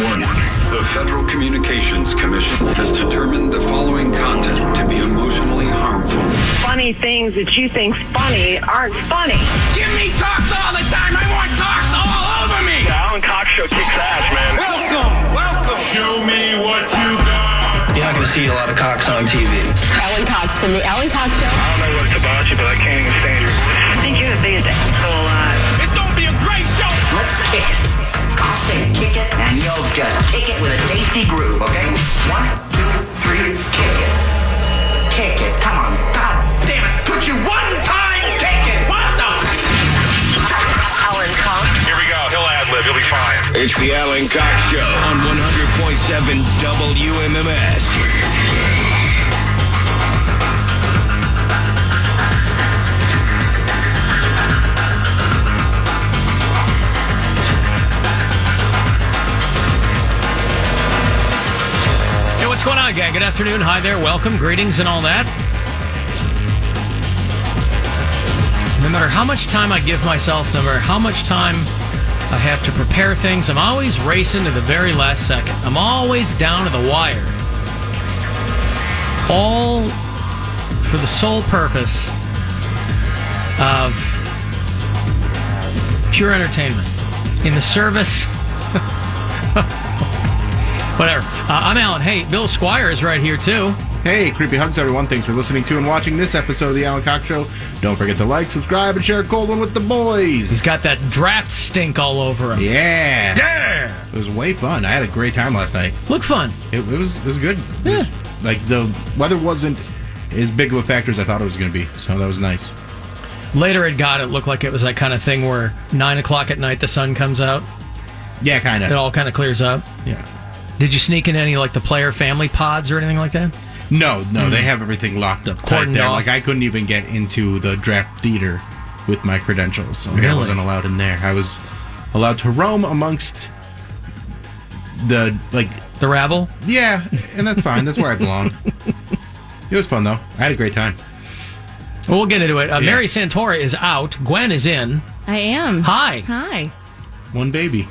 Warning. The Federal Communications Commission has determined the following content to be emotionally harmful. Funny things that you think's funny aren't funny. Give me talks all the time. I want talks all over me. The Alan Cox Show kicks ass, man. Welcome. Show me what you got. You're not going to see a lot of Cox on TV. Alan Cox from the Alan Cox Show. I don't know what it's about you, but I can't even stand your voice. I think you're the biggest asshole alive. It's going to be a great show. Let's kick it. I'll say kick it, and you'll just kick it with a tasty groove, okay? 1, 2, 3, kick it. Kick it. Come on. God damn it. Could you one time kick it? What the? Alan Cox. Here we go. He'll ad-lib. He'll be fine. It's the Alan Cox Show on 100.7 WMMS. What's going on, gang? Good afternoon. Hi there. Welcome. Greetings and all that. No matter how much time I give myself, no matter how much time I have to prepare things, I'm always racing to the very last second. I'm always down to the wire. All for the sole purpose of pure entertainment. In the service... Whatever. I'm Alan. Hey, Bill Squire is right here, too. Hey, creepy hugs, everyone. Thanks for listening to and watching this episode of the Alan Cox Show. Don't forget to like, subscribe, and share a cold one with the boys. He's got that draft stink all over him. Yeah. Yeah. It was way fun. I had a great time last night. Look fun. It was good. Yeah. Like, the weather wasn't as big of a factor as I thought it was going to be, so that was nice. Later it looked like it was that kind of thing where 9 o'clock at night the sun comes out. Yeah, kind of. It all kind of clears up. Yeah. Did you sneak in any, like, the player family pods or anything like that? No, they have everything locked up tight Cordoned there. off. Like, I couldn't even get into the draft theater with my credentials. So I wasn't allowed in there. I was allowed to roam amongst the rabble? Yeah, and that's fine. That's where I belong. It was fun, though. I had a great time. Well, we'll get into it. Mary Santora is out. Gwen is in. I am. Hi. One baby.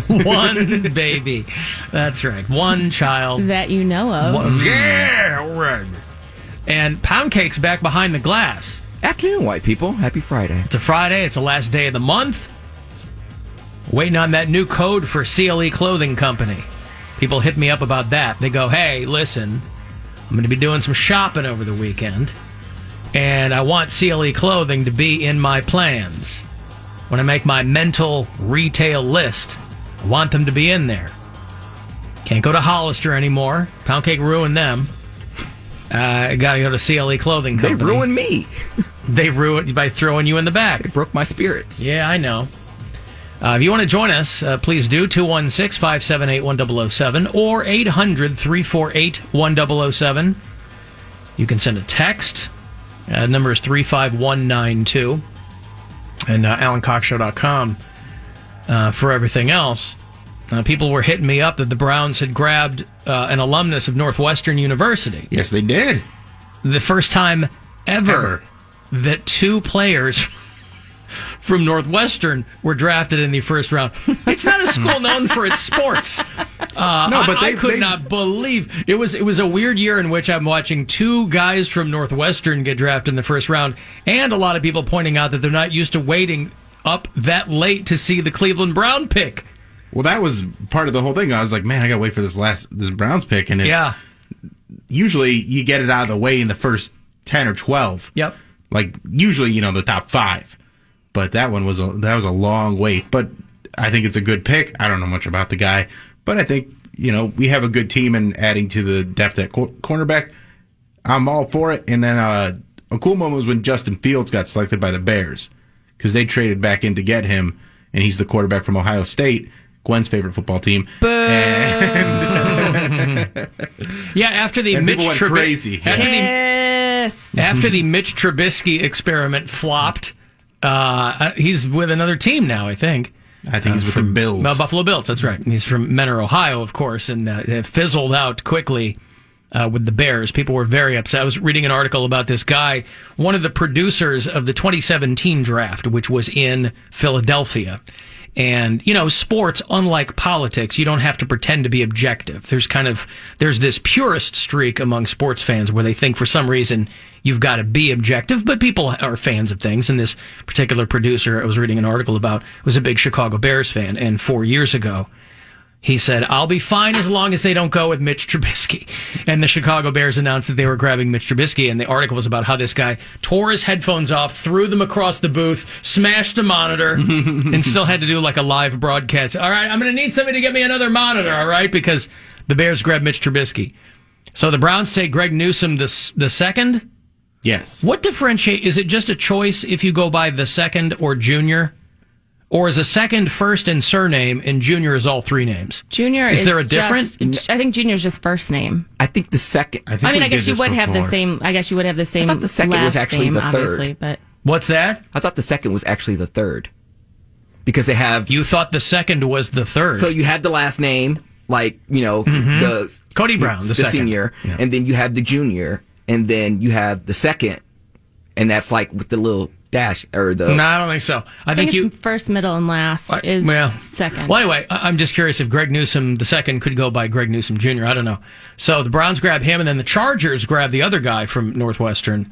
One baby. That's right. One child. That you know of. Yeah, right. And Pound Cake's back behind the glass. Afternoon, white people. Happy Friday. It's a Friday. It's the last day of the month. Waiting on that new code for CLE Clothing Company. People hit me up about that. They go, hey, listen, I'm going to be doing some shopping over the weekend, and I want CLE Clothing to be in my plans. When I make my mental retail list, I want them to be in there. Can't go to Hollister anymore. Pound Cake ruined them. I got to go to CLE Clothing Company. They ruined me. They ruined by throwing you in the back. It broke my spirits. Yeah, I know. If you want to join us, please do. 216-578-1007 or 800-348-1007. You can send a text. The number is 35192. And AlanCoxShow.com for everything else. People were hitting me up that the Browns had grabbed an alumnus of Northwestern University. Yes, they did. The first time ever that two players from Northwestern were drafted in the first round. It's not a school known for its sports. I could not believe it was a weird year in which I'm watching two guys from Northwestern get drafted in the first round, and a lot of people pointing out that they're not used to waiting up that late to see the Cleveland Brown pick. Well, that was part of the whole thing. I was like, man, I got to wait for this Browns pick, and it's, usually you get it out of the way in the first 10 or 12. Yep. Like usually, the top 5. But that one was a long wait. But I think it's a good pick. I don't know much about the guy, but I think we have a good team, and adding to the depth at cornerback, I'm all for it. And then a cool moment was when Justin Fields got selected by the Bears because they traded back in to get him, and he's the quarterback from Ohio State, Gwen's favorite football team. After the Mitch Trubisky, after the Mitch Trubisky experiment flopped. He's with another team now, I think. I think he's with the Bills. Buffalo Bills, that's right. And he's from Mentor, Ohio, of course, and it fizzled out quickly with the Bears. People were very upset. I was reading an article about this guy, one of the producers of the 2017 draft, which was in Philadelphia. And, sports, unlike politics, you don't have to pretend to be objective. There's this purist streak among sports fans where they think for some reason you've got to be objective, but people are fans of things. And this particular producer I was reading an article about was a big Chicago Bears fan. And 4 years ago, he said, I'll be fine as long as they don't go with Mitch Trubisky. And the Chicago Bears announced that they were grabbing Mitch Trubisky, and the article was about how this guy tore his headphones off, threw them across the booth, smashed a monitor, and still had to do like a live broadcast. All right, I'm going to need somebody to get me another monitor, all right, because the Bears grabbed Mitch Trubisky. So the Browns take Greg Newsome the second? Yes. What differentiate? Is it just a choice if you go by the second or junior? Or is a second first and surname, and junior is all three names? Junior is there a difference? I think junior is just first name. I think the second. I guess you would have the same. I guess you would have the same. I thought the second was actually name, the third. Obviously, but what's that? I thought the second was actually the third, because they have. You thought the second was the third. So you have the last name, like the Cody Brown, the second. senior, yeah. And then you have the junior, and then you have the second, and that's like with the little dash or the. No, I don't think so. I think you first, middle, and last is second. Well, anyway, I'm just curious if Greg Newsome the second could go by Greg Newsome Jr. I don't know. So the Browns grab him, and then the Chargers grab the other guy from Northwestern,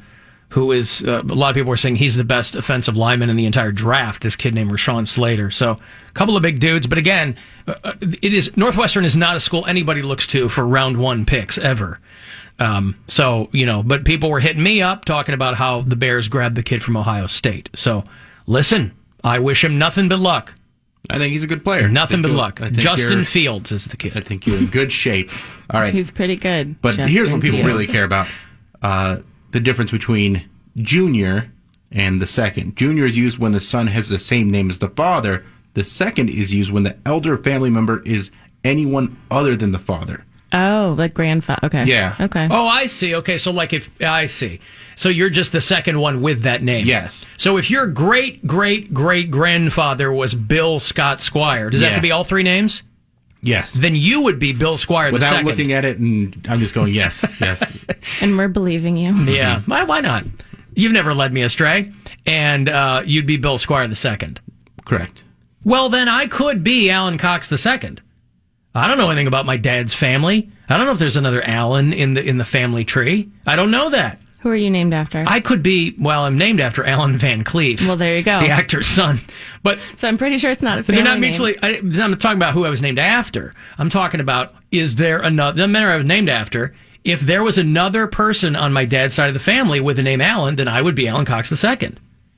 who is a lot of people were saying he's the best offensive lineman in the entire draft. This kid named Rashawn Slater. So a couple of big dudes, but again, Northwestern is not a school anybody looks to for round one picks ever. But people were hitting me up talking about how the Bears grabbed the kid from Ohio State. So, listen, I wish him nothing but luck. I think he's a good player. Nothing but luck. Justin Fields is the kid. I think you're in good shape. All right. He's pretty good. But here's what people really care about. The difference between junior and the second. Junior is used when the son has the same name as the father. The second is used when the elder family member is anyone other than the father. Oh, like grandfather. Okay. Yeah. Okay. Oh, I see. Okay, so I see. So you're just the second one with that name. Yes. So if your great-great-great-grandfather was Bill Scott Squire, does that have to be all three names? Yes. Then you would be Bill Squire the second. Without looking at it, and I'm just going, yes, yes. And we're believing you. Yeah. Why not? You've never led me astray. And you'd be Bill Squire the second. Correct. Well, then I could be Alan Cox the second. I don't know anything about my dad's family. I don't know if there's another Alan in the family tree. I don't know that. Who are you named after? I could be, I'm named after Alan Van Cleef. Well, there you go. The actor's son. So I'm pretty sure it's not a family they're not mutually, I'm not talking about who I was named after. I'm talking about, is there another, doesn't matter who I was named after. If there was another person on my dad's side of the family with the name Alan, then I would be Alan Cox II.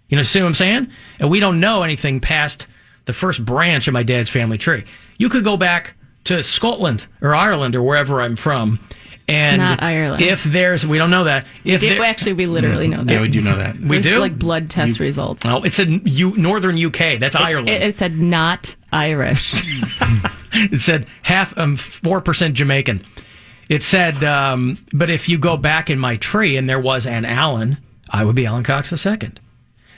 You know, see what I'm saying? And we don't know anything past the first branch of my dad's family tree. You could go back to Scotland or Ireland or wherever I'm from. And it's not Ireland. We don't know that. We literally know that. Yeah, we do know that. We There's do? like blood test results. Oh, it said northern UK. That's Ireland. It said not Irish. It said 4% Jamaican. It said, but if you go back in my tree and there was an Alan, I would be Alan Cox II.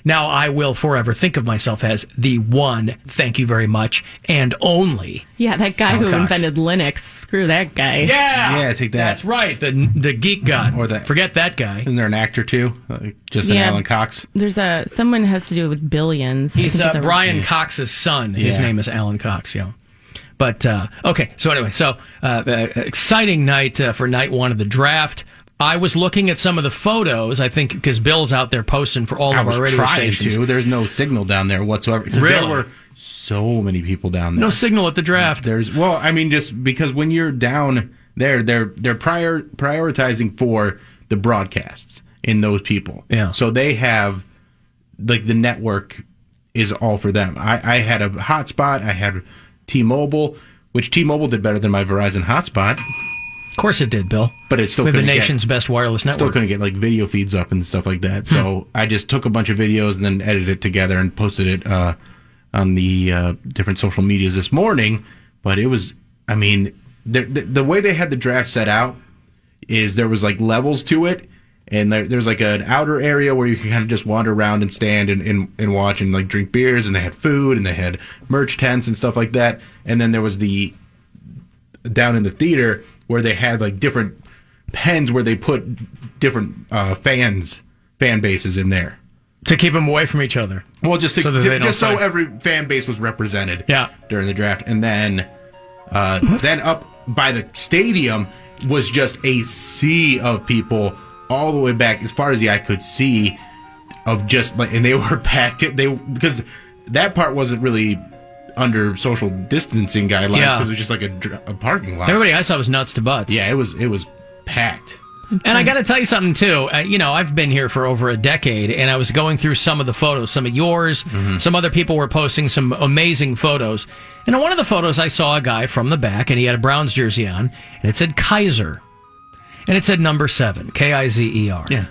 Now, I will forever think of myself as the one, thank you very much, and only. Yeah, that guy Alan who Cox. invented Linux. Screw that guy. Yeah, take that. That's right, the geek god. Or that. Forget that guy. Isn't there an actor too? Just an Alan Cox? There's someone has to do with billions. He's Brian Cox's son. His name is Alan Cox, yeah. But, okay, so anyway, exciting night for night one of the draft. I was looking at some of the photos, I think, because Bill's out there posting for all of our radio stations. There's no signal down there whatsoever. Really? There were so many people down there. No signal at the draft. Just because when you're down there, they're prioritizing for the broadcasts in those people. Yeah. So they have, the network is all for them. I had a hotspot. I had T-Mobile, which T-Mobile did better than my Verizon hotspot. Of course it did, Bill. But it still with the couldn't nation's best wireless network. Still couldn't get video feeds up and stuff like that. So I just took a bunch of videos and then edited it together and posted it on the different social medias this morning. But it was, the way they had the draft set out is there was levels to it, and there's an outer area where you can kind of just wander around and stand and watch and drink beers, and they had food and they had merch tents and stuff like that. And then there was the down in the theater where they had different pens where they put different fan bases in there. To keep them away from each other. Well, just So that they don't so fight. every fan base was represented. Yeah. During the draft, and then up by the stadium was just a sea of people all the way back as far as the eye could see, of just like, and they were packed. Because that part wasn't really under social distancing guidelines because it was just like a parking lot. Everybody I saw was nuts to butts. Yeah, it was packed. And I got to tell you something, too. I've been here for over a decade, and I was going through some of the photos, some of yours. Some other people were posting some amazing photos. And in one of the photos, I saw a guy from the back, and he had a Browns jersey on, and it said Kaiser. And it said number 7, Kizer. Yeah.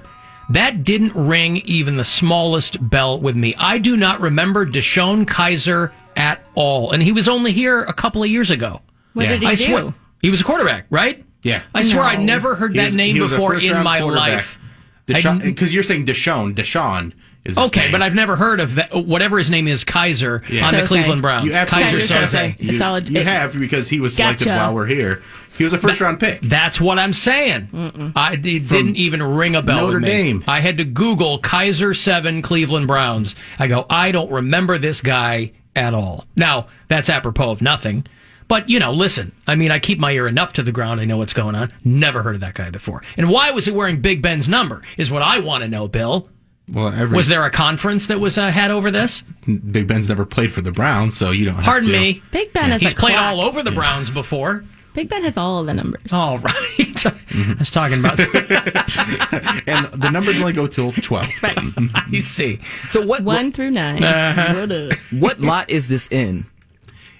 That didn't ring even the smallest bell with me. I do not remember Deshaun Kaiser at all. And he was only here a couple of years ago. What did he do? Swear, he was a quarterback, right? Yeah. I swear I No. never heard that name He was a before in first-round my quarterback. life. Because you're saying Deshaun is his Okay, name. but I've never heard of that, whatever his name is, Kaiser, Yeah. on the Sose. Cleveland Browns. You absolutely Kaiser Kaiser Sose. Sose. It's all- You have, because he was selected Gotcha. while we're here. He was a first-round pick. That's what I'm saying. It didn't even ring a bell Notre with me. Dame. I had to Google Kaiser 7 Cleveland Browns. I go, I don't remember this guy at all. Now, that's apropos of nothing. But, listen, I keep my ear enough to the ground. I know what's going on. Never heard of that guy before. And why was he wearing Big Ben's number is what I want to know, Bill. Well, Was there a conference that was had over this? Big Ben's never played for the Browns, so you don't have Pardon to. me. Big Ben is He's a played clock. all over the Browns before. Big Ben has all of the numbers. All right. I was talking about And the numbers only go till 12. I see. So what 1 through 9. what lot is this in?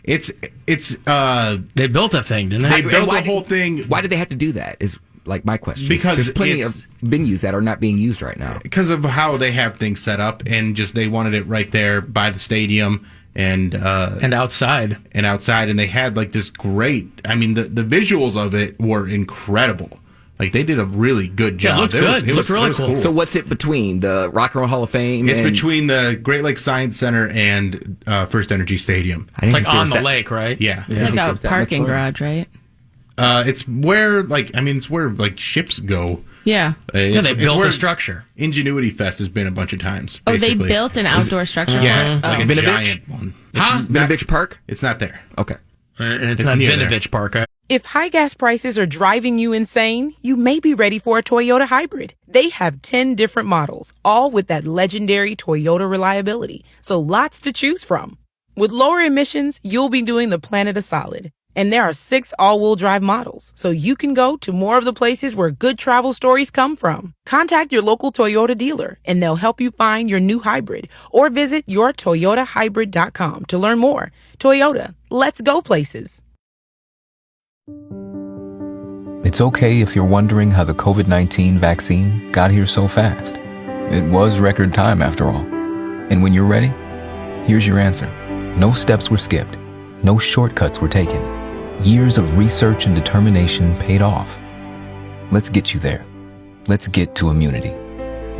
It's They built a thing, didn't they they? built why the whole thing Why did they have to do that? Is like my question. Because there's plenty of it's- venues that are not being used right now. because of how they have things set up, and just they wanted it right there by the stadium and outside. and outside, and they had like this great. The visuals of it were incredible. Like, they did a really good job. Yeah, it looked good. It looked really cool. So what's it between the Rock and Roll Hall of Fame? It's and between the Great Lakes Science Center and First Energy Stadium. I It's didn't like think there on was the that- lake, right? Yeah. I didn't Like think there a was that parking much room. garage, right? It's where it's where ships go. Yeah. Yeah, they It's built where the structure. Ingenuity Fest has been a bunch of times. Oh, they basically. built an outdoor structure Yeah, for like us? a Oh. Vinovich? giant one. Vinovich Park? It's not there. Okay. And it's It's not near there. Vinovich Park. If high gas prices are driving you insane, you may be ready for a Toyota hybrid. They have 10 different models, all with that legendary Toyota reliability. So lots to choose from. With lower emissions, you'll be doing the planet a solid. And there are 6 all-wheel drive models, so you can go to more of the places where good travel stories come from. Contact your local Toyota dealer, and they'll help you find your new hybrid. Or visit yourtoyotahybrid.com to learn more. Toyota, let's go places. It's okay if you're wondering how the COVID-19 vaccine got here so fast. It was record time after all. And when you're ready, here's your answer. No steps were skipped. No shortcuts were taken. Years of research and determination paid off. Let's get you there. Let's get to immunity.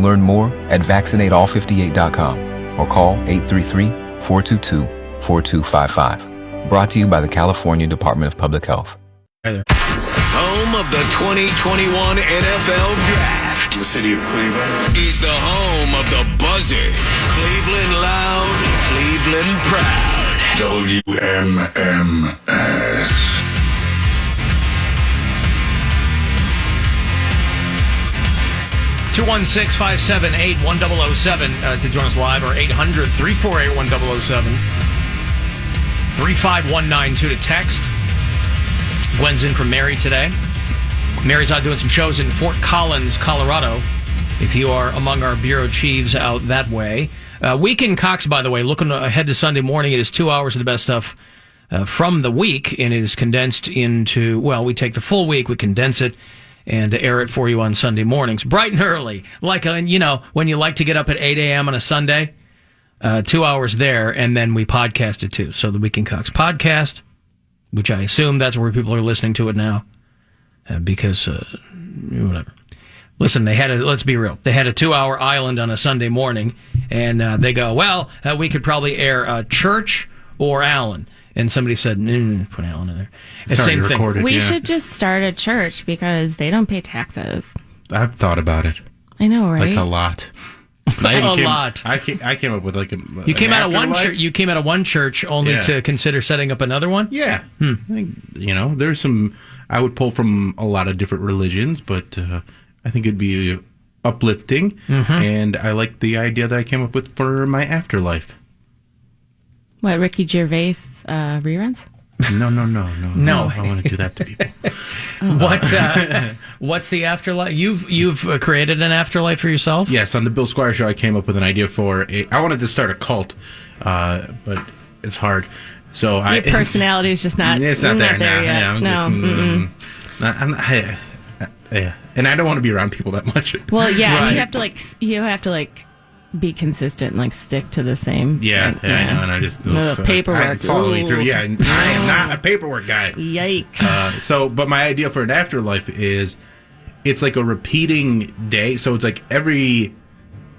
Learn more at vaccinateall58.com or call 833-422-4255. Brought to you by the California Department of Public Health. Home of the 2021 NFL Draft. The city of Cleveland Is the home of the buzzer. Cleveland loud, Cleveland proud. WMMS. 216-578-1007 to join us live, or 800-348-1007. 35192 to text. Gwen's in from Mary today. Mary's out doing some shows in Fort Collins, Colorado, if you are among our bureau chiefs out that way. Weekend Cox, by the way, looking ahead to Sunday morning, it is 2 hours of the best stuff from the week, and it is condensed into, we take the full week, we condense it, and air it for you on Sunday mornings, bright and early, like, when you like to get up at 8 a.m. on a Sunday, 2 hours there, and then we podcast it too. So the Weekend Cox podcast, which I assume that's where people are listening to it now, because, whatever. Listen, let's be real, they had a 2-hour island on a Sunday morning, and they go, we could probably air Church or Allen. And somebody said, put Allen in there. And same thing. We should just start a church because they don't pay taxes. I've thought about it. I know, right? Like a lot. A lot. I came up with like a. You came out of one church. You came out of one church only to consider setting up another one. Yeah. I think, there's some. I would pull from a lot of different religions, but I think it'd be uplifting, and I like the idea that I came up with for my afterlife. What, Ricky Gervais reruns? No. I want to do that to people. What's the afterlife? You've created an afterlife for yourself? Yes, on the Bill Squire Show, I came up with an idea for I wanted to start a cult, but it's hard. So your personality is just not. It's not there now. Yet. Yeah, and I don't want to be around people that much. Well, yeah, right. you have to be consistent and stick to the same. Yeah, I know, and I just paperwork. Following through. Yeah, I am not a paperwork guy. Yikes. But my idea for an afterlife is it's like a repeating day. So it's like and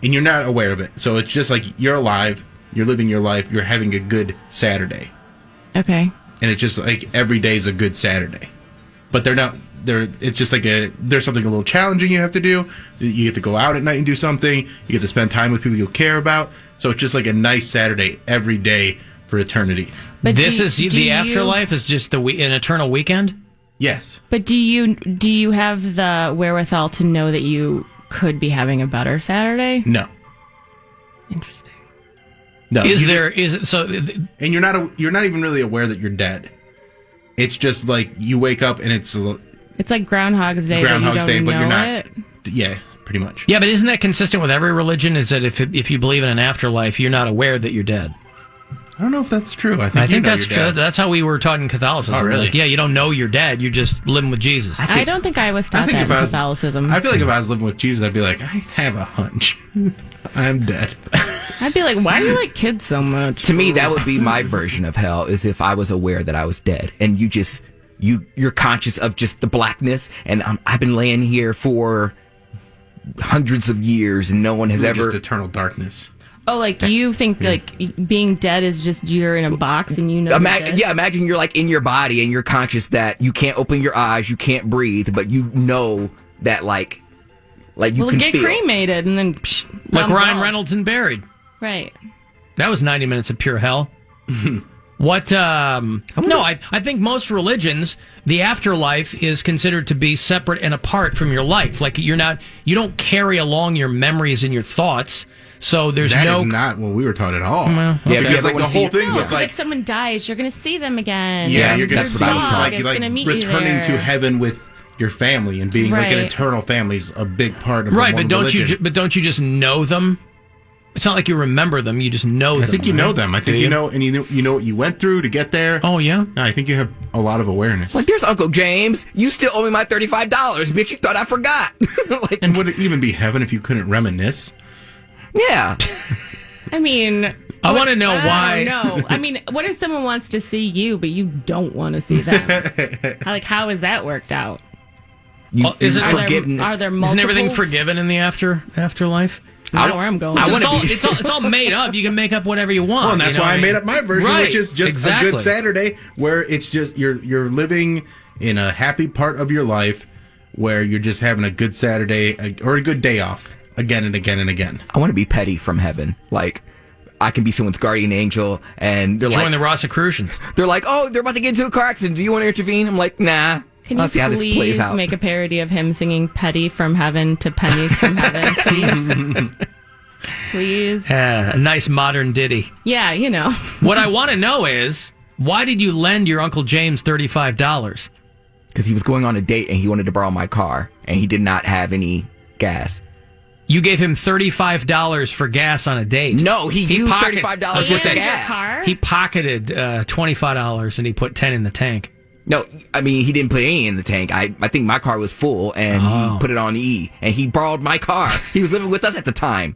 you're not aware of it. So it's just like you're alive, you're living your life, you're having a good Saturday. Okay. And it's just like every day is a good Saturday. But it's just like there's something a little challenging you have to do. You get to go out at night and do something. You get to spend time with people you care about. So it's just like a nice Saturday every day for eternity. But the afterlife is just an eternal weekend? Yes. But do you have the wherewithal to know that you could be having a better Saturday? No. Interesting. No. And you're not even really aware that you're dead. It's just like you wake up and it's like Groundhog's Day. But you're not. Yeah, pretty much. Yeah, but isn't that consistent with every religion? Is that if you believe in an afterlife, you're not aware that you're dead? I don't know if that's true. I think that's true. That's how we were taught in Catholicism. Oh, really? You don't know you're dead. You're just living with Jesus. I don't think I was taught that in Catholicism. I feel like if I was living with Jesus, I'd be like, I have a hunch. I'm dead. I'd be like, why do you like kids so much? To me, that would be my version of hell, is if I was aware that I was dead and you're conscious of just the blackness, and I've been laying here for hundreds of years and no one has ever... Just eternal darkness. Oh, you think being dead is just you're in a box and you know. Imagine you're in your body and you're conscious that you can't open your eyes, you can't breathe, but you know that you can get feel. cremated and then like Ryan Reynolds and buried. Right. That was 90 minutes of pure hell. What? No, I think most religions, the afterlife is considered to be separate and apart from your life. Like you don't carry along your memories and your thoughts. So that is not what we were taught at all. Because the whole thing was if someone dies, you're going to see them again. Yeah, you're going to see them. Returning to heaven with your family and being like an eternal family is a big part of religion. But don't you just know them? It's not like you remember them; you just know them. I think you know them. I think you know, and you know what you went through to get there. Oh yeah, I think you have a lot of awareness. There's Uncle James. You still owe me my $35, bitch. You thought I forgot. And would it even be heaven if you couldn't reminisce? Yeah. I mean, I want to know why. No, I mean, what if someone wants to see you, but you don't want to see them? How is that worked out? Is it forgiven? Are there multiples? Isn't everything forgiven in the afterlife? I know where I'm going. It's all made up. You can make up whatever you want. Well, and that's why I made up my version, which is just a good Saturday where it's just you're living in a happy part of your life where you're just having a good Saturday or a good day off again and again and again. I want to be petty from heaven. I can be someone's guardian angel, and they're join the Rosicrucians. They're like, oh, they're about to get into a car accident. Do you want to intervene? I'm like, nah. Can you please make a parody of him singing Petty from Heaven to Pennies from Heaven, please? Please. A nice modern ditty. Yeah, What I want to know is, why did you lend your Uncle James $35? Because he was going on a date and he wanted to borrow my car, and he did not have any gas. You gave him $35 for gas on a date. No, he used $35 for gas. He pocketed $25 and he put 10 in the tank. No, I mean, he didn't put any in the tank. I think my car was full, and he put it on E, and he borrowed my car. He was living with us at the time.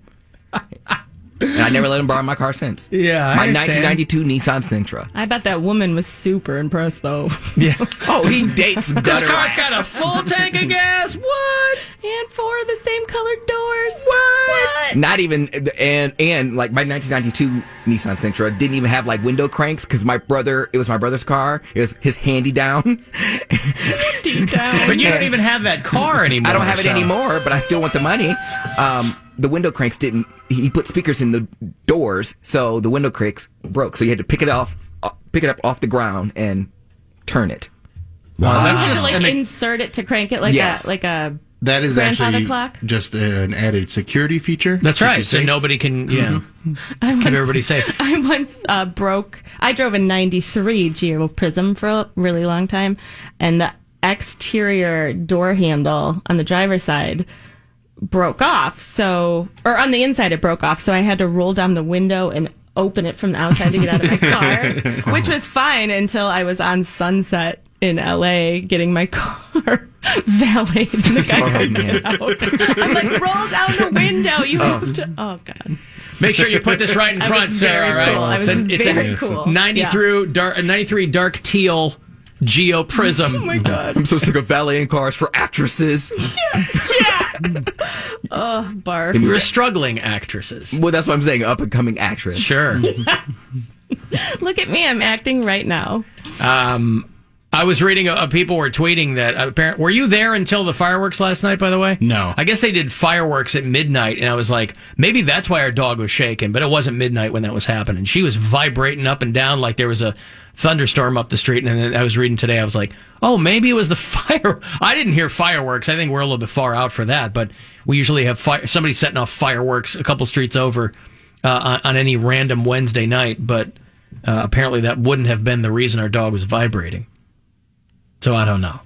And I never let him borrow my car since. Yeah, my 1992 Nissan Sentra. I bet that woman was super impressed, though. Yeah. Oh, he dates gutter This car's ass. got a full tank of gas? What? And 4 of the same colored doors. What? Not even, and like my 1992 Nissan Sentra didn't even have like window cranks because it was my brother's car. It was his hand-down. But you don't even have that car anymore. I don't have it anymore, but I still want the money. The window cranks he put speakers in the doors, so the window cranks broke. So you had to pick it up off the ground and turn it. Wow. You had to insert it to crank it like a that is grandfather actually clock? just an added security feature. That's right. So nobody can, keep everybody safe. I once I drove a 93 Geo Prism for a really long time, and the exterior door handle on the driver's side broke off. Or on the inside it broke off. So I had to roll down the window and open it from the outside to get out of my car, which was fine until I was on Sunset in LA getting my car valeted. The guy couldn't get out. I'm like, roll down the window. You have to. Oh God. Make sure you put this right in front, Sarah. Right? Cool. I was very cool. 93 dark teal Geo Prism. Oh my God. I'm so sick of valeting cars for actresses. Yeah. Oh, barf. We were struggling actresses. Well, that's what I'm saying. Up and coming actress. Sure. Look at me. I'm acting right now. I was reading, people were tweeting that, were you there until the fireworks last night, by the way? No. I guess they did fireworks at midnight, and I was like, maybe that's why our dog was shaking, but it wasn't midnight when that was happening. She was vibrating up and down like there was a thunderstorm up the street, and then I was reading today, I was like, oh, maybe it was the fire. I didn't hear fireworks. I think we're a little bit far out for that, but we usually have somebody setting off fireworks a couple streets over on any random Wednesday night, but apparently that wouldn't have been the reason our dog was vibrating. So I don't know.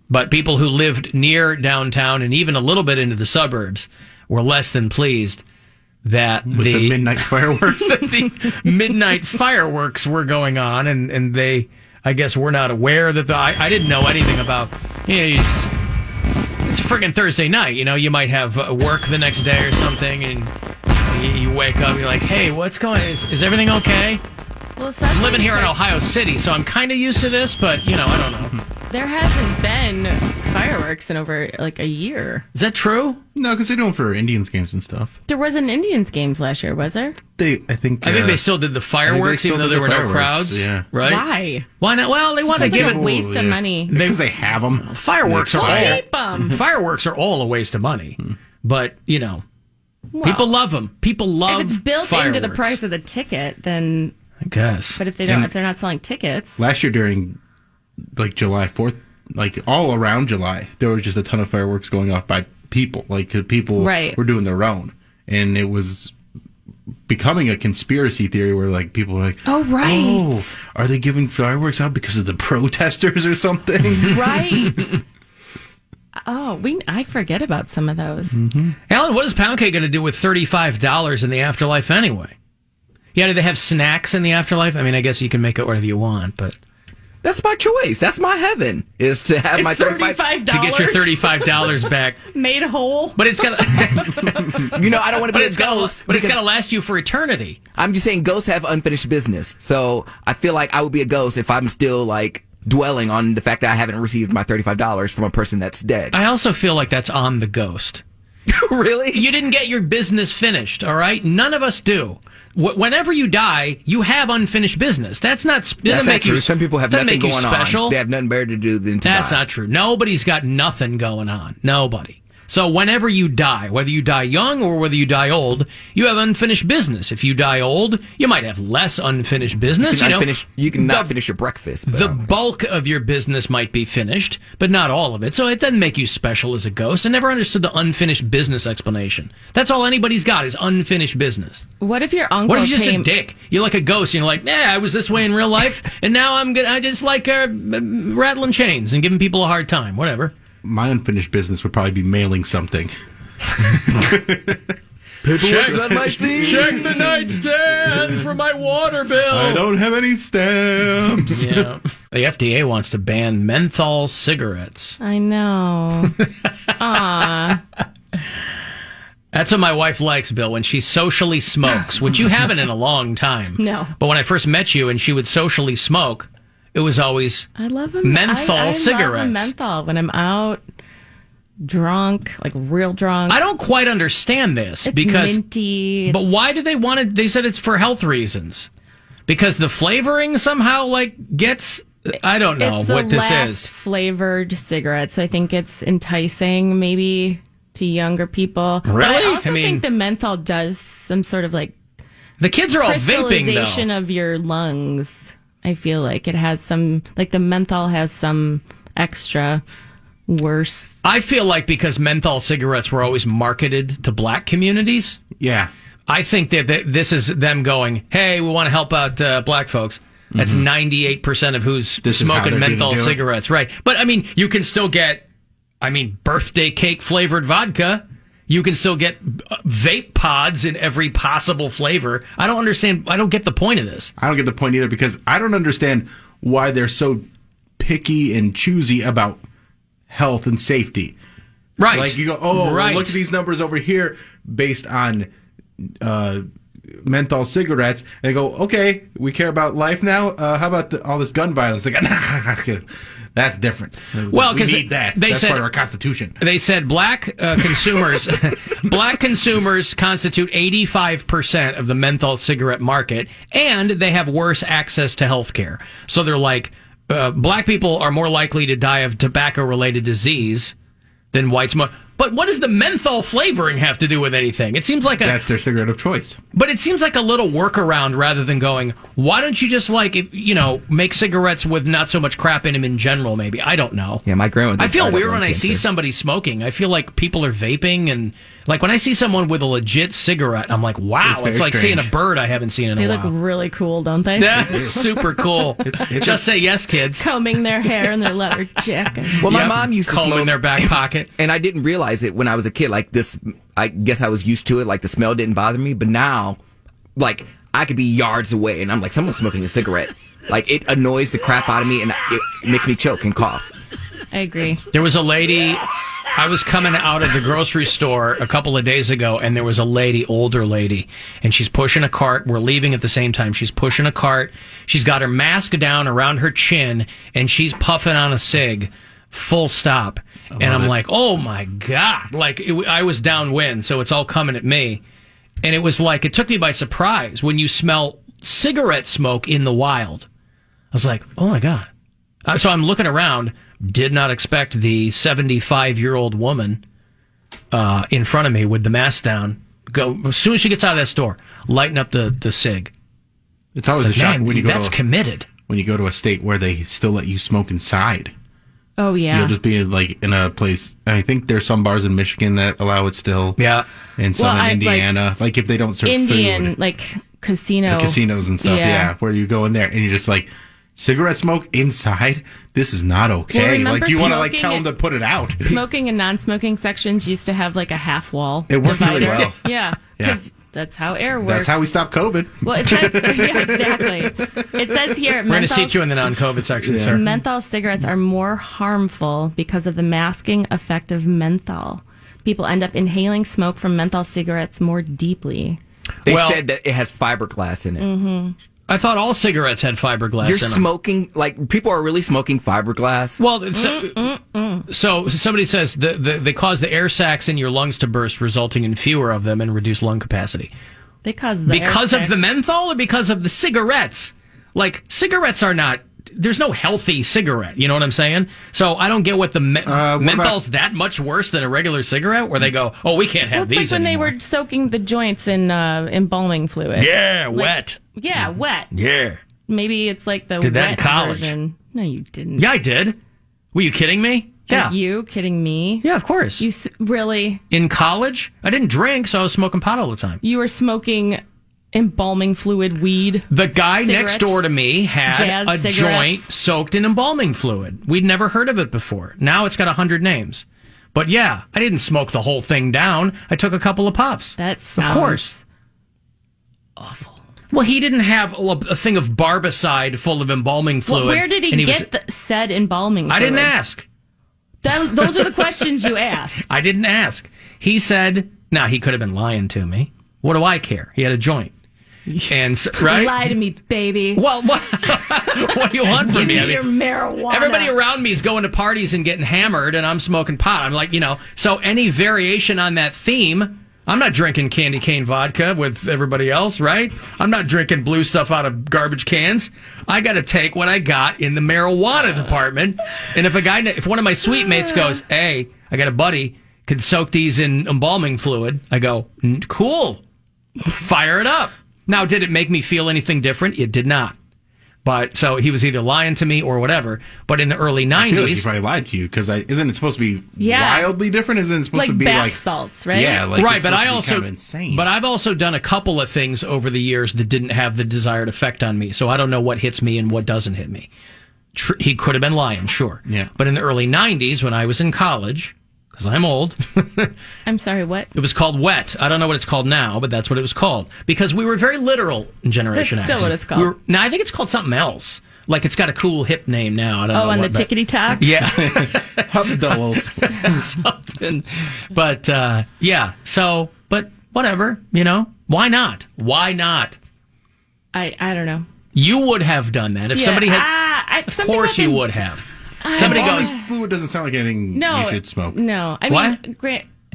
But people who lived near downtown and even a little bit into the suburbs were less than pleased that the midnight fireworks. The midnight fireworks were going on, and they, I guess, were not aware that I didn't know anything about. It's a friggin' Thursday night. You might have work the next day or something, and you wake up, and you're like, hey, what's going on? Is everything okay? Well, I'm living here in Ohio City, so I'm kind of used to this, but, I don't know. There hasn't been fireworks in over, like, a year. Is that true? No, because they do them for Indians games and stuff. There wasn't Indians games last year, was there? I think they still did the fireworks, even though there were no crowds. Yeah. Right? Why? Why not? Well, they want to give it a waste of money. Because they have them. Fireworks are Fireworks are all a waste of money. But, well, people love them. People love if it's built fireworks. into the price of the ticket, then I guess. But if they're not selling tickets. Last year during like July 4th, like all around July, there was just a ton of fireworks going off by people. Like people were doing their own, and it was becoming a conspiracy theory where like people were like, "Oh right, oh, are they giving fireworks out because of the protesters or something?" Right. Oh, I forget about some of those. Mm-hmm. Alan, what is Pound Cake going to do with $35 in the afterlife anyway? Yeah, do they have snacks in the afterlife? I mean, I guess you can make it whatever you want, but... That's my choice. That's my heaven, is to have my $35 to get your $35 back. Made whole. But it's got to... I don't want to be a ghost. But it's got to last you for eternity. I'm just saying ghosts have unfinished business. So I feel like I would be a ghost if I'm still, like, dwelling on the fact that I haven't received my $35 from a person that's dead. I also feel like that's on the ghost. Really? You didn't get your business finished, all right? None of us do. Whenever you die, you have unfinished business. That's not true. Some people have nothing going special. on. They have nothing better to do than to That's die. not true. Nobody's got nothing going on. Nobody. So whenever you die, whether you die young or whether you die old, you have unfinished business. If you die old, you might have less unfinished business. You can not finish your breakfast. The bulk of your business might be finished, but not all of it. So it doesn't make you special as a ghost. I never understood the unfinished business explanation. That's all anybody's got is unfinished business. What if your uncle What if you're just a dick? You're like a ghost, and you're like, I was this way in real life, and now I just like rattling chains and giving people a hard time. Whatever. My unfinished business would probably be mailing something. Paperwork's on my thing. Check the nightstand for my water bill. I don't have any stamps. Yeah. The FDA wants to ban menthol cigarettes. I know. Aw. That's what my wife likes, Bill, when she socially smokes, which you haven't in a long time. No. But when I first met you and she would socially smoke, it was always I love them. menthol cigarettes. I love a menthol when I'm out drunk, like real drunk. I don't quite understand this It's because minty. But why do they want it? They said it's for health reasons. Because the flavoring somehow gets I don't know it's what the this last is. flavored cigarette, so I think it's enticing maybe to younger people. Really? But I also I mean- think the menthol does some sort of like The kids are all vaping crystallization though. of your lungs. I feel like it has some, like the menthol has some extra worse. I feel like because menthol cigarettes were always marketed to black communities. Yeah. I think that this is them going, hey, we want to help out black folks. That's 98% of who's This is how smoking they're menthol gonna do it. cigarettes. Right. But, I mean, you can still get, birthday cake flavored vodka. You can still get vape pods in every possible flavor. I don't understand. I don't get the point of this. I don't get the point either because I don't understand why they're so picky and choosy about health and safety. Right. Like you go, oh, right. look at these numbers over here based on menthol cigarettes. And they go, okay, we care about life now. How about all this gun violence? Like, that's different. Well, we 'cause need that. they That's said- part of our Constitution. They said black consumers constitute 85% of the menthol cigarette market, and they have worse access to health care. So they're like, black people are more likely to die of tobacco-related disease than white smoke. But what does the menthol flavoring have to do with anything? It seems like That's their cigarette of choice. But it seems like a little workaround rather than going, why don't you just make cigarettes with not so much crap in them in general, maybe? I don't know. Yeah, my grandmother. I feel died of weird lung when I see cancer. somebody smoking. I feel like people are vaping, and like when I see someone with a legit cigarette, I'm like, wow, It's very it's like seeing a strange. bird I haven't seen in They a look while. really cool, don't they? Yeah, super cool. Just say yes, kids. Combing their hair in their leather jacket. Well, my Yep. mom used to Comb smoke in their back pocket. and I didn't realize it when I was a kid. Like this, I guess I was used to it. Like the smell didn't bother me, but now, like I could be yards away, and I'm like, someone's smoking a cigarette. Like it annoys the crap out of me, and it makes me choke and cough. I agree. There was a lady, I was coming out of the grocery store a couple of days ago, and there was a lady, older lady, and she's pushing a cart. We're leaving at the same time. She's pushing a cart. She's got her mask down around her chin, and she's puffing on a cig, full stop. And I'm like, oh my God. Like, I was downwind, so it's all coming at me. And it was like, it took me by surprise when you smell cigarette smoke in the wild. I was like, oh my God. So I'm looking around, did not expect the 75-year-old woman in front of me with the mask down. Go as soon as she gets out of that store, lighten up the cig. It's always It's a like, shock man, when you go that's committed. when you go to a state where they still let you smoke inside. Oh yeah. You'll just be like in a place. I think there's some bars in Michigan that allow it still. Yeah, and some Well, in Indiana. Like if they don't serve Indian, food, like casino. the casinos and stuff. Yeah, where you go in there and you're just like, cigarette smoke inside. This is not okay. remember Like you want to like smoking tell them it- to put it out. Smoking and non-smoking sections used to have like a half wall. It worked really divider. well. Yeah, Yeah. because that's how air works. That's how we stop COVID. Well, it says, yeah, exactly. It says here, We're going to seat you in the non-COVID section, sir. menthol cigarettes are more harmful because of the masking effect of menthol. People end up inhaling smoke from menthol cigarettes more deeply. They Well- said that it has fiberglass in it. Mm-hmm. I thought all cigarettes had fiberglass You're in them. smoking, like, people are really smoking fiberglass. Well, so somebody says they cause the air sacs in your lungs to burst, resulting in fewer of them and reduced lung capacity. They cause the Because air of the menthol or because of the cigarettes? Like, cigarettes are not... There's no healthy cigarette, you know what I'm saying? So I don't get what the menthol's that much worse than a regular cigarette, where they go, oh, we can't have Well, it's these like when anymore. they were soaking the joints in embalming fluid. Yeah, Like- wet. Yeah, wet. Yeah. Maybe it's like the Did that in wet college. version. No, you didn't. Yeah, I did. Were you kidding me? Yeah. Are you kidding me? Yeah, of course. You really? In college, I didn't drink, so I was smoking pot all the time. You were smoking embalming fluid weed. The guy Cigarettes? next door to me had Jazz a cigarettes? joint soaked in embalming fluid. We'd never heard of it before. Now it's got 100 names. But yeah, I didn't smoke the whole thing down. I took a couple of puffs. That Of sounds course. awful. Well, he didn't have a thing of barbicide full of embalming fluid. Well, where did he and get the said embalming fluid? I didn't ask. Those are the questions you ask. I didn't ask. He said, now he could have been lying to me. What do I care? He had a joint. And right? Lie to me, baby. Well, what do you want from me? Give me your marijuana. Everybody around me is going to parties and getting hammered, and I'm smoking pot. I'm like, so any variation on that theme, I'm not drinking candy cane vodka with everybody else, right? I'm not drinking blue stuff out of garbage cans. I got to take what I got in the marijuana department. And if one of my sweet mates goes, hey, I got a buddy, can soak these in embalming fluid, I go, cool, fire it up. Now, did it make me feel anything different? It did not. But so he was either lying to me or whatever. But in the early 90s, I feel like he probably lied to you because isn't it supposed to be wildly different? Isn't it supposed to be bath salts, right? Yeah, right. But I also kind of insane. But I've also done a couple of things over the years that didn't have the desired effect on me. So I don't know what hits me and what doesn't hit me. He could have been lying, sure. Yeah. But in the early 90s, when I was in college, because I'm old. I'm sorry, what? It was called wet. I don't know what it's called now, but that's what it was called. Because we were very literal in Generation That's X. still what it's called. No, I think it's called something else. Like it's got a cool hip name now. I don't know. Oh, on the tickety talk? Yeah. Hub doubles. Something. But, yeah. So, but whatever, Why not? Why not? I don't know. You would have done that if somebody had. Of course you would have. Somebody goes. Fluid doesn't sound like anything you should smoke. No, I mean,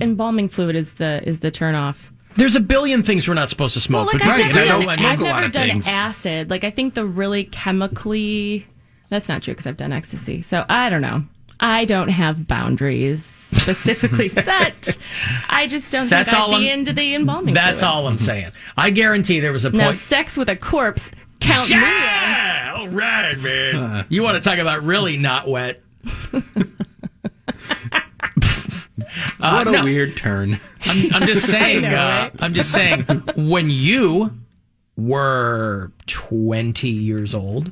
embalming fluid is the turn off. There's a billion things we're not supposed to smoke. Well, like, but I've never done acid. Like, I think the really chemically... That's not true because I've done ecstasy. So, I don't know. I don't have boundaries specifically set. I just don't think I'd be into the embalming That's fluid. all I'm saying. I guarantee there was a point... Now, sex with a corpse, count me in. Yeah! All right, man. You want to talk about really not wet. What a weird turn. I'm just saying. I know, right? I'm just saying. When you were 20 years old,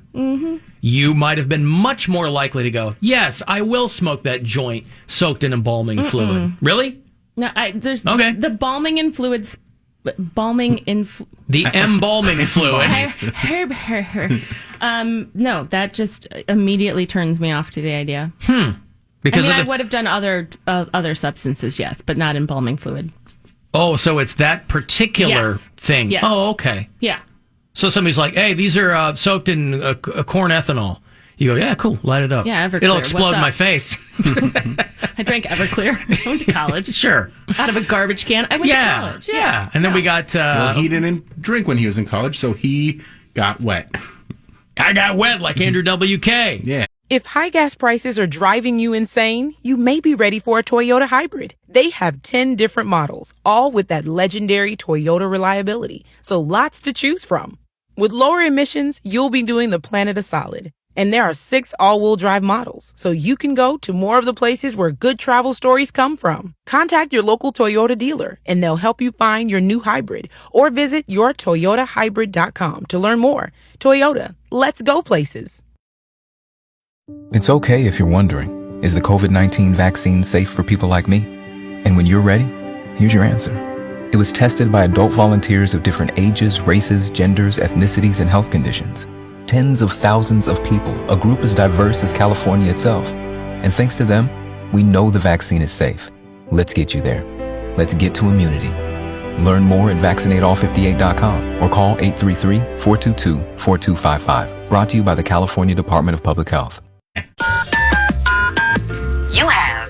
you might have been much more likely to go, yes, I will smoke that joint soaked in embalming fluid. Really? No, there's Okay. the balming in fluids. The embalming fluid. No, that just immediately turns me off to the idea. Because I would have done other substances, yes, but not embalming fluid. Oh, so it's that particular thing. Yes. Oh, okay. Yeah. So somebody's like, hey, these are soaked in corn ethanol. You go, yeah, cool, light it up. Yeah, Everclear. It'll explode What's in my up? face. I drank Everclear. I went to college. Sure. Out of a garbage can. I went to college. Yeah. And then we got... well, he didn't drink when he was in college, so he got wet. I got wet like Andrew WK. Yeah. If high gas prices are driving you insane, you may be ready for a Toyota hybrid. They have 10 different models, all with that legendary Toyota reliability. So lots to choose from. With lower emissions, you'll be doing the planet a solid. And there are 6 all-wheel drive models, so you can go to more of the places where good travel stories come from. Contact your local Toyota dealer, and they'll help you find your new hybrid. Or visit yourtoyotahybrid.com to learn more. Toyota, let's go places. It's okay if you're wondering, is the COVID-19 vaccine safe for people like me? And when you're ready, here's your answer. It was tested by adult volunteers of different ages, races, genders, ethnicities, and health conditions. Tens of thousands of people, a group as diverse as California itself. And thanks to them, we know the vaccine is safe. Let's get you there. Let's get to immunity. Learn more at vaccinateall58.com or call 833-422-4255. Brought to you by the California Department of Public Health. You have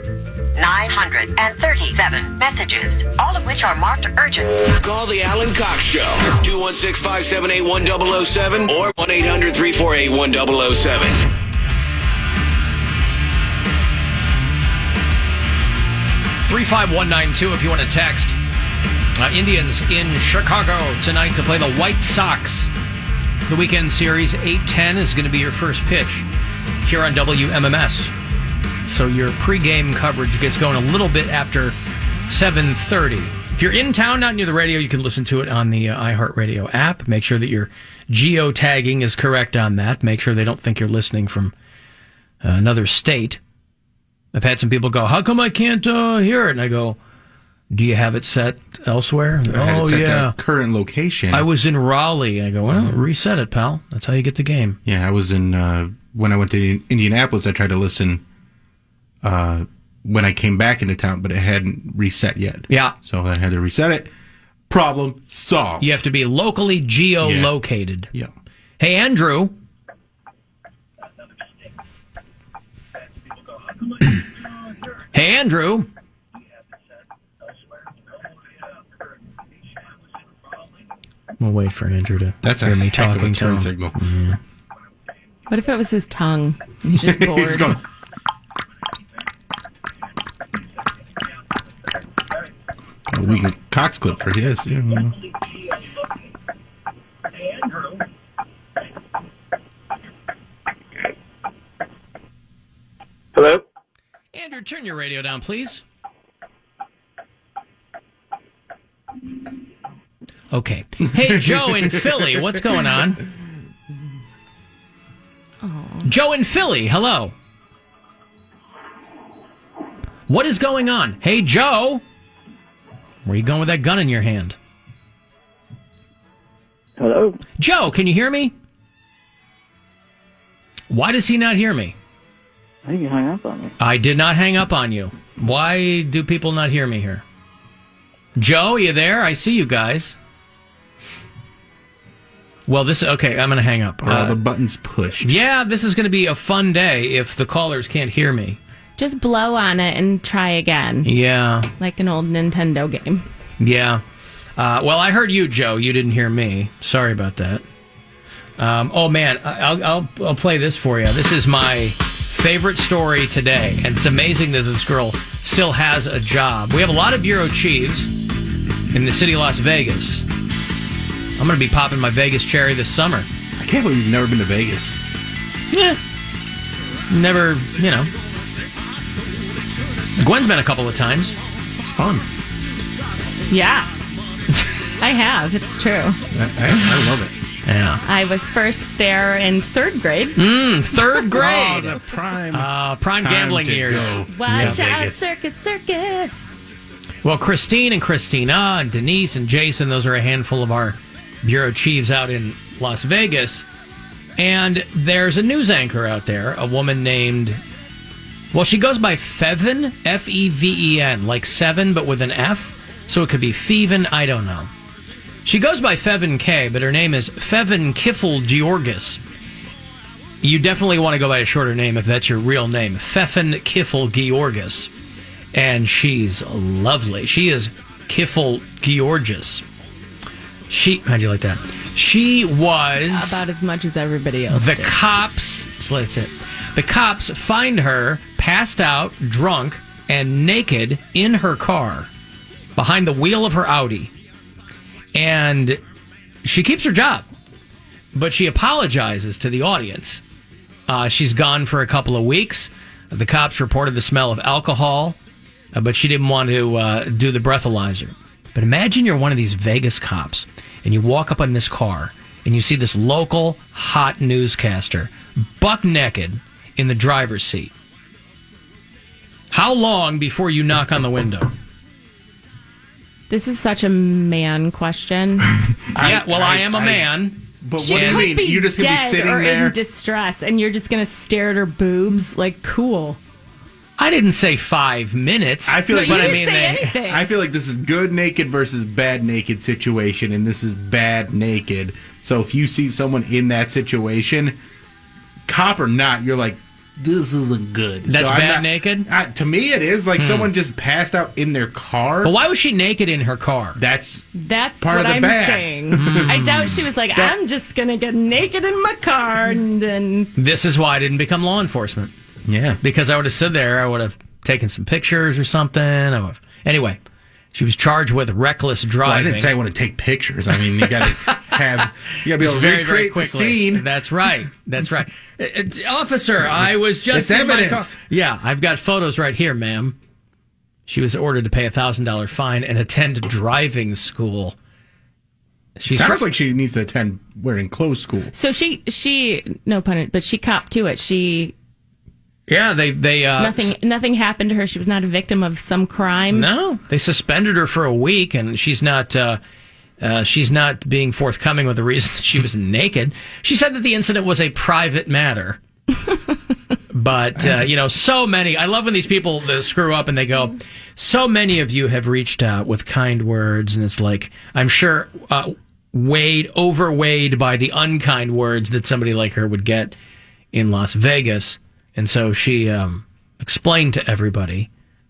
937 messages, all of which are marked urgent. Call the Alan Cox Show. 216-578-1007 or 1-800-348-1007. 35192 if you want to text. Indians in Chicago tonight to play the White Sox. The weekend series, 8:10 is going to be your first pitch here on WMMS. So your pregame coverage gets going a little bit after 7:30. If you're in town, not near the radio, you can listen to it on the iHeartRadio app. Make sure that your geotagging is correct on that. Make sure they don't think you're listening from another state. I've had some people go, how come I can't hear it? And I go, do you have it set elsewhere? I had it set to current location. I was in Raleigh. I go, well, reset it, pal. That's how you get the game. Yeah, I was in, when I went to Indianapolis, I tried to listen when I came back into town, but it hadn't reset yet. Yeah. So I had to reset it. Problem solved. You have to be locally geolocated. Yeah. Hey, Andrew. Hey, Andrew. We'll wait for Andrew to hear me talking to him. Signal. Yeah. What if it was his tongue? He's just bored. He's going. We can Cox clip for his. Yeah. Hello? Andrew, turn your radio down, please. Okay. Hey, Joe in Philly, what's going on? Oh. Joe in Philly, hello. What is going on? Hey, Joe. Where are you going with that gun in your hand? Hello? Joe, can you hear me? Why does he not hear me? I think you hung up on me. I did not hang up on you. Why do people not hear me here? Joe, you there? I see you guys. Well, okay, I'm going to hang up. Are all the buttons pushed? Yeah, this is going to be a fun day if the callers can't hear me. Just blow on it and try again. Yeah. Like an old Nintendo game. Yeah. Well, I heard you, Joe. You didn't hear me. Sorry about that. Oh, man, I'll play this for you. This is my favorite story today, and it's amazing that this girl still has a job. We have a lot of bureau chiefs in the city of Las Vegas. I'm going to be popping my Vegas cherry this summer. I can't believe you've never been to Vegas. Yeah. Never, Gwen's been a couple of times. It's fun. Yeah. I have. It's true. I love it. Yeah. I was first there in third grade. Third grade. Oh, the prime gambling years. Watch out, circus. Well, Christine and Christina and Denise and Jason, those are a handful of our bureau chiefs out in Las Vegas. And there's a news anchor out there, a woman named, well, she goes by Feven, F-E-V-E-N, like seven, but with an F. So it could be Feven, I don't know. She goes by Feven K, but her name is Feven Kiffel Georgis. You definitely want to go by a shorter name if that's your real name. Feven Kiffel Georgis. And she's lovely. She is Kiffel Georgis. How'd you like that? She was... about as much as everybody else The did. cops... So that's it. The cops find her passed out, drunk, and naked in her car behind the wheel of her Audi. And she keeps her job, but she apologizes to the audience. She's gone for a couple of weeks. The cops reported the smell of alcohol, but she didn't want to do the breathalyzer. But imagine you're one of these Vegas cops, and you walk up on this car, and you see this local hot newscaster, buck naked, in the driver's seat. How long before you knock on the window? This is such a man question. I am a man. But She what do you could mean? be You're just going to be dead sitting or there? in distress, and you're just going to stare at her boobs? Like, cool. I didn't say 5 minutes. I feel like, you didn't say anything. I feel like this is good naked versus bad naked situation, and this is bad naked. So if you see someone in that situation, cop or not, you're like, this isn't good. That's so bad naked? To me, it is. Like someone just passed out in their car. But why was she naked in her car? That's what part of the I'm bad. saying. I doubt she was like, I'm just going to get naked in my car and then... This is why I didn't become law enforcement. Yeah. Because I would have stood there, I would have taken some pictures or something. Anyway, she was charged with reckless driving. Well, I didn't say I want to take pictures. I mean, you got to be able to very, very recreate the quickly. scene. That's right. Officer, I was just It's in my car. evidence. Yeah, I've got photos right here, ma'am. She was ordered to pay a $1,000 fine and attend driving school. Sounds like she needs to attend wearing clothes school. So she no pun intended, but she copped to it. Yeah, they nothing happened to her. She was not a victim of some crime. No, they suspended her for a week, and she's not being forthcoming with the reason that she was naked. She said that the incident was a private matter, But, so many. I love when these people screw up and they go, so many of you have reached out with kind words. And it's like, I'm sure overweighed by the unkind words that somebody like her would get in Las Vegas. And so she explained to everybody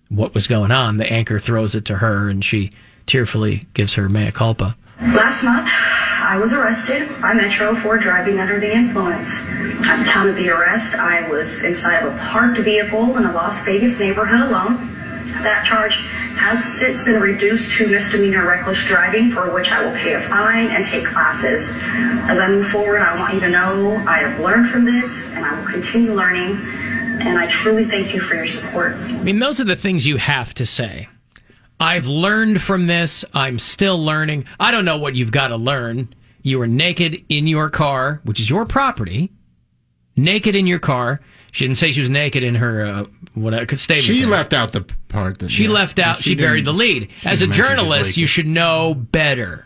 what was going on. The anchor throws it to her and she tearfully gives her mea culpa. Last month, I was arrested by Metro for driving under the influence. At the time of the arrest, I was inside of a parked vehicle in a Las Vegas neighborhood alone. That charge has since been reduced to misdemeanor reckless driving, for which I will pay a fine and take classes. As I move forward, I want you to know I have learned from this, and I will continue learning, and I truly thank you for your support. I mean, those are the things you have to say. I've learned from this. I'm still learning. I don't know what you've got to learn. You were naked in your car, which is your property. Naked in your car. She didn't say she was naked in her statement. She left out the part that she left out. She buried the lead. As a journalist, you should know better.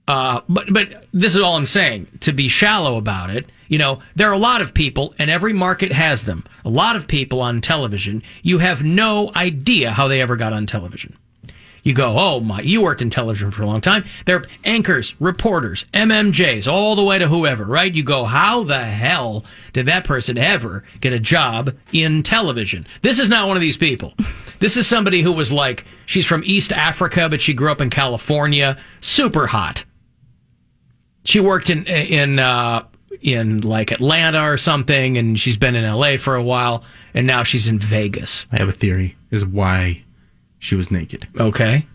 But this is all I'm saying. To be shallow about it, there are a lot of people, and every market has them. A lot of people on television. You have no idea how they ever got on television. You go, oh my, you worked in television for a long time. They're anchors, reporters, MMJs, all the way to whoever, right? You go, how the hell did that person ever get a job in television? This is not one of these people. This is somebody who was like, she's from East Africa, but she grew up in California. Super hot. She worked in like Atlanta or something, and she's been in LA for a while, and now she's in Vegas. I have a theory is why she was naked. Okay.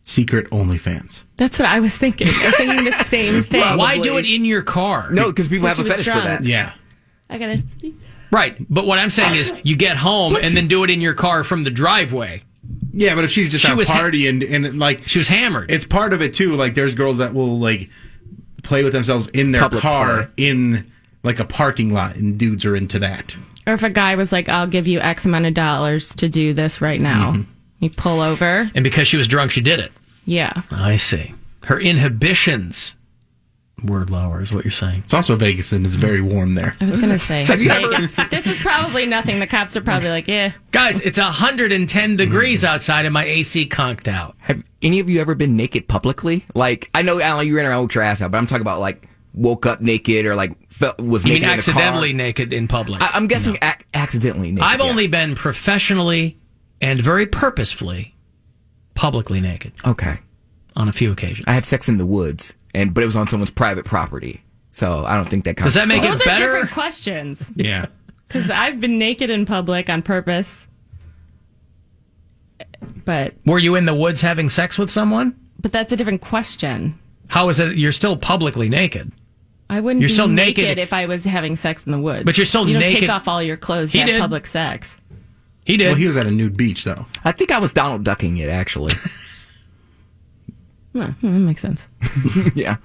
Secret OnlyFans. That's what I was thinking. I was thinking the same thing. Why do it in your car? No, because people have a fetish for that. Yeah. I gotta. Right, but what I'm saying is, you get home and then do it in your car from the driveway. Yeah, but if she's just out partying and like she was hammered, it's part of it too. Like there's girls that will like play with themselves in their car in like a parking lot, and dudes are into that. Or if a guy was like, "I'll give you X amount of dollars to do this right now," you pull over, and because she was drunk, she did it. Yeah, I see. Her inhibitions were lower, is what you're saying. It's also Vegas, and it's very warm there. I was going to say, this is probably nothing. The cops are probably like, yeah. Guys, it's 110 degrees outside, and my AC conked out. Have any of you ever been naked publicly? Like, I know, Alan, you ran around with your ass out, but I'm talking about, like, woke up naked or, like, was naked in the car. Accidentally naked in public? I'm guessing accidentally naked. I've only been professionally and very purposefully publicly naked. Okay. On a few occasions. I had sex in the woods, but it was on someone's private property. So I don't think that counts. Does that make it Those better? are different questions. Yeah. Because I've been naked in public on purpose. But were you in the woods having sex with someone? But that's a different question. How is it? You're still publicly naked. I wouldn't You're be still naked if I was having sex in the woods. But you're still you don't naked. Take off all your clothes to have public sex. He did. Well, he was at a nude beach, though. I think I was Donald Ducking it, actually. That makes sense. Yeah.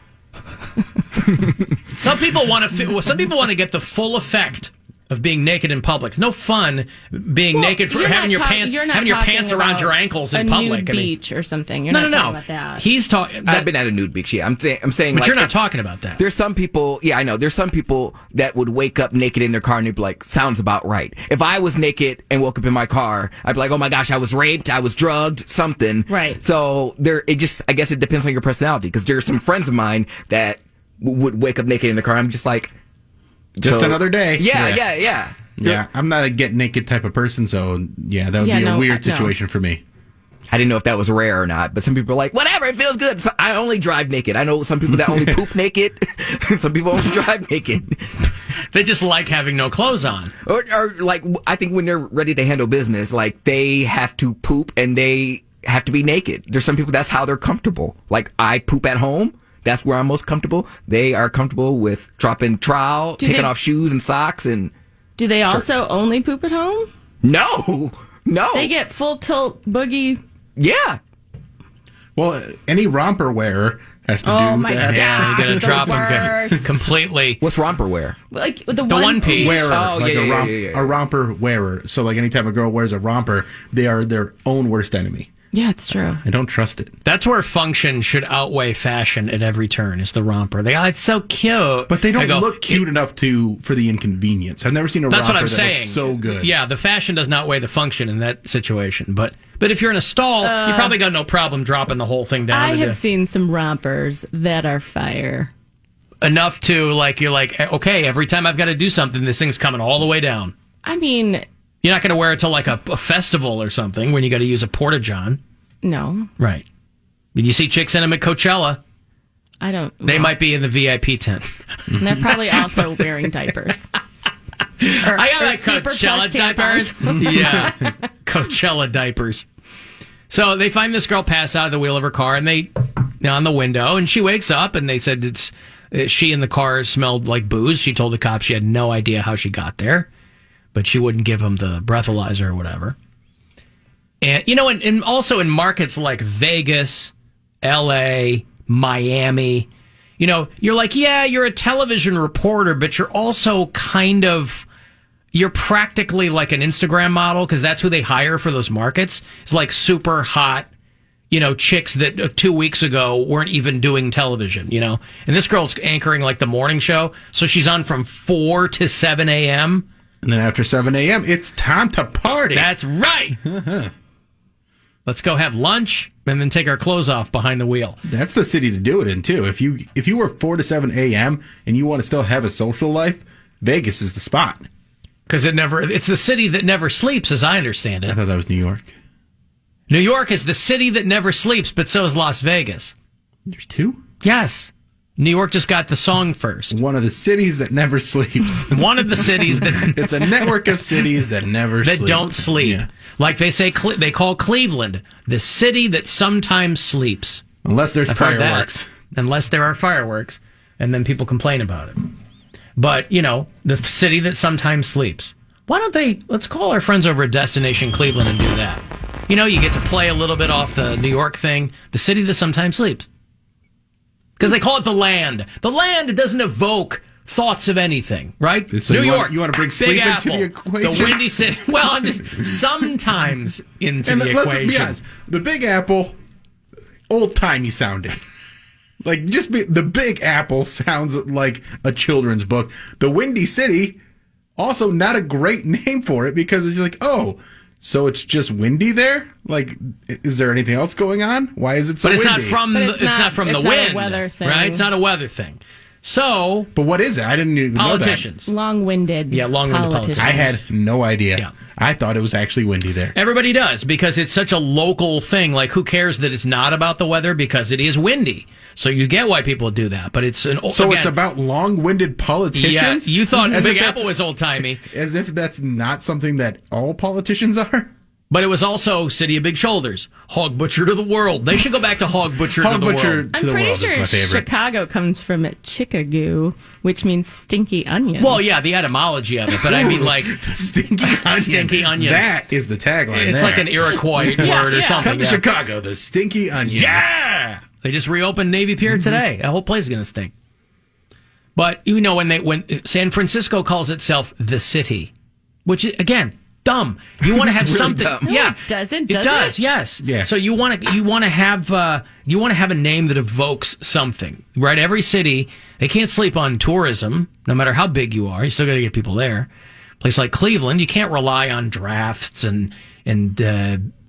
Some people want to get the full effect of being naked in public. It's no fun being naked for having your pants around your ankles in public. Nude beach or something. You're No. talking about that. He's talking. I've been at a nude beach. Yeah, I'm saying. But like, you're not talking about that. There's some people. Yeah, I know. There's some people that would wake up naked in their car and they'd be like, "Sounds about right." If I was naked and woke up in my car, I'd be like, "Oh my gosh, I was raped. I was drugged. Something." Right. So I guess it depends on your personality. Because there's some friends of mine that would wake up naked in the car. I'm just like, just another day. Yeah. Yeah, I'm not a get naked type of person, so yeah, that would be a weird situation for me. I didn't know if that was rare or not, but some people are like, whatever, it feels good. So I only drive naked. I know some people that only poop naked. Some people only drive naked. They just like having no clothes on. Or like, I think when they're ready to handle business, like they have to poop and they have to be naked. There's some people, that's how they're comfortable. Like I poop at home. That's where I'm most comfortable. They are comfortable with dropping trowel, taking off shoes and socks and... Do they also only poop at home? No. They get full tilt boogie. Yeah. Well, any romper wearer has to do Oh my that. God. Yeah, you gotta The drop them worst. completely. What's romper wear? Like the one piece. Wearer, Oh, like yeah. a romper wearer. So, like anytime a girl wears a romper, they are their own worst enemy. Yeah, it's true. I don't trust it. That's where function should outweigh fashion at every turn, is the romper. It's so cute. But they don't look cute enough for the inconvenience. I've never seen a That's romper what I'm that saying. looks so good. Yeah, the fashion does not outweigh the function in that situation. But if you're in a stall, you probably got no problem dropping the whole thing down. I have seen some rompers that are fire. Enough to, you're like, okay, every time I've got to do something, this thing's coming all the way down. I mean... You're not going to wear it to, a festival or something when you got to use a porta-john. No. Right. Did you see chicks in them at Coachella? I don't... They might be in the VIP tent. And they're probably also wearing diapers. I got Coachella diapers. Yeah. Coachella diapers. So they find this girl passed out of the wheel of her car, and they on the window, and she wakes up, and they said she and the car smelled like booze. She told the cops she had no idea how she got there, but she wouldn't give them the breathalyzer or whatever. And, and also in markets like Vegas, L.A., Miami, you're like, yeah, you're a television reporter, but you're also you're practically like an Instagram model, because that's who they hire for those markets. It's like super hot, chicks that 2 weeks ago weren't even doing television, And this girl's anchoring the morning show, so she's on from 4 to 7 a.m., and then after 7 a.m., it's time to party. That's right. Let's go have lunch and then take our clothes off behind the wheel. That's the city to do it in, too. If you work 4 to 7 a.m. and you want to still have a social life, Vegas is the spot. Because it's the city that never sleeps, as I understand it. I thought that was New York. New York is the city that never sleeps, but so is Las Vegas. There's two? Yes. New York just got the song first. One of the cities that never sleeps. One of the cities that... It's a network of cities that never sleep. That don't sleep. Yeah. Like they say, they call Cleveland the city that sometimes sleeps. Unless there's fireworks. Unless there are fireworks, and then people complain about it. But, the city that sometimes sleeps. Why don't let's call our friends over at Destination Cleveland and do that. You get to play a little bit off the New York thing, the city that sometimes sleeps. Because they call it the land. The land doesn't evoke thoughts of anything, right? So New York. You want to bring sleep Big into Apple, the equation? The Windy City. Well, I'm just sometimes into the equation. Let's be honest. The Big Apple, old-timey sounding. The Big Apple sounds like a children's book. The Windy City, also not a great name for it, because it's like, oh, so it's just windy there? Is there anything else going on? Why is it so windy? But it's not from the wind, a weather thing. Right? It's not a weather thing. So, but what is it? I didn't even know that. Politicians. Long-winded. Yeah, long-winded politicians. I had no idea. Yeah. I thought it was actually windy there. Everybody does, because it's such a local thing. Who cares that it's not about the weather? Because it is windy. So you get why people do that. But it's it's about long-winded politicians? Yeah, you thought Big Apple was old-timey. As if that's not something that all politicians are? But it was also City of Big Shoulders. Hog Butcher to the World. They should go back to Hog Butcher to the World. I'm pretty sure Chicago comes from Chickagoo, which means stinky onion. Well, yeah, the etymology of it. But I mean, stinky onion. Stinky onion. That is the tagline. It's like an Iroquois word or something. Come to Chicago, the stinky onion. Yeah! They just reopened Navy Pier today. The whole place is going to stink. But, when San Francisco calls itself the city, which, again, dumb. You want to have really something. Dumb. Yeah, it doesn't. It does. Yes. Yeah. So you want to have a name that evokes something, right? Every city, they can't sleep on tourism, no matter how big you are. You still got to get people there. Place like Cleveland, you can't rely on drafts and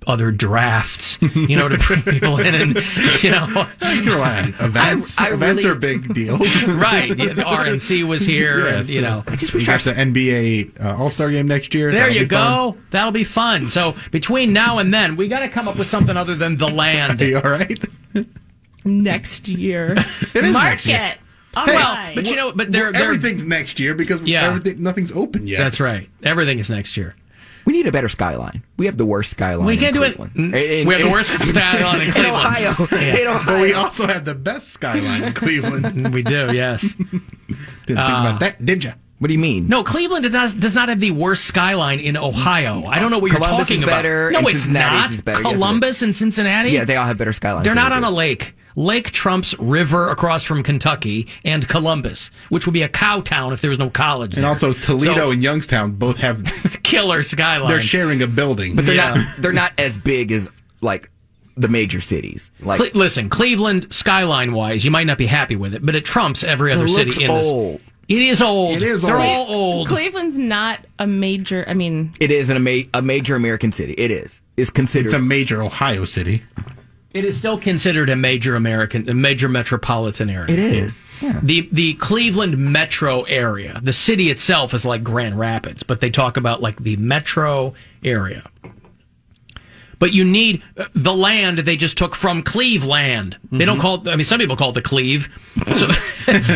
other drafts, to bring people in, and you can rely on events. Events are big deals, right? Yeah, the RNC was here, and I just wish we got the NBA All-Star game next year. There you go. Fun. That'll be fun. So between now and then, we got to come up with something other than the land. Are you all right? Next year, it is market. Next year. All right. But everything's next year because nothing's open yet. That's right. Everything is next year. We need a better skyline. We have the worst skyline. We can't do it. We have the worst skyline in Cleveland. In Ohio. Yeah. In Ohio. But we also have the best skyline in Cleveland. We do, yes. Didn't think about that, did you? What do you mean? No, Cleveland does not have the worst skyline in Ohio. I don't know what Columbus you're talking is better, about. No, and it's Cincinnati's not. is better, Columbus and Cincinnati? Yeah, they all have better skylines. They're not on a lake. Lake trumps river across from Kentucky and Columbus, which would be a cow town if there was no college there. And also Toledo and Youngstown both have killer skylines. They're sharing a building. But they're not as big as the major cities. Like, listen, Cleveland, skyline-wise, you might not be happy with it, but it trumps every other city in old. this. It is old. It is They're old. all old. Cleveland's not a major. I mean, it is a major American city. It is. It's considered. It's a major Ohio city. It is still considered a major metropolitan area. It is. Yeah. The Cleveland metro area. The city itself is like Grand Rapids, but they talk about like the metro area. But you need the land they just took from Cleveland. They don't call it, I mean, some people call it the Cleve. So,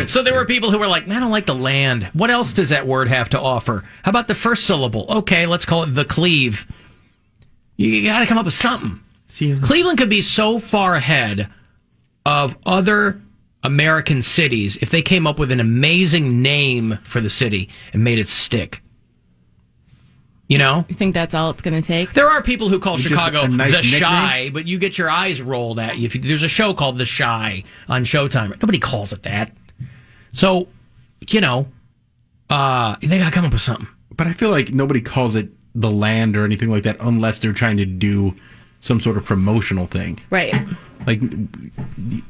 so there were people who were like, I don't like the land. What else does that word have to offer? How about the first syllable? Okay, let's call it the Cleve. You got to come up with something. Cleveland could be so far ahead of other American cities if they came up with an amazing name for the city and made it stick. You know? You think that's all it's going to take? There are people who call Just Chicago a nice the nickname? Shy, but you get your eyes rolled at you. There's a show called The Shy on Showtime. Nobody calls it that. So, you know, they got to come up with something. But I feel like nobody calls it the land or anything like that unless they're trying to do some sort of promotional thing. Right. Like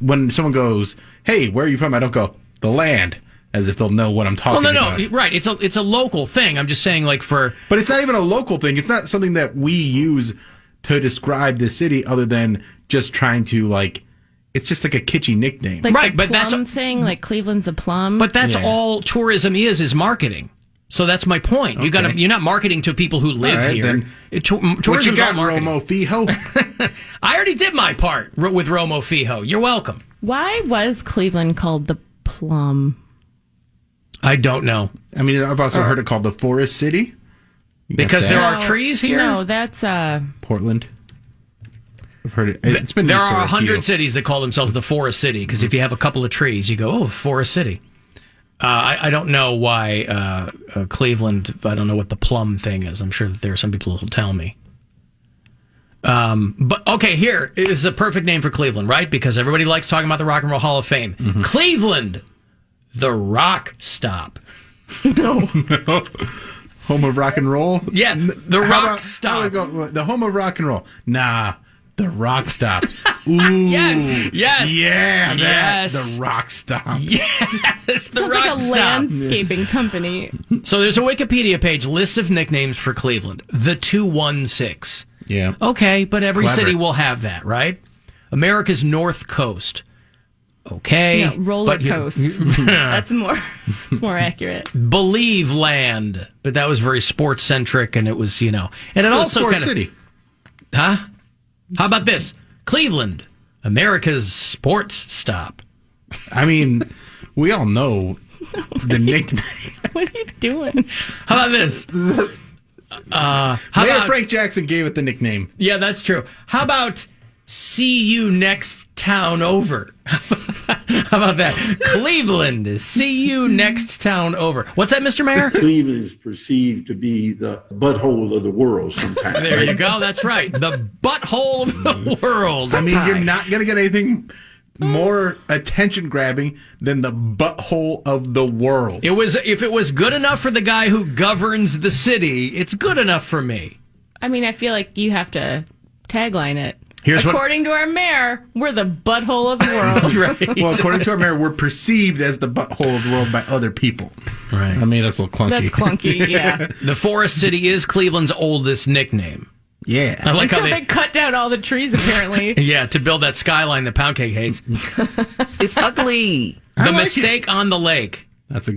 when someone goes, "Hey, where are you from?" I don't go, "The land," as if they'll know what I'm talking about. No, right. It's a local thing. I'm just saying, like, for... But it's not even a local thing. It's not something that we use to describe the city other than just trying to, like... It's just like a kitschy nickname. Like right, the but plum that's... thing, like Cleveland's a plum. But that's all tourism is marketing. So that's my point. Okay. You're not marketing to people who live All right, here. then. Tourism's What you got, all marketing. Romo Fijo? I already did my part with Romo Fijo. You're welcome. Why was Cleveland called the plum? I don't know. I mean, I've also heard it called the Forest City. Because there are trees here? No, that's Portland. I've heard it. It's been there used for are a few. 100 cities that call themselves the Forest City, because if you have a couple of trees, you go, Forest City. I don't know why Cleveland, I don't know what the plum thing is. I'm sure that there are some people who will tell me. But, okay, here is a perfect name for Cleveland, right? Because everybody likes talking about the Rock and Roll Hall of Fame. Mm-hmm. Cleveland, the Rock Stop. No. Home of rock and roll? Yeah, the Rock Stop. The home of rock and roll. Nah, the Rock Stop. Ooh. Yes. Yeah, Yes. the Rock Stop. Yes, the Sounds Rock like a Stop. landscaping company. So there's a Wikipedia page, list of nicknames for Cleveland. The 216. Yeah. Okay, but every Clever. city will have that, right? America's North Coast. Okay. No, roller but you- coast. That's more accurate. Believe Land. But that was very sports centric, and it was, and it So also Sports kind of... City. Huh? How about this? Cleveland, America's sports stop. I mean, we all know the nickname. What are you doing? How about this? How Mayor about... Frank Jackson gave it the nickname. Yeah, that's true. How about see you next town over? How about that? Cleveland, see you next town over. What's that, Mr. Mayor? Cleveland is perceived to be the butthole of the world sometimes. There you go. That's right. The butthole of the world. I mean, you're not going to get anything more attention grabbing than the butthole of the world. If it was good enough for the guy who governs the city, it's good enough for me. I mean, I feel like you have to tagline it. Here's according to our mayor, we're the butthole of the world. Right. Well, according to our mayor, we're perceived as the butthole of the world by other people. Right. I mean, that's a little clunky. That's clunky, yeah. The Forest City is Cleveland's oldest nickname. Yeah. I like Until how they cut down all the trees, apparently. Yeah, to build that skyline that Pound Cake hates. It's ugly. The Mistake on the Lake. That's a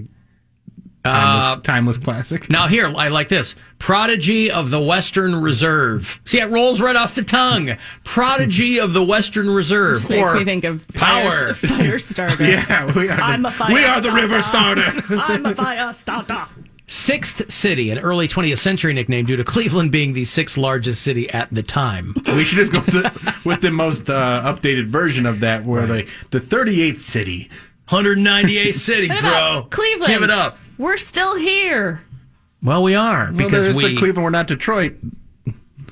timeless classic. Now here, I like this. Prodigy of the Western Reserve. See, it rolls right off the tongue. Prodigy of the Western Reserve. Just makes me think of Power. fire starter. Yeah, we are the river starter. I'm a fire starter. Sixth city, an early 20th century nickname due to Cleveland being the sixth largest city at the time. We should just go with the most updated version of that, where the 38th city. 198th city, What bro. about Cleveland? Give it up. We're still here. Well, we are. Well, Because there's we... the Cleveland, we're not Detroit.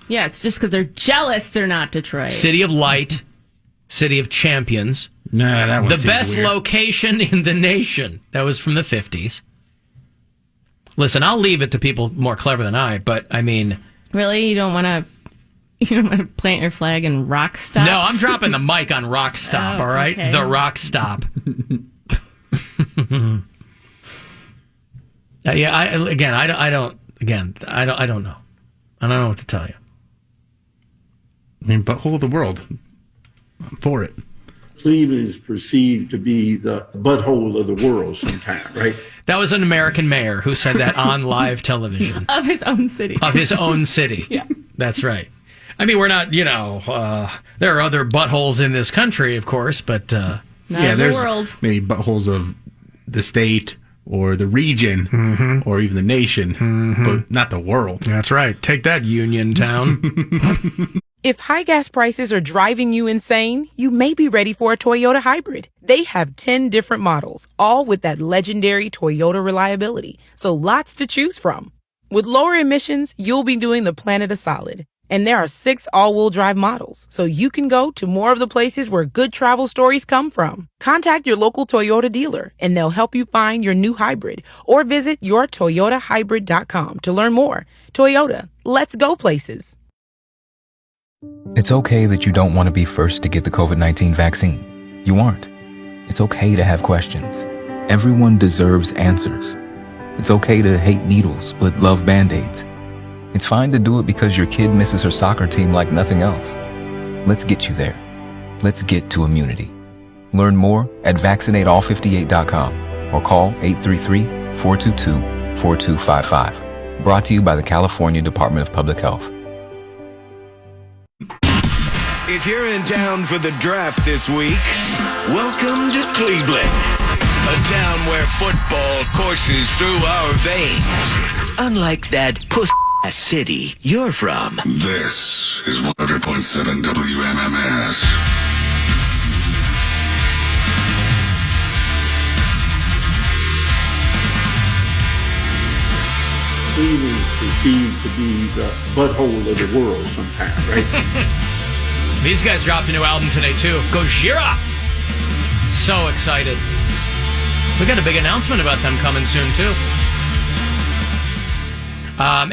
Yeah, it's just because they're jealous they're not Detroit. City of Light. City of Champions. Nah, that one The seems best weird. location in the nation. That was from the 50s. Listen, I'll leave it to people more clever than I, but I mean... Really? You don't want to You don't want to plant your flag in Rock Stop? No, I'm dropping the mic on Rock Stop, all right? Okay. The Rock Stop. I don't know. I don't know what to tell you. I mean, butthole of the world. I'm for it. Cleveland is perceived to be the butthole of the world sometimes, right? That was an American mayor who said that on live television. Of his own city. Of his own city. Yeah. That's right. I mean, we're not, there are other buttholes in this country, of course, but... Not in the world. Maybe buttholes of the state or the region or even the nation, but not the world. That's right. Take that, Uniontown. If high gas prices are driving you insane, you may be ready for a Toyota hybrid. They have 10 different models, all with that legendary Toyota reliability, so lots to choose from. With lower emissions, you'll be doing the planet a solid. And there are 6 all-wheel drive models, so you can go to more of the places where good travel stories come from. Contact your local Toyota dealer, and they'll help you find your new hybrid, or visit yourtoyotahybrid.com to learn more. Toyota, let's go places. It's okay that you don't want to be first to get the COVID-19 vaccine. You aren't. It's okay to have questions. Everyone deserves answers. It's okay to hate needles but love Band-Aids. It's fine to do it because your kid misses her soccer team like nothing else. Let's get you there. Let's get to immunity. Learn more at vaccinateall58.com or call 833-422-4255. Brought to you by the California Department of Public Health. If you're in town for the draft this week, welcome to Cleveland, a town where football courses through our veins. Unlike that puss-ass city you're from. This is 100.7 WMMS. Cleveland is perceived to be the butthole of the world sometimes, right? These guys dropped a new album today, too. Gojira! So excited. We got a big announcement about them coming soon, too.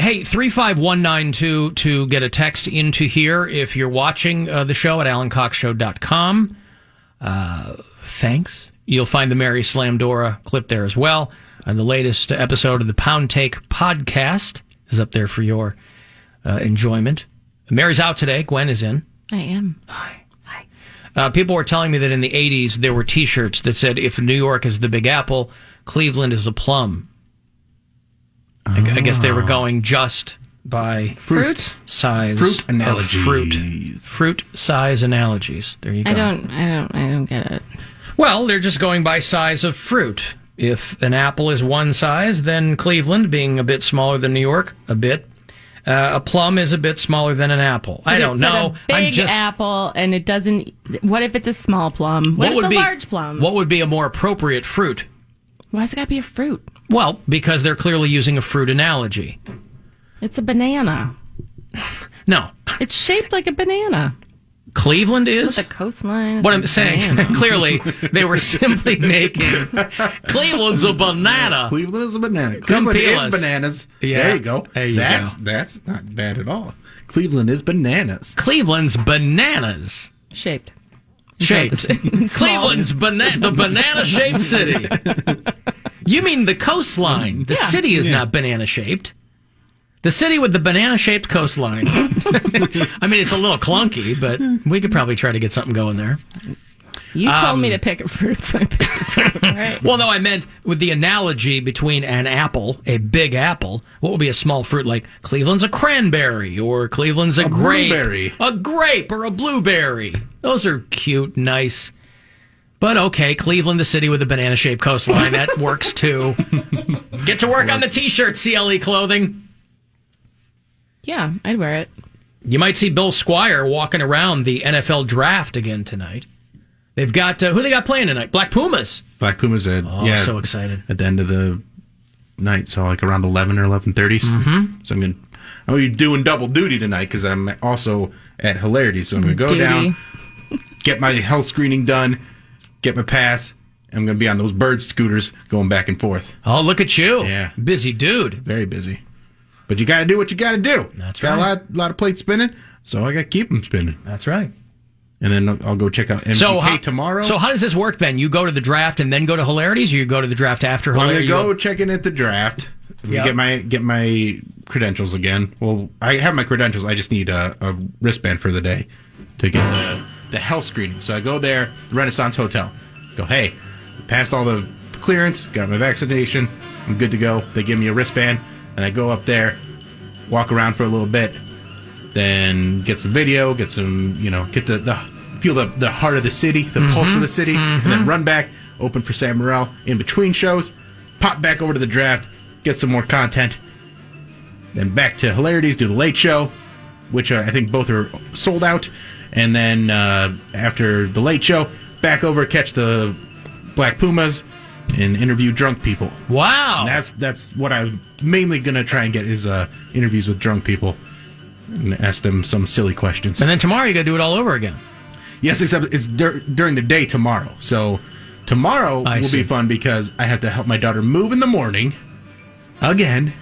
Hey, 35192 to get a text into here if you're watching the show at AlanCoxShow.com. Thanks. You'll find the Mary Slamdora clip there as well. The latest episode of the Pound Take podcast is up there for your enjoyment. Mary's out today. Gwen is in. I am. Hi. People were telling me that in the 80s there were T-shirts that said, if New York is the Big Apple, Cleveland is a plum. I guess they were going just by fruit size. Fruit analogies. Fruit size analogies. There you go. I don't get it. Well, they're just going by size of fruit. If an apple is one size, then Cleveland, being a bit smaller than New York, a plum is a bit smaller than an apple. I don't know. A big apple, and it doesn't. What if it's a small plum? What if it's a large plum? What would be a more appropriate fruit? Why's it got to be a fruit? Well, because they're clearly using a fruit analogy. It's a banana. No. It's shaped like a banana. Cleveland is? With a coastline. What I'm saying, clearly, they were simply making Cleveland's a banana. Cleveland is a banana. Cleveland is bananas. Yeah. There you go. That's not bad at all. Cleveland is bananas. Cleveland's bananas. Shaped. Cleveland's the banana-shaped city. You mean the coastline. The city is not banana-shaped. The city with the banana-shaped coastline. I mean, it's a little clunky, but we could probably try to get something going there. You told me to pick a fruit, so I picked a fruit. Right. Well, no, I meant with the analogy between an apple, a big apple, what would be a small fruit like Cleveland's a cranberry, or Cleveland's a grape. Blueberry. A grape or a blueberry. Those are cute, nice. But okay, Cleveland, the city with the banana-shaped coastline, that works too. Get to work on the T-shirt, CLE Clothing. Yeah, I'd wear it. You might see Bill Squire walking around the NFL draft again tonight. They've got, who they got playing tonight? Black Pumas. Black Pumas, so excited. At the end of the night, so like around 11 or 11:30. Mm-hmm. So I'm going to be doing double duty tonight because I'm also at Hilarity. So I'm going to go down, get my health screening done, get my pass. I'm going to be on those bird scooters going back and forth. Oh, look at you. Yeah. Busy dude. Very busy. But you got to do what you got to do. That's got right. a lot of plates spinning. So I got to keep them spinning. That's right. And then I'll go check out MGK tomorrow. So how does this work then? You go to the draft and then go to Hilarities, or you go to the draft after Hilarities? I'm going to go check in at the draft. Yep. Get my credentials again. Well, I have my credentials. I just need a wristband for the day to get the health screening. So I go there, Renaissance Hotel. Go, hey, passed all the clearance, got my vaccination, I'm good to go. They give me a wristband, and I go up there, walk around for a little bit, then get some video, get some, get feel the heart of the city, the pulse of the city, and then run back, open for Sam Morril in between shows, pop back over to the draft, get some more content, then back to Hilarities, do the late show, which I think both are sold out, and then after the late show, back over, catch the Black Pumas, and interview drunk people. Wow. And that's what I'm mainly going to try and get is interviews with drunk people and ask them some silly questions. And then tomorrow you got to do it all over again. Yes, except it's during the day tomorrow. So tomorrow will be fun because I have to help my daughter move in the morning again.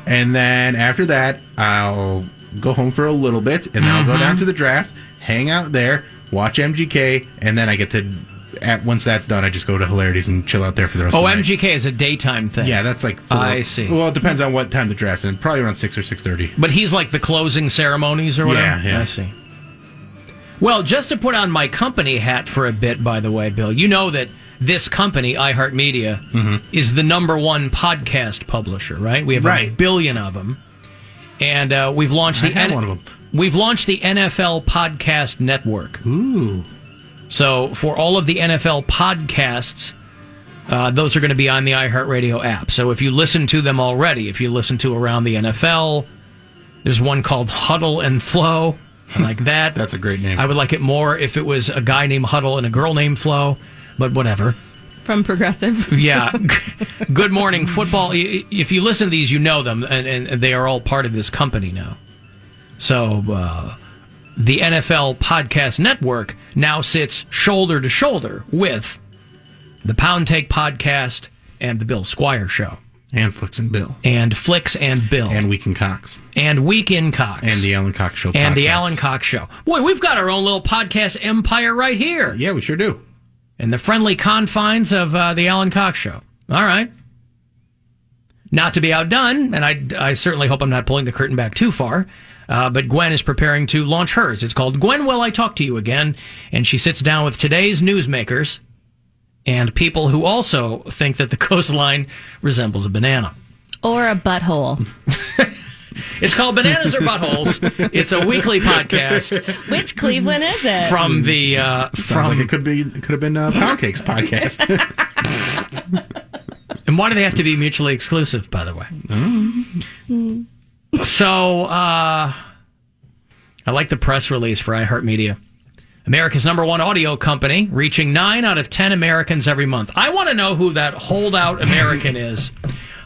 And then after that, I'll go home for a little bit, and then I'll go down to the draft, hang out there, watch MGK, and then I get to... once that's done, I just go to Hilarities and chill out there for the rest of the night. MGK is a daytime thing. Yeah, that's like 4. I see. Well, it depends on what time the draft's in. Probably around 6 or 6:30. But he's like the closing ceremonies or whatever? Yeah. I see. Well, just to put on my company hat for a bit, by the way, Bill, you know that this company, iHeartMedia, is the #1 podcast publisher, right? We have a billion of them. And we've launched one of them. We've launched the NFL Podcast Network. Ooh. So for all of the NFL podcasts, those are going to be on the iHeartRadio app. So if you listen to them already, if you listen to Around the NFL, there's one called Huddle and Flow. I like that. That's a great name. I would like it more if it was a guy named Huddle and a girl named Flo, but whatever. From Progressive. Yeah. Good Morning Football. If you listen to these, you know them, and they are all part of this company now. So the NFL Podcast Network now sits shoulder to shoulder with the Pound Take Podcast and the Bill Squire Show. And Flicks and Bill. And Flicks and Bill. And Week in Cox. And Week in Cox. And the Alan Cox Show podcast. And the Alan Cox Show. Boy, we've got our own little podcast empire right here. Yeah, we sure do. In the friendly confines of the Alan Cox Show. All right. Not to be outdone, and I certainly hope I'm not pulling the curtain back too far, but Gwen is preparing to launch hers. It's called Gwen, Will I Talk to You Again? And she sits down with today's newsmakers and people who also think that the coastline resembles a banana. Or a butthole. It's called Bananas or Buttholes. It's a weekly podcast. Which Cleveland is it? From the Sounds like it could have been Pound Cake's podcast. And why do they have to be mutually exclusive, by the way? So I like the press release for iHeartMedia. America's #1 audio company, reaching 9 out of 10 Americans every month. I want to know who that holdout American is.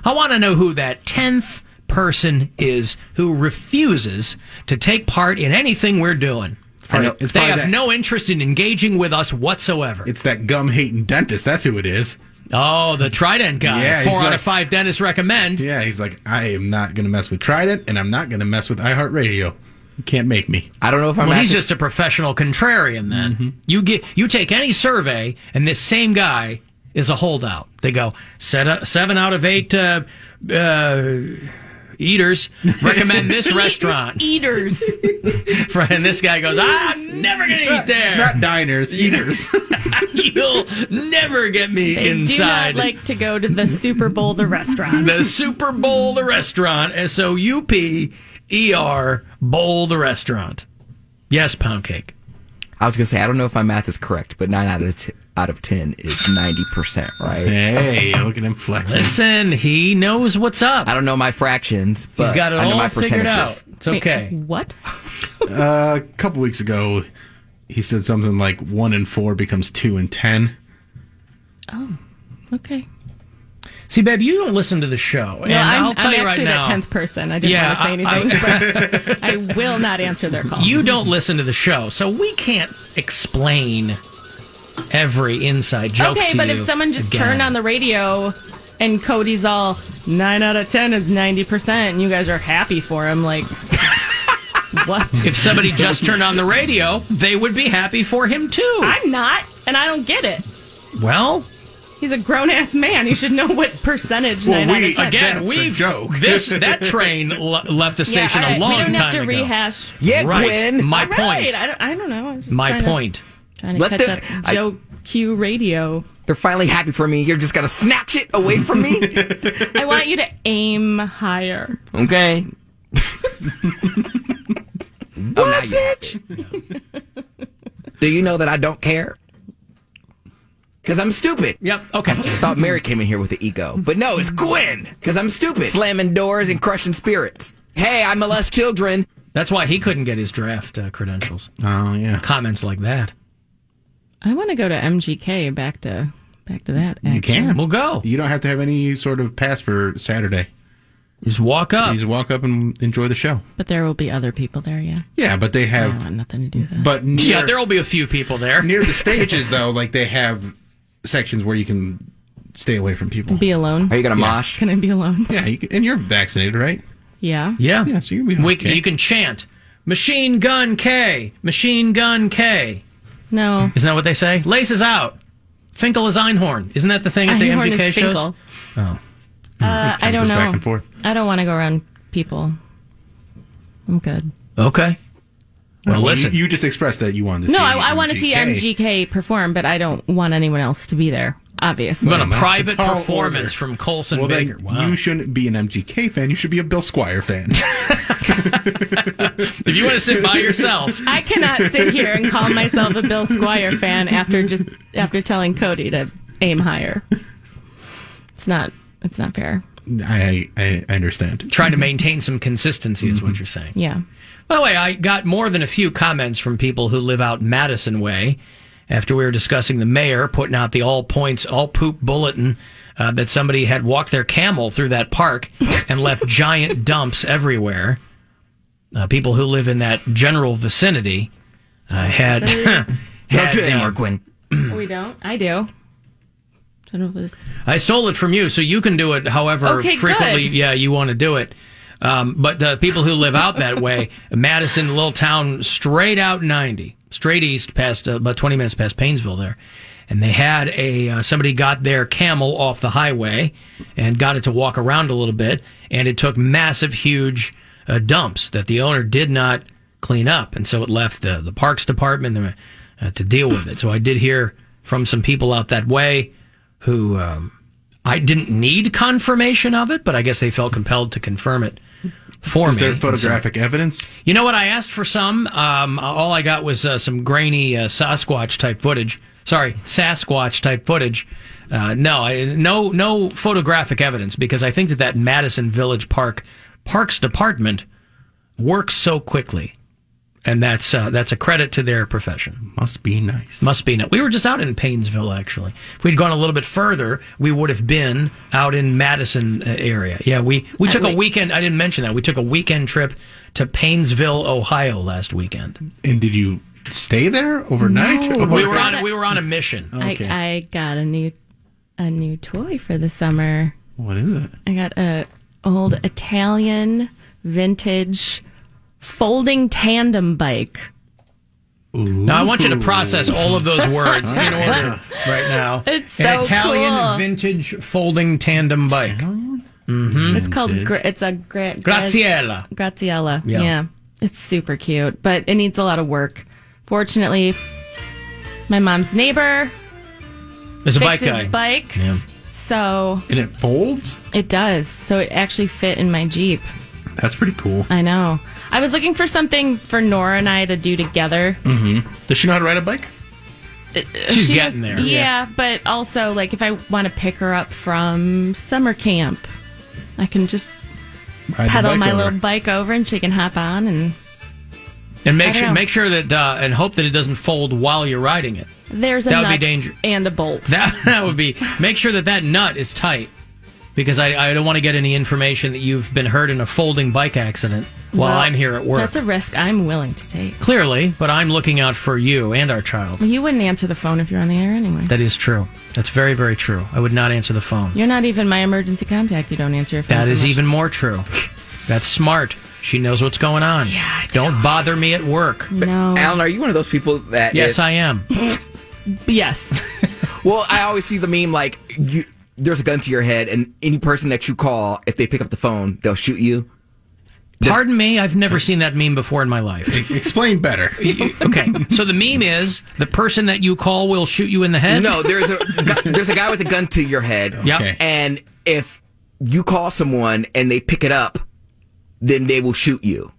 I want to know who that 10th person is who refuses to take part in anything we're doing. They have no interest in engaging with us whatsoever. It's that gum-hating dentist. That's who it is. Oh, the Trident guy. Yeah, 4 out of 5 dentists recommend. Yeah, he's like, I am not going to mess with Trident, and I'm not going to mess with iHeartRadio. You can't make me. I don't know if I'm. Well, he's just a professional contrarian. Then you take any survey, and this same guy is a holdout. They go 7 out of 8 eaters recommend this restaurant. Eaters. And this guy goes, I'm never going to eat there. Not diners, eaters. You'll never get me inside. Do not like to go to the Super Bowl, the restaurant. The Super Bowl, the restaurant. SOUPER, Bowl, the restaurant. Yes, Pound Cake. I was going to say, I don't know if my math is correct, but 9 out of 10 is 90%, right? Hey, look at him flexing. Listen, he knows what's up. I don't know my fractions, but he's got it I know all my figured percentages. out. It's okay. Wait, what? A couple weeks ago, he said something like 1 in 4 becomes 2 in 10. Oh, okay. See, babe, you don't listen to the show. No, I'll tell you right now. I'm actually the 10th person. I didn't want to say anything, but I will not answer their call. You don't listen to the show, so we can't explain every inside joke to you. Okay, but if someone just turned on the radio and Cody's all 9 out of 10 is 90%, and you guys are happy for him, like, What? If somebody just turned on the radio, they would be happy for him too. I'm not, and I don't get it. Well, he's a grown-ass man. You should know what percentage 9 out of 10. We've that train left the station all right. a long we don't time have to ago. Rehash. Yeah, right. Gwen. My All point. right. I don't know. I'm just My point. Trying to catch up. Joe Q Radio. They're finally happy for me. You're just gonna snatch it away from me. I want you to aim higher. Okay. Now you bitch. Do you know that I don't care? Because I'm stupid. Yep. Okay. Thought Mary came in here with the ego, but no, it's Gwen. Because I'm stupid. Slamming doors and crushing spirits. Hey, I molest children. That's why he couldn't get his draft credentials. Oh yeah. Comments like that. I want to go to MGK. Back to that. You can. We'll go. You don't have to have any sort of pass for Saturday. Just walk up. You just walk up and enjoy the show. But there will be other people there. Yeah. Yeah, but they have. I want nothing to do with that. But Yeah, there will be a few people there. near the stages though, like they have sections where you can stay away from people. Be alone. Are you gonna mosh? Can I be alone? Yeah, and you're vaccinated, right? Yeah. Yeah. Yeah, so you'll be okay. You can chant, Machine Gun K, Machine Gun K. No. Isn't that what they say? Laces out. Finkel is Einhorn. Isn't that the thing at the Einhorn MGK is shows? Finkel. Oh. I don't goes know. back and forth. I don't want to go around people. I'm good. Okay. Well, listen. You just expressed that you wanted to see. No, I want to see MGK perform, but I don't want anyone else to be there. Obviously. But a That's private a tall performance order. from Colson Well, Baker. then Wow. you shouldn't be an MGK fan. You should be a Bill Squire fan. If you want to sit by yourself. I cannot sit here and call myself a Bill Squire fan after telling Cody to aim higher. It's not fair. I understand. Trying to maintain some consistency is what you're saying. Yeah. By the way, I got more than a few comments from people who live out Madison Way after we were discussing the mayor putting out the all points, all poop bulletin that somebody had walked their camel through that park and left giant dumps everywhere. People who live in that general vicinity had... Don't do it anymore, Gwen. We don't? I do. I don't know if it was... I stole it from you, so you can do it however Okay, frequently good. you want to do it. But the people who live out that way, Madison, little town, straight out 90, straight east past about 20 minutes past Paynesville there. And they had somebody got their camel off the highway and got it to walk around a little bit. And it took massive, huge dumps that the owner did not clean up. And so it left the Parks Department to deal with it. So I did hear from some people out that way who I didn't need confirmation of it, but I guess they felt compelled to confirm it for me. Is there photographic evidence? You know what? I asked for some. All I got was some grainy Sasquatch type footage. Sorry, Sasquatch type footage. No photographic evidence, because I think that Madison Village Parks Department works so quickly. And that's a credit to their profession. Must be nice. Must be nice. We were just out in Paynesville, actually. If we'd gone a little bit further, we would have been out in Madison area. Yeah, we took a weekend. I didn't mention that. We took a weekend trip to Paynesville, Ohio last weekend. And did you stay there overnight? No. We were on a mission. Okay. I got a new toy for the summer. What is it? I got a old Italian vintage folding tandem bike. Ooh. Now, I want you to process all of those words in order right now. It's so An Italian cool. vintage folding tandem bike. Mm-hmm. It's called Graziella. Graziella. Yeah. Yeah. It's super cute, but it needs a lot of work. Fortunately, my mom's neighbor There's a bike fixes guy. bikes. Yeah. So And it folds? it does. So it actually fit in my Jeep. That's pretty cool. I know. I was looking for something for Nora and I to do together. Mm-hmm. Does she know how to ride a bike? She's She getting was- there. Yeah, but also, like, if I want to pick her up from summer camp, I can just Ride the pedal bike my over. little bike over and she can hop on and And I don't know. make sure that and hope that it doesn't fold while you're riding it. there's a That would be nut danger- and a bolt. That would be, make sure that nut is tight, because I don't want to get any information that you've been hurt in a folding bike accident while Well, I'm here at work. That's a risk I'm willing to take. Clearly, but I'm looking out for you and our child. Well, you wouldn't answer the phone if you're on the air anyway. That is true. That's very, very true. I would not answer the phone. You're not even my emergency contact. You don't answer your phone. That so is much. even more true. That's smart. She knows what's going on. Yeah, don't bother me at work. No. Alan, are you one of those people that... Yes, I am. Yes. Well, I always see the meme like, there's a gun to your head, and any person that you call, if they pick up the phone, they'll shoot you. Pardon me, I've never seen that meme before in my life. Explain better. Okay, so the meme is the person that you call will shoot you in the head? No, there's a guy with a gun to your head. Yep. And if you call someone and they pick it up, then they will shoot you.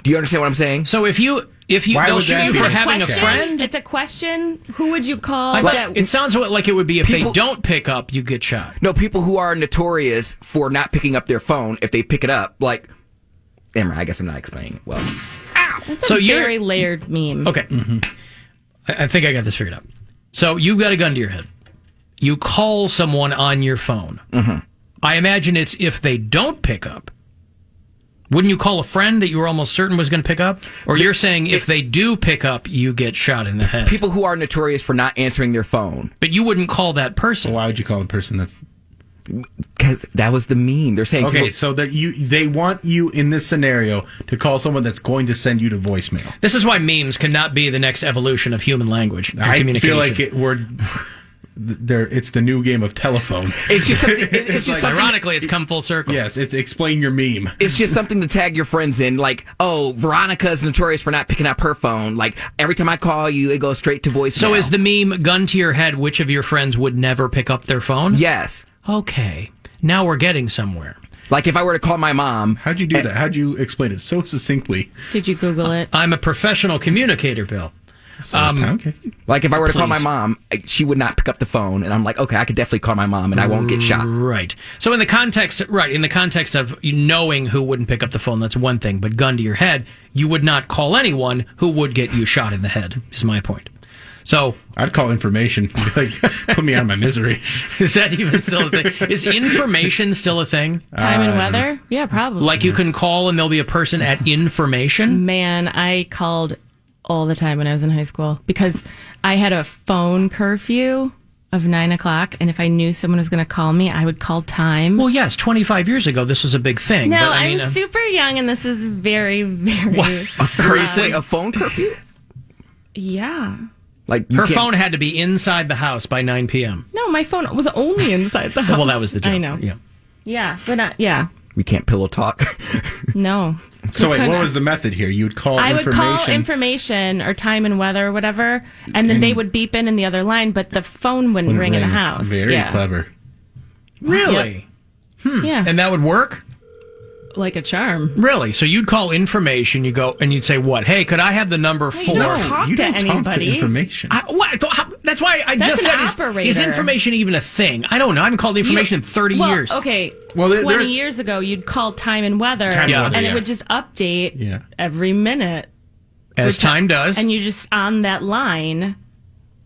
Do you understand what I'm saying? So if you they'll shoot you for having a friend? It's a question. Who would you call? It sounds like it would be if they don't pick up, you get shot. No, people who are notorious for not picking up their phone, if they pick it up, like... Emma, I guess I'm not explaining it well. That's a very layered meme. Okay. I think I got this figured out. So you've got a gun to your head. You call someone on your phone. I imagine it's if they don't pick up. Wouldn't you call a friend that you were almost certain was going to pick up? Or you're saying if they do pick up, you get shot in the head? People who are notorious for not answering their phone. But you wouldn't call that person. Why would you call the person that's... Because that was the meme. They're saying... Okay, so that they want you in this scenario to call someone that's going to send you to voicemail. This is why memes cannot be the next evolution of human language and I communication. feel like it's the new game of telephone. It's just something... It's just something, ironically, it's come full circle. Yes, it's explain your meme. It's just something to tag your friends in. Like, oh, Veronica's notorious for not picking up her phone. Like, every time I call you, it goes straight to voicemail. So is the meme gun to your head, which of your friends would never pick up their phone? Yes. Okay. Now we're getting somewhere. Like if I were to call my mom... How'd you do that? How'd you explain it so succinctly? Did you Google it? I'm a professional communicator, Bill. Okay. Like if I were to call my mom, she would not pick up the phone, and I'm like, okay, I could definitely call my mom, and I won't get shot. Right. So in the context of knowing who wouldn't pick up the phone, that's one thing. But gun to your head, you would not call anyone who would get you shot in the head, is my point. So I'd call information. Like, put me out of my misery. Is that even still a thing? Is information still a thing? Time and weather? Yeah, probably. Like you can call and there'll be a person at information? Man, I called all the time when I was in high school because I had a phone curfew of 9 o'clock, and if I knew someone was going to call me, I would call time. Well, yes, 25 years ago, this was a big thing. No, but, I'm super young, and this is very, very... Crazy. A phone curfew? Yeah. Like her phone had to be inside the house by 9 p.m. No, my phone was only inside the house. Well, that was the joke. I know. Yeah, but not... Yeah. We can't pillow talk. No. So wait, what was the method here? You would call I information. would call information or time and weather or whatever, and then they would beep in the other line, but the phone wouldn't ring in the house. Very clever. Really? Yep. Yeah. And that would work? Like a charm. Really? So you'd call information, you go, and you'd say what? Hey, could I have the number for... You don't talk to anybody. Talk to information. That's why I just said, is information even a thing? I don't know. I haven't called information in 30 years. Okay. Well, 20 years ago, you'd call time and weather, it would just update every minute. As time does. And you're just on that line,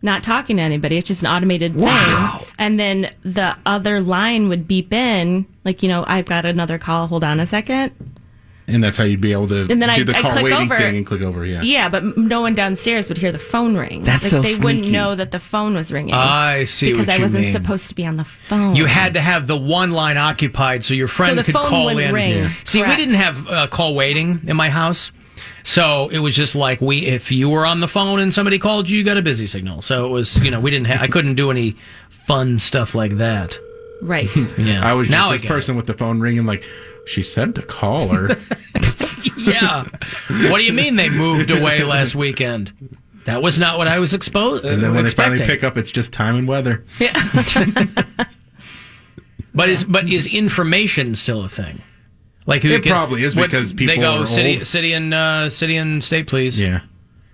not talking to anybody. It's just an automated thing. And then the other line would beep in, like, I've got another call. Hold on a second. And that's how you'd be able to do the call click waiting over, thing and click over, Yeah, but no one downstairs would hear the phone ring. That's so they wouldn't sneaky. know that the phone was ringing. I see what you mean. Because I wasn't supposed to be on the phone. You had to have the one line occupied so your friend could call in. Ring. Yeah. See, we didn't have call waiting in my house. So it was just like if you were on the phone and somebody called you, you got a busy signal. So it was, we didn't I couldn't do any fun stuff like that. Right. Yeah. I was just this person with the phone ringing like, she said to call her. Yeah. What do you mean they moved away last weekend? That was not what I was exposed. And then when they finally pick up, it's just time and weather. Yeah. But is information still a thing? Like it probably is because people they go are city old. city and state, please. Yeah.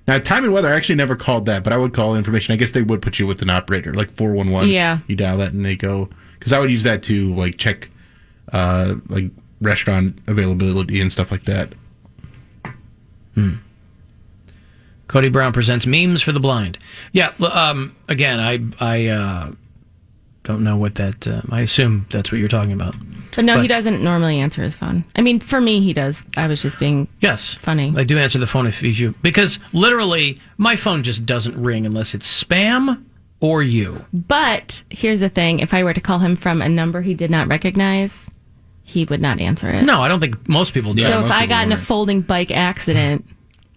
Now, time and weather, I actually never called that, but I would call information. I guess they would put you with an operator, like 411. Yeah. You dial that and they go, because I would use that to like check like restaurant availability and stuff like that. Cody Brown presents memes for the blind. Yeah. Again, I don't know what that. I assume that's what you're talking about. But no, he doesn't normally answer his phone. I mean, for me, he does. I was just being funny. I do answer the phone if you because literally my phone just doesn't ring unless it's spam or you. But here's the thing: if I were to call him from a number he did not recognize, he would not answer it. No, I don't think most people do. So if I got in a folding bike accident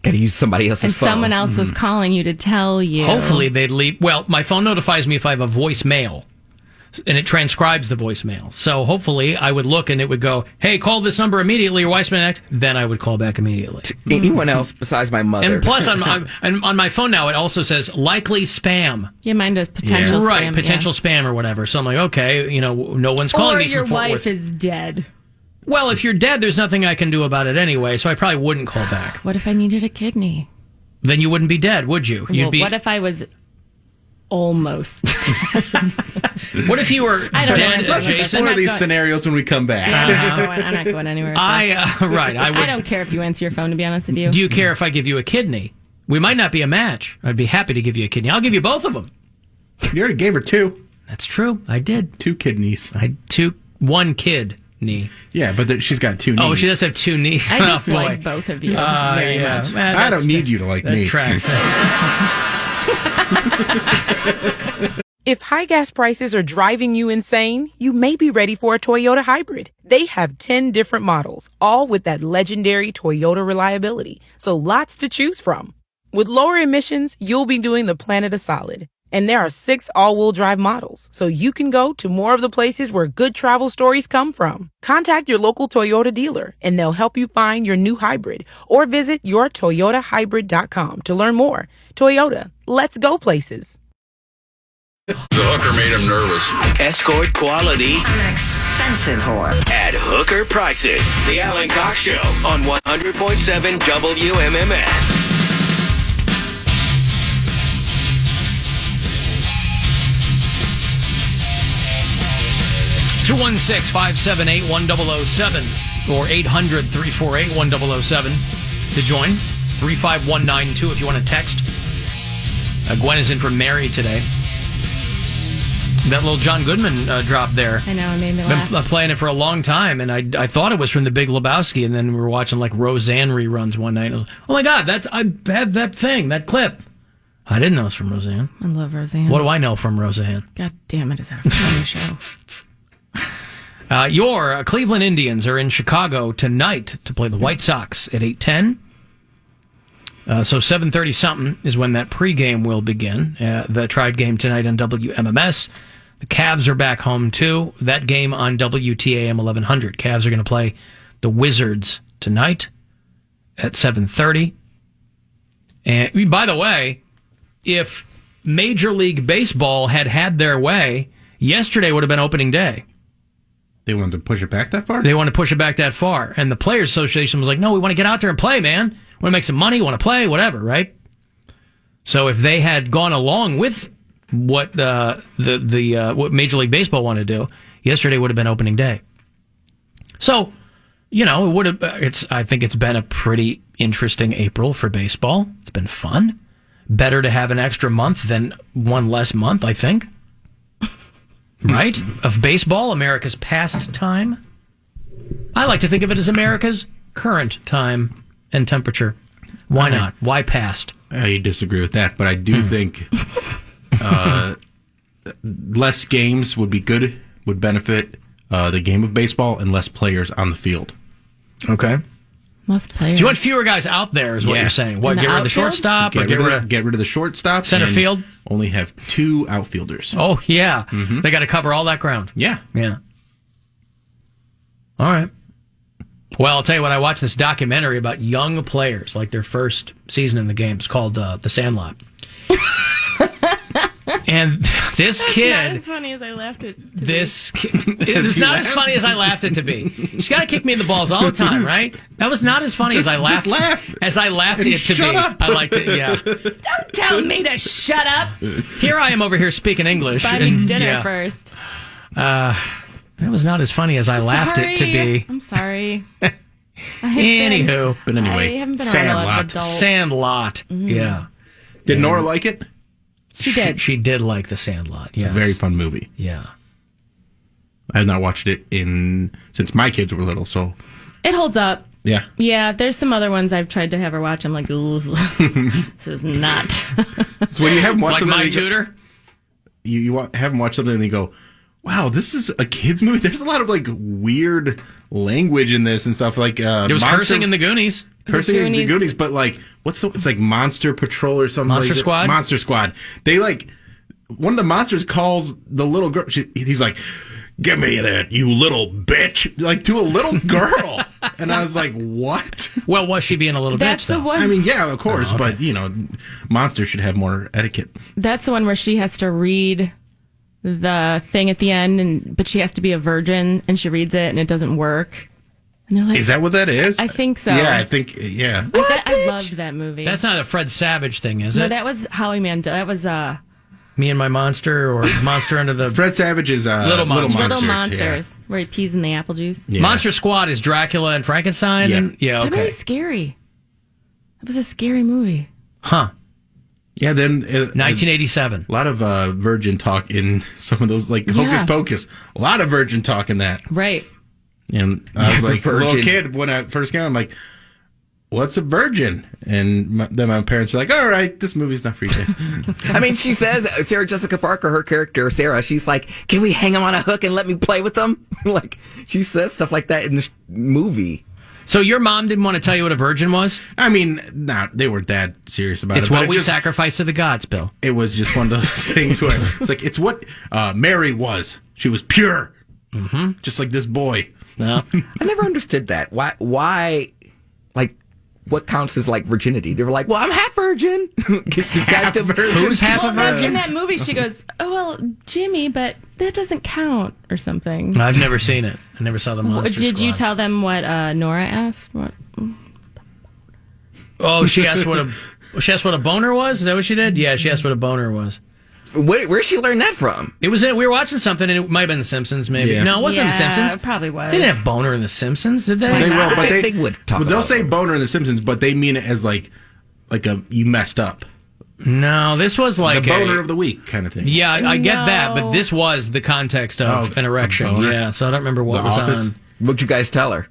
Gotta use somebody else's and phone. someone else was calling you to tell you. Hopefully they'd leave. Well, my phone notifies me if I have a voicemail, and it transcribes the voicemail. So hopefully I would look and it would go, hey, call this number immediately, or Weissman. Then I would call back immediately. Anyone else besides my mother. And plus, on my phone now, it also says likely spam. Yeah, mine does potential spam. Right, potential spam or whatever. So I'm like, okay, no one's calling me. Or your from Fort wife Worth. is dead. Well, if you're dead, there's nothing I can do about it anyway, so I probably wouldn't call back. What if I needed a kidney? Then you wouldn't be dead, would you? You'd be. What if I was almost? What if you were I don't dead know. Let's adjacent? explore these scenarios when we come back. Yeah, I'm not going anywhere. I don't care if you answer your phone, to be honest with you. Do you care if I give you a kidney? We might not be a match. I'd be happy to give you a kidney. I'll give you both of them. You already gave her 2. That's true. I did. 2 kidneys. One kid knee. Yeah, but she's got 2 knees. Oh, she does have 2 knees. I just boy. like both of you very much. I don't need you to like that me. Tracks. If high gas prices are driving you insane, you may be ready for a Toyota hybrid. They have 10 different models, all with that legendary Toyota reliability. So lots to choose from. With lower emissions, you'll be doing the planet a solid. And there are 6 all-wheel drive models, so you can go to more of the places where good travel stories come from. Contact your local Toyota dealer, and they'll help you find your new hybrid. Or visit yourtoyotahybrid.com to learn more. Toyota, let's go places. The hooker made him nervous. Escort quality I'm an expensive whore. at hooker prices. The Alan Cox Show on 100.7 WMMS. 216-578-1007 or 800-348-1007 to join. 35192 if you want to text. Gwen is in for Mary today. That little John Goodman drop there. I know, it made me laugh. Been playing it for a long time, and I thought it was from The Big Lebowski, and then we were watching like Roseanne reruns one night. And I was, oh my God, I have that thing, that clip. I didn't know it was from Roseanne. I love Roseanne. What do I know from Roseanne? God damn it, is that a funny show? Your Cleveland Indians are in Chicago tonight to play the White Sox at 8:10. So 7:30 something is when that pregame will begin. The Tribe game tonight on WMMS. The Cavs are back home too. That game on WTAM 1100. Cavs are going to play the Wizards tonight at 7:30. And by the way, if Major League Baseball had their way, yesterday would have been opening day. They wanted to push it back that far? They want to push it back that far. And the Players Association was like, no, we want to get out there and play, man. We want to make some money, want to play, whatever, right? So if they had gone along with what what Major League Baseball wanted to do, yesterday would have been opening day. So, it would have. I think it's been a pretty interesting April for baseball. It's been fun. Better to have an extra month than one less month, I think. Right? Of baseball, America's past time. I like to think of it as America's current time and temperature. Why not? Why past? I disagree with that, but I do think less games would be good, would benefit the game of baseball, and less players on the field. Okay. Less players. So you want fewer guys out there is what you're saying. What, get rid of the shortstop? Get rid of the shortstop. Center and field? Only have 2 outfielders. Oh, yeah. Mm-hmm. They got to cover all that ground. Yeah. Yeah. All right. Well, I'll tell you what, I watched this documentary about young players, like their first season in the game. It's called The Sandlot. And this kid... It's not as funny as I laughed it to This kid... It's not as funny as I laughed it to be. You just got to kick me in the balls all the time, right? That was not as funny as I laughed. Just laugh. As I laughed it to be. Up. I liked it, yeah. Don't tell me to shut up. Here I am over here speaking English. Buying dinner first. That was not as funny as I laughed it to be. I'm sorry. Anywho. But anyway, I haven't been around a lot of adults. Sandlot. Yeah. Did Nora like it? She did. She did like The Sandlot, yes. A very fun movie. Yeah. I have not watched it since my kids were little, so... It holds up. Yeah. Yeah, there's some other ones I've tried to have her watch. I'm like, ooh, this is not. So when you have them watch like something... My Tutor? You have them watch something and you go, wow, this is a kid's movie? There's a lot of, weird language in this and stuff like. There was cursing in the Goonies. Cursing in the Goonies, but like, it's like Monster Patrol or something. Monster Squad? Monster Squad. They like, one of the monsters calls the little girl, he's like, "Give me that, you little bitch," like to a little girl. And I was like, what? Well, was she being a little That's bitch, the though? one. I mean, yeah, of course, Oh, okay. but, monsters should have more etiquette. That's the one where she has to read the thing at the end, but she has to be a virgin, and she reads it, and it doesn't work. And they're like, Is that what that is? I think so. Yeah, I think, yeah. I loved that movie. That's not a Fred Savage thing, is no, it? that was Howie Mandel. That was Me and My Monster, or Monster Under the... Fred Savage is Little Monsters. Little Monsters, where he pees in the apple juice. Yeah. Monster Squad is Dracula and Frankenstein? Yeah. And, yeah, That movie okay. was scary. It was a scary movie. Huh. Yeah, then... 1987. A lot of virgin talk in some of those, like Hocus Yeah. Pocus. A lot of virgin talk in that. Right. And I was the like, a little virgin. kid, when I first came, I'm like, what's a virgin? And then my parents are like, all right, this movie's not for you guys. I mean, she says, Sarah Jessica Parker, her character, Sarah, she's like, "Can we hang them on a hook and let me play with them?" Like, she says stuff like that in this movie. So your mom didn't want to tell you what a virgin was? I mean, they weren't that serious about It's it. but what it we just- sacrifice to the gods, Bill. It was just one of those things where it's like, it's what Mary was. She was pure. Mm-hmm. Just like this boy. No. I never understood that. Why, like, what counts as, like, virginity? They were like, well, I'm half virgin. Half virgin. Who's half a Well, that's virgin? in that movie. She goes, "Oh well, Jimmy, but that doesn't count," or something. I've never seen it. I never saw the Monster Did you Squad. tell them what Nora asked? What? Oh, she asked what a boner was? Is that what she did? Yeah, she asked what a boner was. Where'd she learn that from? It was we were watching something, and it might have been The Simpsons, maybe. Yeah. No, it wasn't The Yeah, Simpsons. it probably was. They didn't have boner in The Simpsons, did they? They will, but They would talk Well, they'll about say it. boner in The Simpsons, but they mean it as like you messed up. No, this was like the boner of the week kind of thing. Yeah, I get that, but No. this was the context of an erection. boner. Yeah, so I don't remember what The was Office? on. What'd you guys tell her?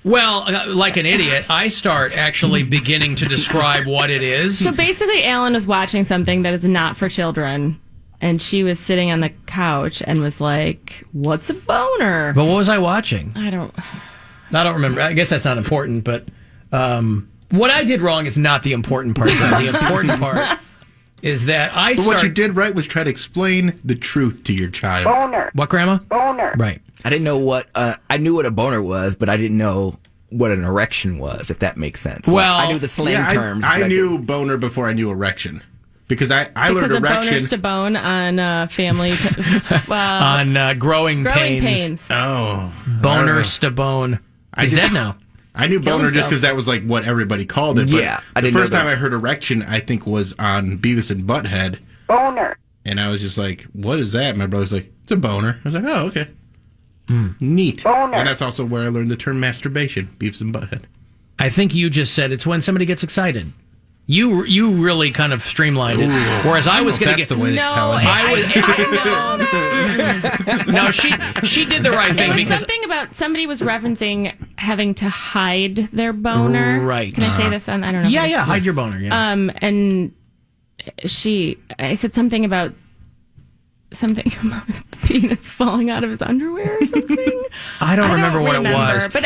Well, like an idiot, I start actually beginning to describe what it is. So basically, Alan was watching something that is not for children, and she was sitting on the couch and was like, "What's a boner?" But what was I watching? I don't remember. I guess that's not important, but what I did wrong is not the important part. The important part is that But what you did right was try to explain the truth to your child. Boner. What, Grandma? Boner. Right. I didn't know what, I knew what a boner was, but I didn't know what an erection was, if that makes sense. Well, I knew the slang Yeah, terms. I but knew didn't- boner before I knew erection. Because I learned because of erection. boners to bone on family On growing growing pains. pains. Oh. Boners to bone. He's dead now. I knew Killed boner just himself. because that was like what everybody called it. But Yeah, I the didn't know first time that. I heard erection, I think was on Beavis and Butthead. Boner. And I was just like, what is that? My brother's like, it's a boner. I was like, oh, okay. Neat. Boner. And that's also where I learned the term masturbation, Beavis and Butthead. I think you just said it's when somebody gets excited. You really kind of streamlined it. Whereas I was going to That's get the way to No, tell it. No, she did the right It thing was because something about somebody was referencing having to hide their boner. Right. Can I say this on? I don't know. yeah, hide your boner. Yeah. And I said something about penis falling out of his underwear or something. I don't remember what it was. But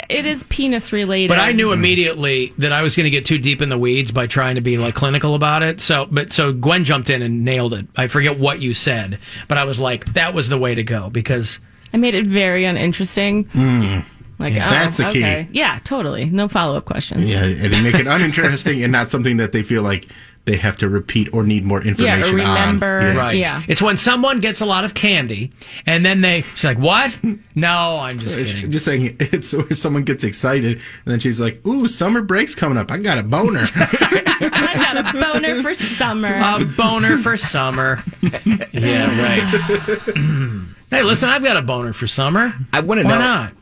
it is penis related. But I knew immediately that I was going to get too deep in the weeds by trying to be like clinical about it. So Gwen jumped in and nailed it. I forget what you said, but I was like, that was the way to go because I made it very uninteresting. Like, Yeah, that's the key. okay. Yeah, totally. No follow-up questions. Yeah, and they make it uninteresting and not something that they feel like they have to repeat or need more information or remember. on. right. Yeah. It's when someone gets a lot of candy and then she's like, what? No, I'm just kidding. Just saying, it's where someone gets excited and then she's like, ooh, summer break's coming up. I got a boner. I got a boner for summer. A boner for summer. Yeah, right. Hey, listen, I've got a boner for summer. I want to Why know. not?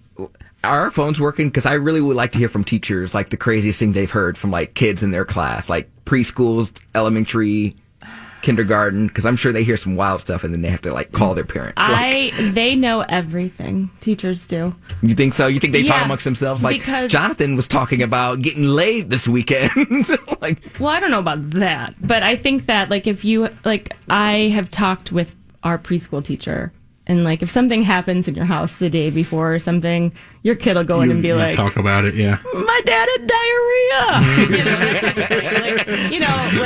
Are our phones working? Because I really would like to hear from teachers, like the craziest thing they've heard from like kids in their class, like preschools, elementary, kindergarten. Because I'm sure they hear some wild stuff and then they have to like call their parents. They know everything. Teachers do. You think so? You think they talk Yeah, amongst themselves? Like because- Jonathan was talking about getting laid this weekend. Like, Well, I don't know about that, but I think that like if you like, I have talked with our preschool teacher And like if something happens in your house the day before or something, your kid will go in and be like, talk about it, yeah. my dad had diarrhea. You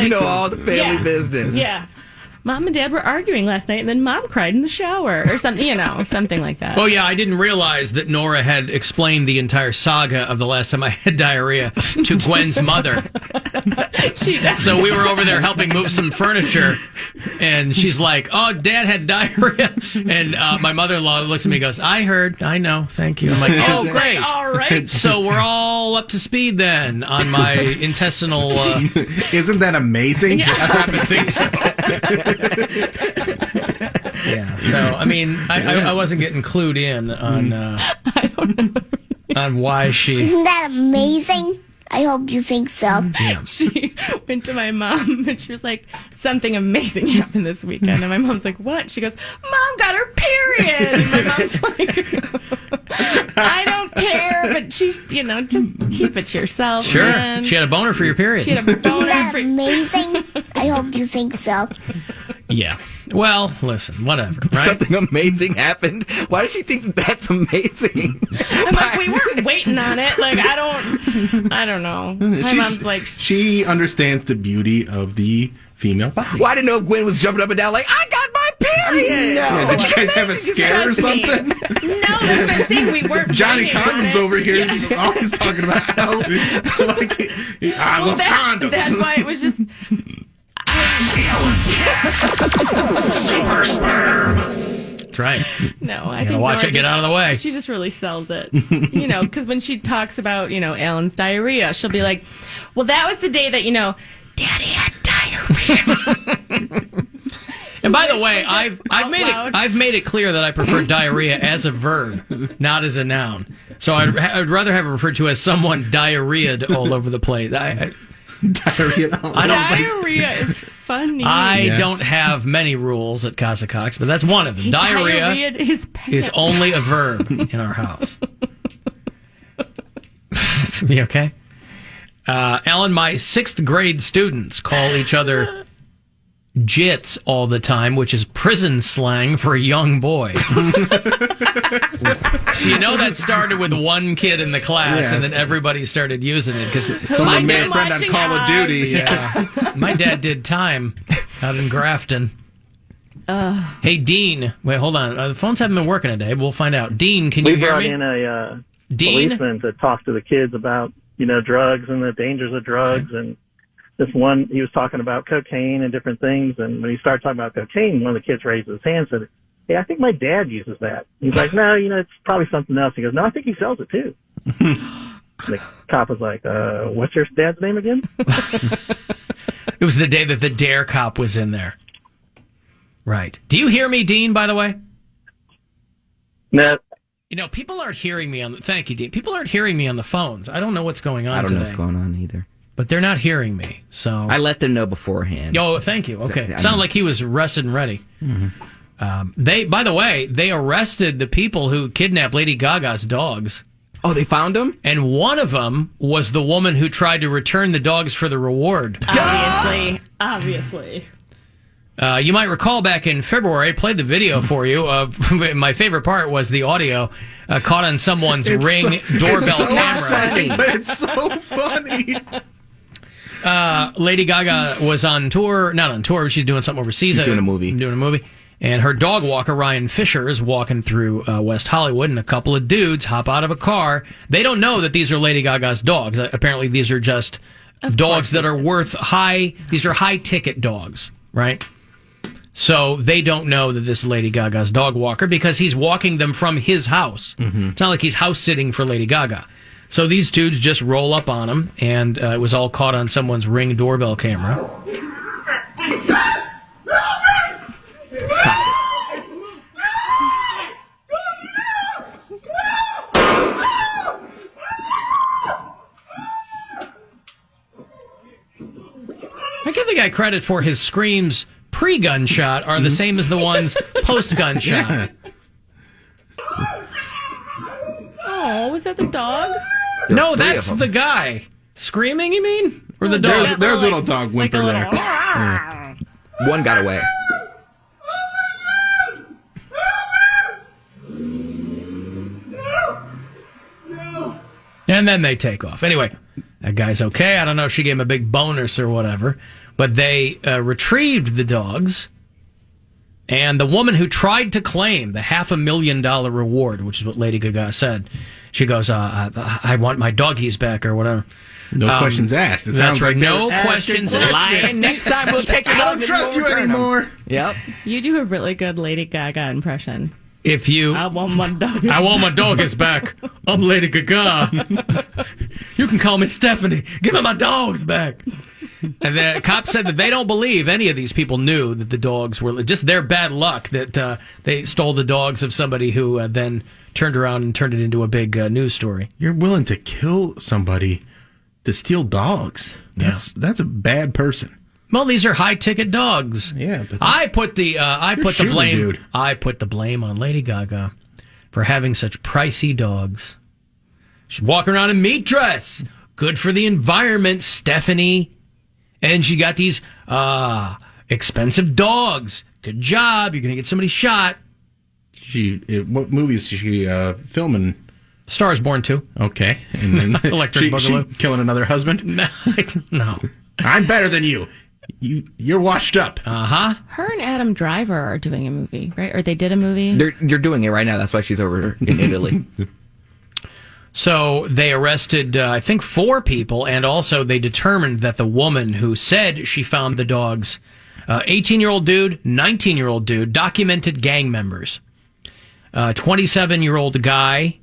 know all the family business. Yeah. Mom and Dad were arguing last night, and then Mom cried in the shower, or something, something like that. Oh, yeah, I didn't realize that Nora had explained the entire saga of the last time I had diarrhea to Gwen's mother. She does. So we were over there helping move some furniture, and she's like, oh, Dad had diarrhea. And my mother-in-law looks at me and goes, I heard, I know, thank you. I'm like, oh, great. All right. So we're all up to speed then on my intestinal... Isn't that amazing? Yeah. So I mean, I wasn't getting clued in on on why she. Isn't that amazing? I hope you think so. Yeah. She went to my mom and she was like, something amazing happened this weekend. And my mom's like, what? She goes, Mom got her period. And my mom's like, I don't care, but she, just keep it to yourself. Sure. Man. She had a boner for your period. She had a boner. Isn't that amazing? I hope you think so. Yeah. Well, listen, whatever. Right? Something amazing happened. Why does she think that's amazing? I'm like, we weren't waiting on it. Like, I don't know. My mom's like, she understands the beauty of the female body. Well, I didn't know if Gwen was jumping up and down like, I got my period. No. Yeah, did you guys have a scare or something? No, that's what I'm saying. We weren't. Johnny planning on Condom's it. over here always talking about how I love condoms. That's why it was just. Super sperm. That's right. No, I You think gotta watch Nora it get out of the way. She just really sells it, because when she talks about Alan's diarrhea, she'll be like, "Well, that was the day that Daddy had diarrhea." And by the way, I've made it clear that I prefer diarrhea as a verb, not as a noun. So I'd rather have it referred to as someone diarrheaed all over the place. Diarrhea is funny. I don't have many rules at Casa Cox, but that's one of them. Diarrhea is only a verb in our house. You okay? Alan, my 6th grade students call each other jits all the time, which is prison slang for a young boy. So that started with one kid in the class, and then everybody started using it because someone made a friend on Call of Duty. Yeah, my dad did time out in Grafton. Hey, Dean. Wait, hold on. The phones haven't been working today. We'll find out. Dean, can you hear me? We brought in a Dean? policeman to talk to the kids about drugs and the dangers of drugs and. This one, he was talking about cocaine and different things, and when he started talking about cocaine, one of the kids raised his hand and said, hey, I think my dad uses that. He's like, no, it's probably something else. He goes, no, I think he sells it too. The cop was like, what's your dad's name again? It was the day that the Dare cop was in there. Right. Do you hear me, Dean, by the way? No. People aren't hearing me thank you, Dean. People aren't hearing me on the phones. I don't know what's going on I don't know today. what's going on either. But they're not hearing me, so... I let them know beforehand. Oh, thank you. Okay. Sounded like he was rested and ready. Mm-hmm. By the way, they arrested the people who kidnapped Lady Gaga's dogs. Oh, they found them? And one of them was the woman who tried to return the dogs for the reward. Obviously. You might recall back in February, I played the video for you. My favorite part was the audio caught on someone's Ring doorbell camera. It's so funny. Lady Gaga was on tour, not on tour, she's doing something overseas. She's doing a movie. And her dog walker, Ryan Fisher, is walking through West Hollywood, and a couple of dudes hop out of a car. They don't know that these are Lady Gaga's dogs. Apparently, these are just dogs that are these are high-ticket dogs, right? So they don't know that this is Lady Gaga's dog walker because he's walking them from his house. Mm-hmm. It's not like he's house-sitting for Lady Gaga. So these dudes just roll up on him, and it was all caught on someone's Ring doorbell camera. I give the guy credit for his screams pre-gunshot are the same as the ones post-gunshot. Yeah. Oh, was that the dog? No, that's the guy. Screaming, you mean? Or the dog? There's a little dog whimper there. One got away. And then they take off. Anyway, that guy's okay. I don't know if she gave him a big bonus or whatever, but they retrieved the dogs. And the woman who tried to claim the $500,000 reward, which is what Lady Gaga said, she goes, I want my doggies back or whatever. No questions asked. It That's sounds right. like No questions asked. Next time we'll take your I dogs. don't trust you anymore. Yep. You do a really good Lady Gaga impression. If you, I want my doggies. I want my doggies back. I'm Lady Gaga. You can call me Stephanie. Give me my dogs back. And the cops said that they don't believe any of these people knew that the dogs were just their bad luck that they stole the dogs of somebody who then turned around and turned it into a big news story. You're willing to kill somebody to steal dogs. That's a bad person. Well, these are high ticket dogs. Yeah, but I put the blame. Dude. I put the blame on Lady Gaga for having such pricey dogs. She'd walk around in meat dress. Good for the environment, Stephanie. And she got these expensive dogs. Good job. You're gonna get somebody shot. What movies is she filming? Star is Born 2. Okay, and then Electric Boogaloo. She killing another husband? No, no. I'm better than you. You're washed up. Her and Adam Driver are doing a movie, right? Or they did a movie? They're doing it right now. That's why she's over in Italy. So they arrested, I think, 4 people, and also they determined that the woman who said she found the dogs, 18-year-old dude, 19-year-old dude, documented gang members. 27-year-old guy,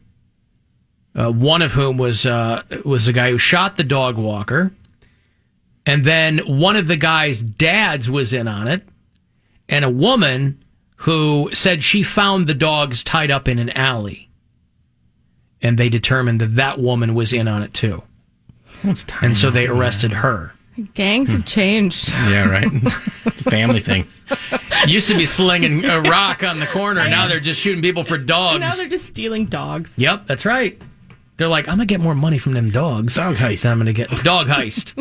one of whom was the guy who shot the dog walker. And then one of the guy's dads was in on it. And a woman who said she found the dogs tied up in an alley. And they determined that woman was in on it too. And so they arrested her. Gangs have changed. Yeah, right. It's a family thing. Used to be slinging a rock on the corner. Now they're just shooting people for dogs. Now they're just stealing dogs. Yep, that's right. They're like, I'm going to get more money from them dogs. Dog heist. I'm going to get dog heist.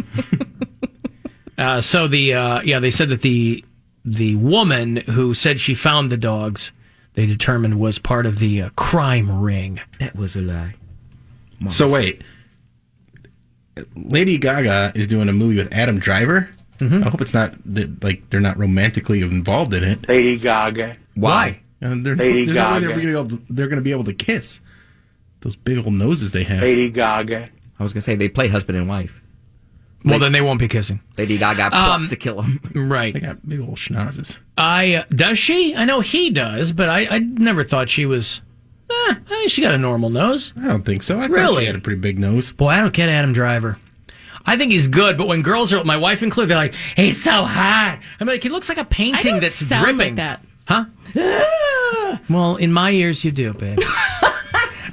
So they said that the woman who said she found the dogs, they determined was part of the crime ring. That was a lie. So wait, Lady Gaga is doing a movie with Adam Driver. I hope it's not like they're not romantically involved in it. Lady Gaga. Why? Lady Gaga. They're going to be able to kiss. Those big old noses they have. Lady Gaga. I was going to say they play husband and wife. Well, then they won't be kissing. Lady Gaga plots to kill him. Right. They got big old schnozzes. Does she? I know he does, but I never thought she was. She got a normal nose. I don't think so. I thought Really? she had a pretty big nose. Boy, I don't get Adam Driver. I think he's good, but when girls are, my wife included, they're like, he's so hot. I'm like, he looks like a painting that's sound dripping. like that. Huh? Well, in my ears, you do, babe.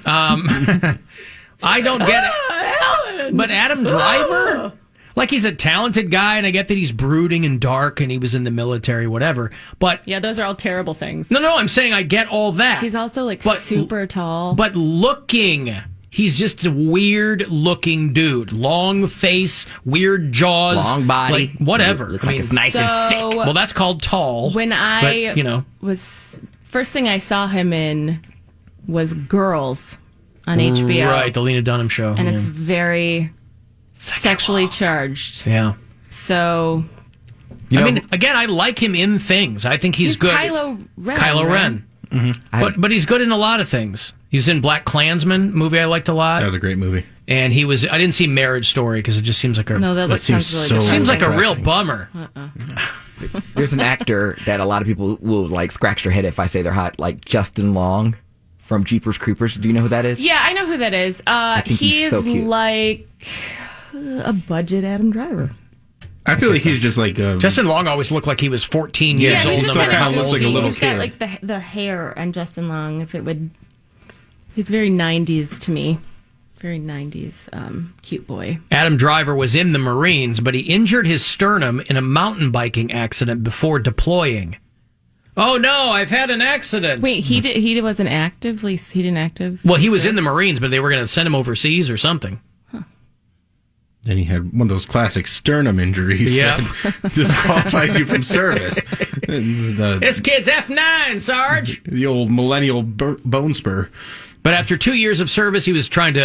I don't get it. But Adam Driver, like, he's a talented guy, and I get that he's brooding and dark, and he was in the military, whatever. But Yeah, those are all terrible things. no, I'm saying I get all that. He's also like But- super tall. But looking, he's just a weird-looking dude. Long face, weird jaws, Long body. like whatever. Looks like it's nice and thick. Well, that's called tall. When I but, was first thing I saw him in was Girls on HBO. Right, the Lena Dunham show. And yeah. it's very sexually charged. Yeah. So I mean, again, I like him in things. I think he's good. Kylo Ren. Kylo right? Ren. Mm-hmm. But he's good in a lot of things. He was in Black Klansman, movie I liked a lot. That was a great movie. And he was. I didn't see Marriage Story because it just seems like a. No, that sounds really good. Seems like a real bummer. There's an actor that a lot of people will like scratch their head if I say they're hot, like Justin Long from Jeepers Creepers. Do you know who that is? Yeah, I know who that is. I think he's so cute. Like a budget Adam Driver. I feel like he's just like Justin Long always looked like he was 14 years old. he's No just matter got, how like, looks like a little he's got, kid. like the hair on Justin Long. If it would, he's very 90s to me. Very 90s cute boy. Adam Driver was in the Marines, but he injured his sternum in a mountain biking accident before deploying. Oh no, I've had an accident. Wait, he wasn't actively. He didn't active. Well, he was in the Marines, but they were going to send him overseas or something. Then he had one of those classic sternum injuries that disqualifies you from service. This kid's F9, Sarge. The old millennial bone spur. But after 2 years of service, he was trying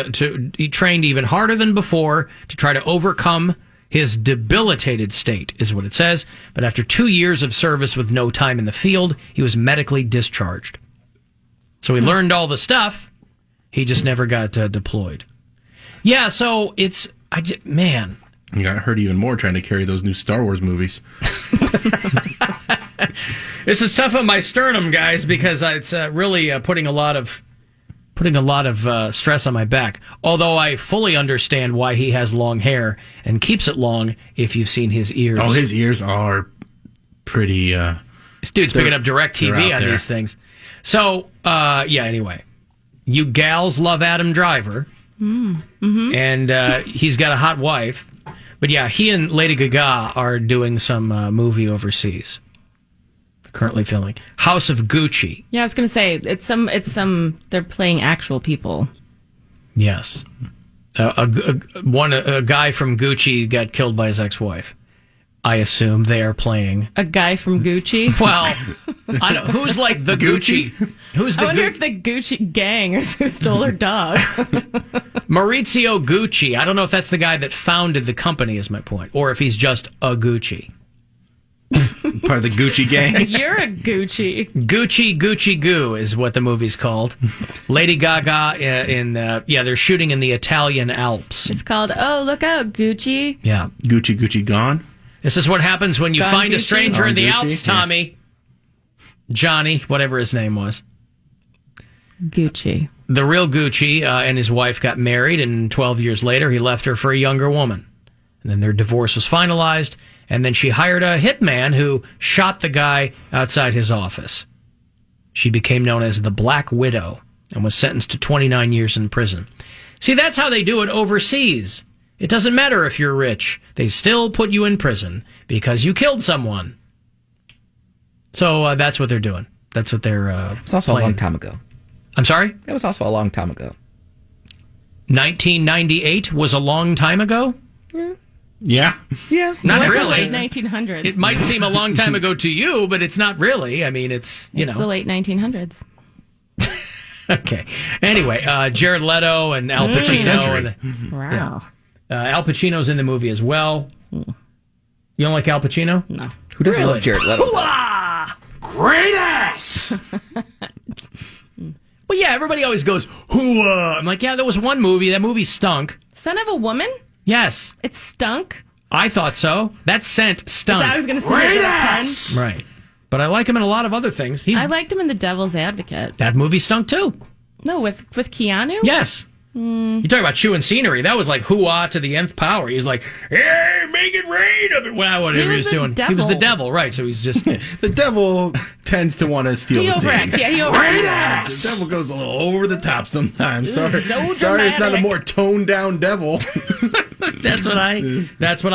he trained even harder than before to try to overcome his debilitated state, is what it says. But after 2 years of service with no time in the field, he was medically discharged. So he learned all the stuff. He just never got deployed. Yeah, so man. You got hurt even more trying to carry those new Star Wars movies. This is tough on my sternum, guys, because it's really putting a lot of stress on my back. Although I fully understand why he has long hair and keeps it long. If you've seen his ears, his ears are pretty. This dude's picking up direct TV on these things. So anyway, you gals love Adam Driver, and he's got a hot wife. But yeah, he and Lady Gaga are doing some movie overseas. Currently filming House of Gucci. Yeah, I was going to say it's some. They're playing actual people. Yes, a guy from Gucci got killed by his ex-wife. I assume they are playing a guy from Gucci. Well, I don't, who's like the Gucci? Who's the? I wonder if the Gucci gang is who stole her dog. Maurizio Gucci. I don't know if that's the guy that founded the company. Is my point, or if he's just a Gucci. Part of the Gucci gang. You're a Gucci. Gucci Goo is what the movie's called. Lady Gaga they're shooting in the Italian Alps. It's called Look Out, Gucci. Yeah. Gucci Gone. This is what happens when you find a stranger in the Alps, Tommy. Yeah. Johnny, whatever his name was. Gucci. The real Gucci and his wife got married, and 12 years later, he left her for a younger woman. And then their divorce was finalized, and then she hired a hitman who shot the guy outside his office. She became known as the Black Widow and was sentenced to 29 years in prison. See, that's how they do it overseas. It doesn't matter if you're rich. They still put you in prison because you killed someone. So that's what they're doing. That's what they're It's also playing. a long time ago. I'm sorry? It was also a long time ago. 1998 was a long time ago? Yeah. Yeah. Not It was really. the late 1900s. It might seem a long time ago to you, but it's not really. I mean, it's the late 1900s. Okay. Anyway, Jared Leto and Al Pacino. Wow. Al Pacino's in the movie as well. You don't like Al Pacino? No. Who doesn't Really? love Jared Leto? Great ass! Well, yeah, everybody always goes, hoo-ah. I'm like, yeah, there was one movie. That movie stunk. Son of a Woman? Yes. It stunk? I thought so. That scent stunk. I was going to say Great that. ass! Right. But I like him in a lot of other things. I liked him in The Devil's Advocate. That movie stunk, too. No, with Keanu? Yes. You talk about chewing scenery. That was like hoo-ah to the nth power. He was like, hey, make it rain. Well, whatever he was doing. Devil. He was the devil, right. So he's just... The devil tends to want to steal He the scene. overacts. Yeah, he overacts. Great ass! The devil goes a little over the top sometimes. Sorry, so sorry, it's not a dramatic. more toned down devil. That's what I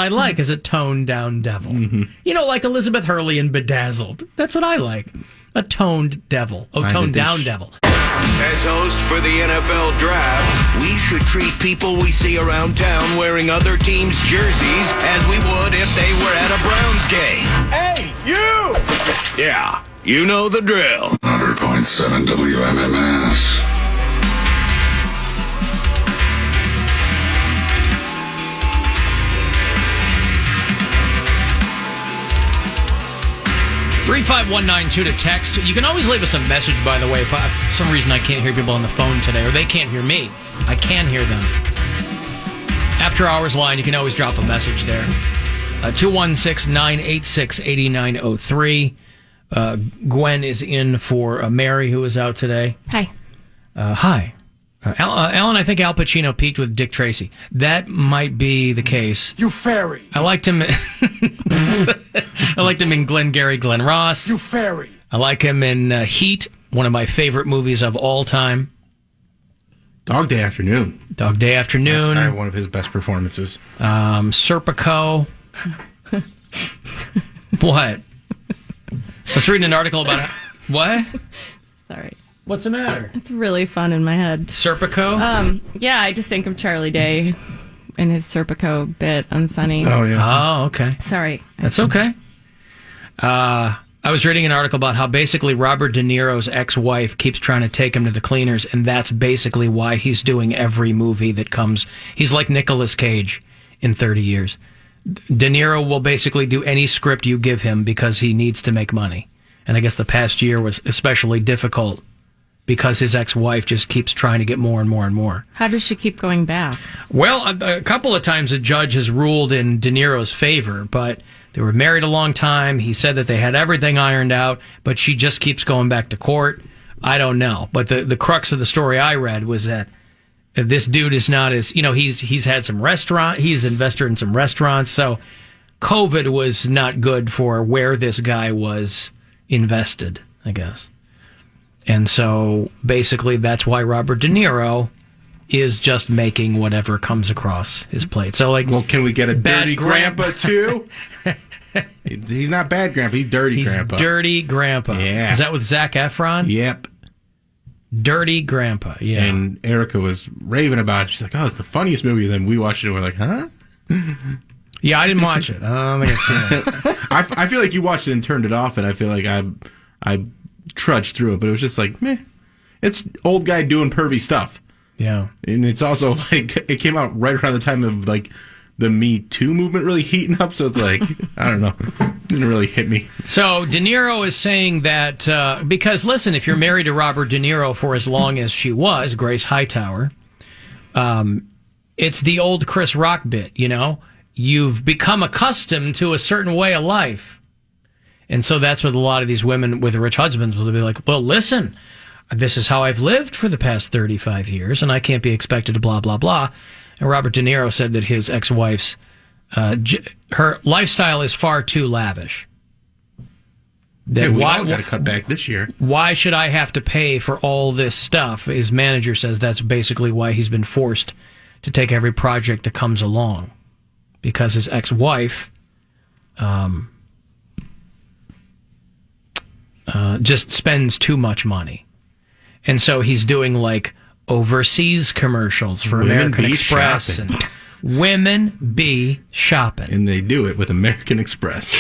like, is a toned down devil. Mm-hmm. You know, like Elizabeth Hurley in Bedazzled. That's what I like. A toned devil. Oh, toned down devil. As host for the NFL Draft, we should treat people we see around town wearing other teams' jerseys as we would if they were at a Browns game. Hey, you! Yeah, you know the drill. 100.7 WMMS. $35192 to text. You can always leave us a message, by the way. If for some reason I can't hear people on the phone today, or they can't hear me, I can hear them. After hours line, you can always drop a message there. 216-986-8903. Gwen is in for Mary, who is out today. Hi. Hi. Alan, I think Al Pacino peaked with Dick Tracy. That might be the case. You fairy. I liked him. I liked him in Glengarry Glen Ross. You fairy. I like him in Heat, one of my favorite movies of all time. Dog Day Afternoon. Dog Day Afternoon. That's one of his best performances. Serpico. What? I was reading an article about what? Sorry. What's the matter? It's really fun in my head. Serpico? Yeah, I just think of Charlie Day and his Serpico bit on Sunny. Oh, yeah. Oh, okay. Sorry. That's okay. I was reading an article about how basically Robert De Niro's ex-wife keeps trying to take him to the cleaners, and that's basically why he's doing every movie that comes. He's like Nicolas Cage in 30 years. De Niro will basically do any script you give him because he needs to make money. And I guess the past year was especially difficult because his ex-wife just keeps trying to get more and more and more. How does she keep going back? Well, a couple of times the judge has ruled in De Niro's favor, but they were married a long time. He said that they had everything ironed out, but she just keeps going back to court. I don't know. But the crux of the story I read was that this dude is not as, he's had some restaurant, he's invested in some restaurants, so COVID was not good for where this guy was invested, I guess. And so basically that's why Robert De Niro is just making whatever comes across his plate. So well, can we get a dirty grandpa too? He's not bad grandpa, he's dirty grandpa. Dirty grandpa. Yeah. Is that with Zac Efron? Yep. Dirty grandpa, yeah. And Erica was raving about it. She's like, it's the funniest movie. And then we watched it and we're like, huh? Yeah, I didn't watch it. I don't think I've seen it. I feel like you watched it and turned it off, and I feel like I trudged through it, but it was just like, meh. It's old guy doing pervy stuff. Yeah. And it's also like, it came out right around the time of like the Me Too movement really heating up, so it's like, I don't know. Didn't really hit me. So De Niro is saying that, because listen, if you're married to Robert De Niro for as long as she was, Grace Hightower, it's the old Chris Rock bit, You've become accustomed to a certain way of life. And so that's what a lot of these women with rich husbands will be like, well, listen, this is how I've lived for the past 35 years, and I can't be expected to blah, blah, blah. And Robert De Niro said that his ex-wife's, her lifestyle is far too lavish. That we all got to cut back this year. Why should I have to pay for all this stuff? His manager says that's basically why he's been forced to take every project that comes along. Because his ex-wife just spends too much money. And so he's doing like overseas commercials for American Express. Shopping. And women be shopping. And they do it with American Express.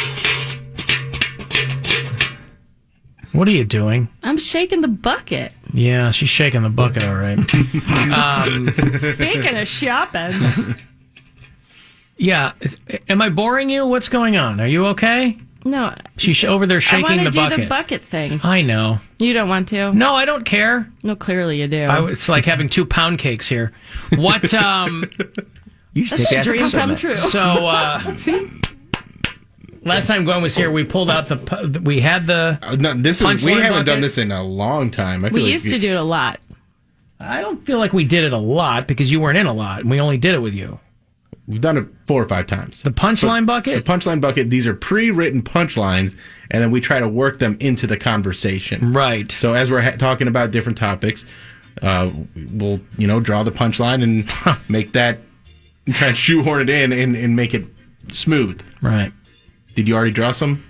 What are you doing? I'm shaking the bucket. Yeah, she's shaking the bucket, all right. Speaking of shopping. Yeah. Am I boring you? What's going on? Are you okay? No. She's over there shaking the bucket. I want to do the bucket thing. I know. You don't want to? No, I don't care. No, clearly you do. It's like having 2 pound cakes here. What, you should That's take a dream come true. So, see? Last time Gwen was here, we pulled out we had the we haven't done this in a long time. We used to do it a lot. I don't feel like we did it a lot because you weren't in a lot, and we only did it with you. We've done it 4 or 5 times. The punchline bucket? The punchline bucket, these are pre-written punchlines, and then we try to work them into the conversation. Right. So as we're talking about different topics, we'll, draw the punchline and make that, try and shoehorn it in and make it smooth. Right. Did you already draw some?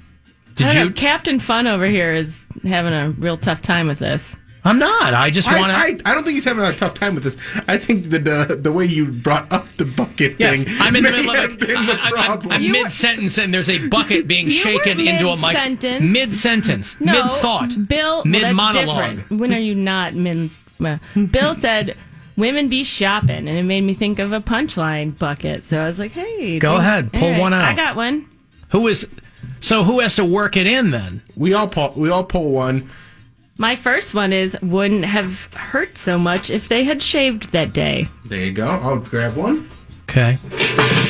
I don't know, Captain Fun over here is having a real tough time with this. I'm not. I just want to. I don't think he's having a tough time with this. I think the way you brought up the bucket thing. I'm in the middle of the problem. I'm mid-sentence, and there's a bucket being shaken into a mic. Mid-sentence. No, mid-thought. Bill. Mid-monologue. Different. When are you not mid? Bill said, "Women be shopping," and it made me think of a punchline bucket. So I was like, "Hey, go ahead, pull one out." I got one. Who has to work it in then? We all pull one. My first one is, wouldn't have hurt so much if they had shaved that day. There you go. I'll grab one. Okay.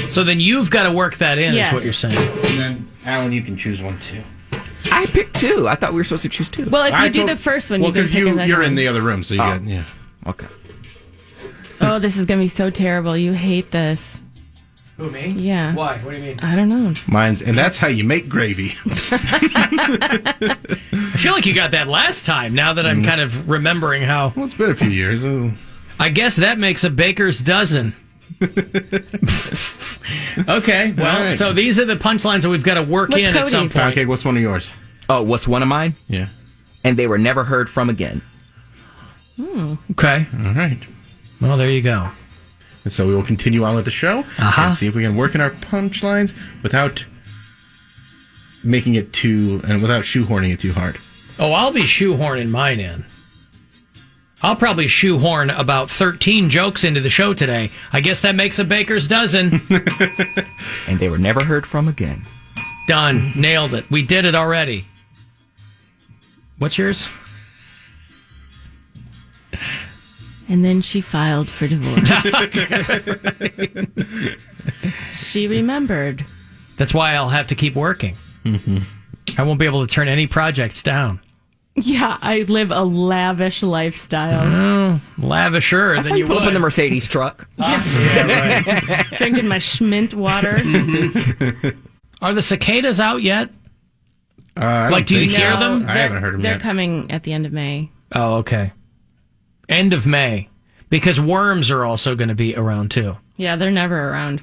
So then you've got to work that in, Yes. is what you're saying. And then, Alan, you can choose one, too. I picked 2. I thought we were supposed to choose 2. Well, if you do the first one, you can pick a second you're in one. the other room, so you got, yeah. Okay. Oh, this is going to be so terrible. You hate this. Who, me? Yeah. Why? What do you mean? I don't know. And that's how you make gravy. I feel like you got that last time, now that I'm kind of remembering how... Well, it's been a few years. I guess that makes a baker's dozen. Okay, well, right. So these are the punchlines that we've got to work What's in at some Cody's? point. Okay, what's one of yours? Oh, what's one of mine? Yeah. And they were never heard from again. Okay. All right. Well, there you go. And so we will continue on with the show and see if we can work in our punchlines without making it too, and without shoehorning it too hard. Oh, I'll be shoehorning mine in. I'll probably shoehorn about 13 jokes into the show today. I guess that makes a baker's dozen. And they were never heard from again. Done. Nailed it. We did it already. What's yours? And then she filed for divorce. She remembered. That's why I'll have to keep working. Mm-hmm. I won't be able to turn any projects down. Yeah, I live a lavish lifestyle. Lavisher That's than how you you pull would. up in the Mercedes truck. Yeah, right. Drinking my Schmint water. Are the cicadas out yet? I do you hear them? I haven't heard them They're yet. coming at the end of May. Oh, okay. End of May. Because worms are also going to be around, too. Yeah, they're never around.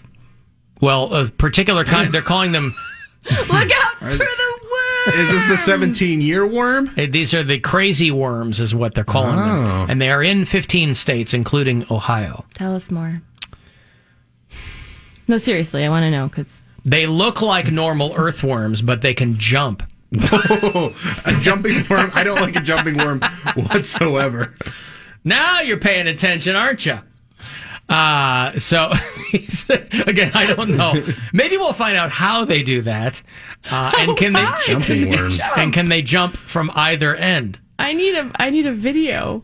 Well, a particular kind, they're calling them... Look out for the worm! Is this the 17-year worm? These are the crazy worms, is what they're calling them. And they are in 15 states, including Ohio. Tell us more. No, seriously, I want to know, because... They look like normal earthworms, but they can jump. A jumping worm? I don't like a jumping worm whatsoever. Now you're paying attention, aren't you? So, again, I don't know. Maybe we'll find out how they do that. And can they jumping worms? And can they jump from either end? I need a video.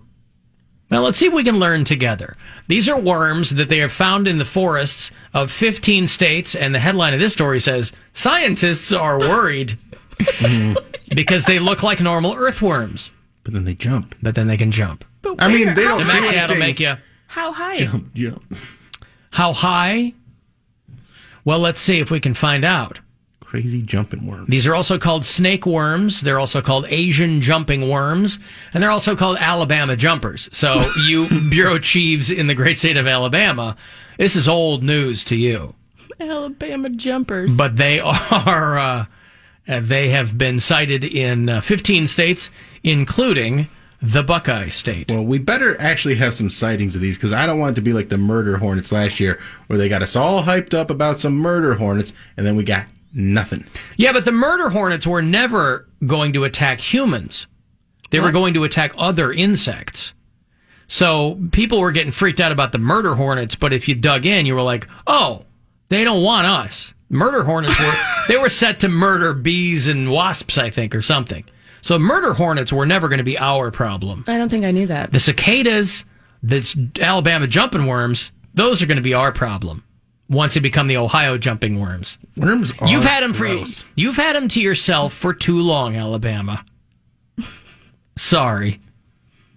Well, let's see if we can learn together. These are worms that they have found in the forests of 15 states, and the headline of this story says, "Scientists are worried because they look like normal earthworms." But then they jump. But then they can jump. I mean, they don't The do Mac Dad will anything. make you... How high? Jump. How high? Well, let's see if we can find out. Crazy jumping worm. These are also called snake worms. They're also called Asian jumping worms. And they're also called Alabama jumpers. So you bureau chiefs in the great state of Alabama, this is old news to you. Alabama jumpers. But they are, they have been cited in 15 states, including the Buckeye State. Well, we better actually have some sightings of these, because I don't want it to be like the murder hornets last year, where they got us all hyped up about some murder hornets, and then we got nothing. Yeah, but the murder hornets were never going to attack humans. They were going to attack other insects. So people were getting freaked out about the murder hornets, but if you dug in, you were like, oh, they don't want us. Murder hornets they were set to murder bees and wasps, I think, or something. So murder hornets were never going to be our problem. I don't think I knew that. The cicadas, the Alabama jumping worms, those are going to be our problem once they become the Ohio jumping worms. Worms are You've had them gross. You've had them to yourself for too long, Alabama. Sorry.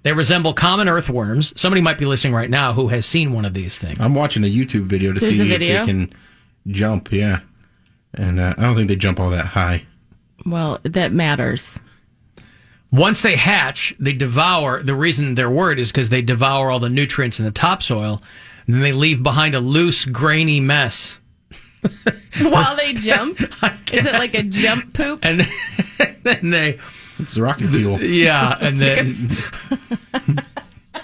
They resemble common earthworms. Somebody might be listening right now who has seen one of these things. I'm watching a YouTube video to There's see a if video? they can jump, yeah. And I don't think they jump all that high. Well, that matters. Once they hatch, they devour. The reason they're worried is because they devour all the nutrients in the topsoil, and then they leave behind a loose, grainy mess. While they jump? Is it like a jump poop? And then they... It's rocket fuel. Yeah, and then...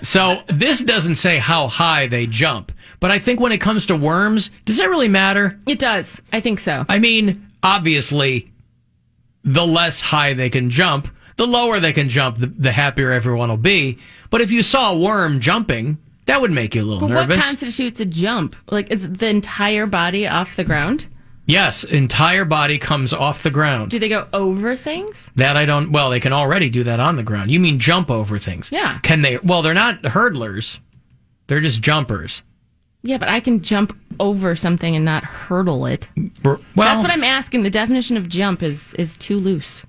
So this doesn't say how high they jump, but I think when it comes to worms, does that really matter? It does. I think so. I mean, obviously, the less high they can jump, the lower they can jump, the happier everyone will be. But if you saw a worm jumping, that would make you a little But nervous. what constitutes a jump? Like, is it the entire body off the ground? Yes, entire body comes off the ground. Do they go over things? That I don't... Well, they can already do that on the ground. You mean jump over things. Yeah. Can they... Well, they're not hurdlers. They're just jumpers. Yeah, but I can jump over something and not hurdle it. Well, That's what I'm asking. The definition of jump is too loose.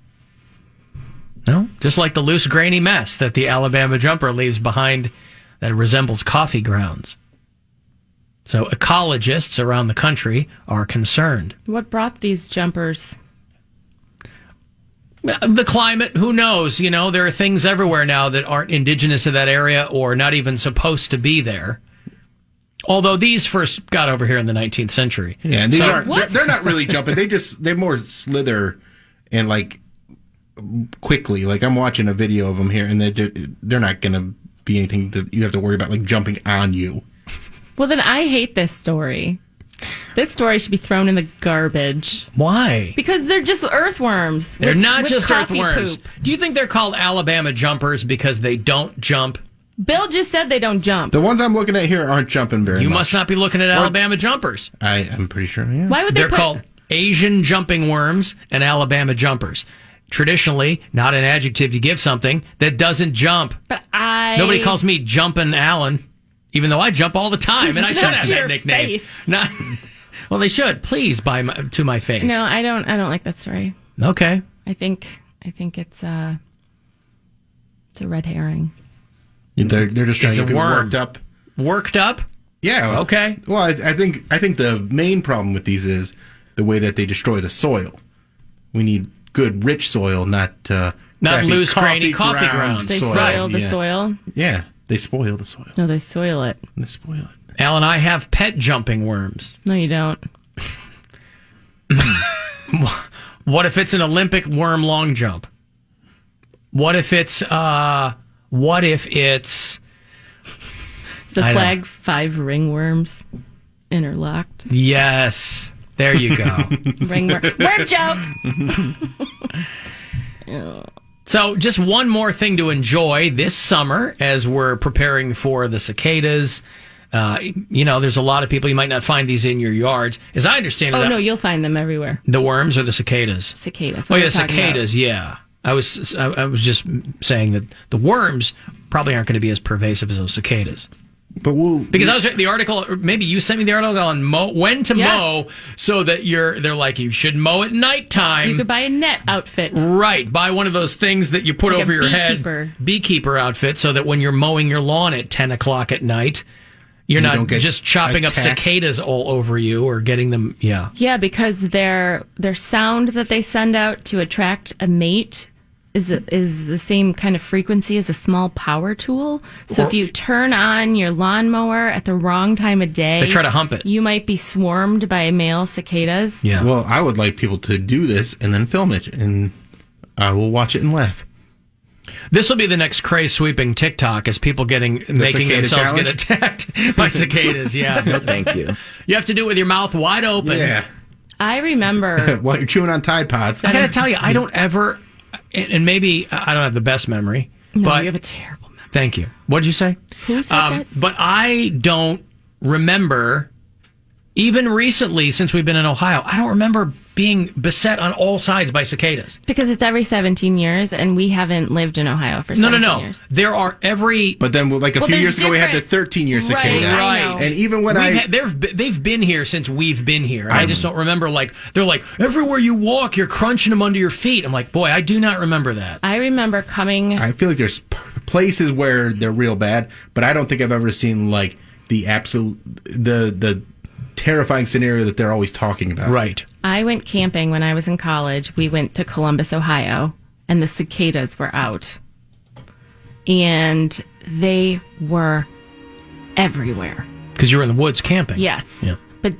No, just like the loose, grainy mess that the Alabama jumper leaves behind that resembles coffee grounds. So ecologists around the country are concerned. What brought these jumpers? The climate, who knows? You know, there are things everywhere now that aren't indigenous to that area or not even supposed to be there. Although these first got over here in the 19th century. Yeah, and these So- aren't, they're not really jumping. They more slither and like quickly. Like I'm watching a video of them here, and they're not going to be anything that you have to worry about, like jumping on you. Well, then I hate this story. This story should be thrown in the garbage. Why? Because they're just earthworms. They're not with just coffee earthworms. poop. Do you think they're called Alabama jumpers because they don't jump? Bill just said they don't jump. The ones I'm looking at here aren't jumping very much. You must not be looking at Alabama jumpers. I'm pretty sure, yeah. Why would they They're called Asian jumping worms and Alabama jumpers. Traditionally, not an adjective you give something that doesn't jump. But Nobody calls me Jumpin' Alan, even though I jump all the time, and I should have that your nickname. face. Not, well, they should. Please to my face. No, I don't like that story. Okay. I think it's a red herring. They're just trying It's to a get people worm. worked up. Worked up? Yeah. Okay. Well, I think the main problem with these is the way that they destroy the soil. We need good, rich soil, not crappy loose, grainy coffee ground They soil. spoil the soil. Yeah, they spoil the soil. No, they soil it. They spoil it. Alan, I have pet jumping worms. No, you don't. What if it's an Olympic worm long jump? What if it's the flag 5 ringworms interlocked? Yes. There you go. Ringworm. Worm joke! So just one more thing to enjoy this summer as we're preparing for the cicadas. There's a lot of people, you might not find these in your yards. As I understand it. Oh, no, you'll find them everywhere. The worms or the cicadas? Cicadas. Oh, yeah, cicadas, yeah. I was just saying that the worms probably aren't going to be as pervasive as those cicadas. But because I was reading the article, or maybe you sent me the article on when to mow, so that they're like, you should mow at nighttime. You could buy a net outfit. Right, buy one of those things that you put Like over a your head. Beekeeper outfit, so that when you're mowing your lawn at 10 o'clock at night, you're You not don't get just chopping up attacked. cicadas all over you or getting them, yeah. Yeah, because their sound that they send out to attract a mate is the same kind of frequency as a small power tool. So if you turn on your lawnmower at the wrong time of day, They try to hump it. You might be swarmed by male cicadas. Yeah. Well, I would like people to do this and then film it, and I will watch it and laugh. This will be the next craze sweeping TikTok as people making cicada themselves challenge? get attacked by cicadas. Yeah. No, thank you. You have to do it with your mouth wide open. Yeah. I remember. While you're chewing on Tide Pods. I got to tell you, I don't ever, and maybe I don't have the best memory. No, but you have a terrible memory. Thank you. What did you say? Who said that? But I don't remember, even recently since we've been in Ohio, I don't remember being beset on all sides by cicadas. Because it's every 17 years, and we haven't lived in Ohio for 17 years. There are every... But then, like a few years ago, we had the 13-year cicada. Right. And even when they've been here since we've been here. I just don't remember, they're like, everywhere you walk, you're crunching them under your feet. I'm like, boy, I do not remember that. I remember coming... I feel like there's places where they're real bad, but I don't think I've ever seen, like, the absolute... the terrifying scenario that they're always talking about. Right. I went camping when I was in college. We went to Columbus, Ohio, and the cicadas were out. And they were everywhere. Because you were in the woods camping. Yes. Yeah. But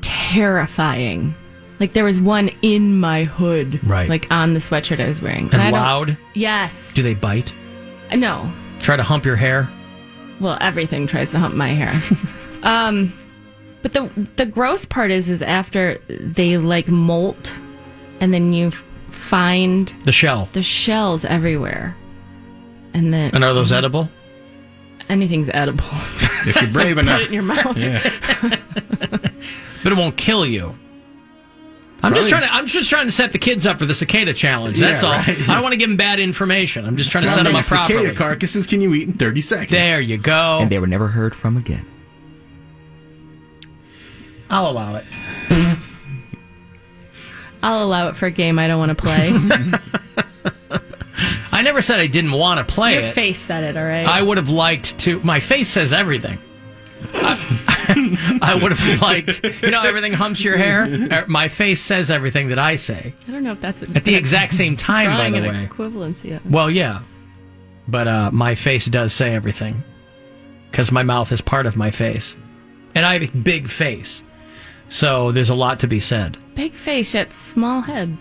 terrifying. Like there was one in my hood. Right. Like on the sweatshirt I was wearing. And I don't- loud? Yes. Do they bite? No. Try to hump your hair? Well, everything tries to hump my hair. But the gross part is after they like molt, and then you find the shells everywhere, and then And are those edible? anything's edible. If you're brave enough. Put it in your mouth. But it won't kill you. I'm just trying to set the kids up for the cicada challenge. That's all. right. I don't want to give them bad information. I'm just trying to set them up properly. Cicada carcasses can you eat in 30 seconds? There you go. And they were never heard from again. I'll allow it. I'll allow it for a game I don't want to play. I never said I didn't want to play Your it. face said it, all right? I would have liked to. My face says everything. I would have liked, everything humps your hair. My face says everything that I say. I don't know if that's At the exact same time, by the drawing way. an equivalency. Of it. Well, yeah. But my face does say everything. Because my mouth is part of my face. And I have a big face. So there's a lot to be said. Big face, yet small head.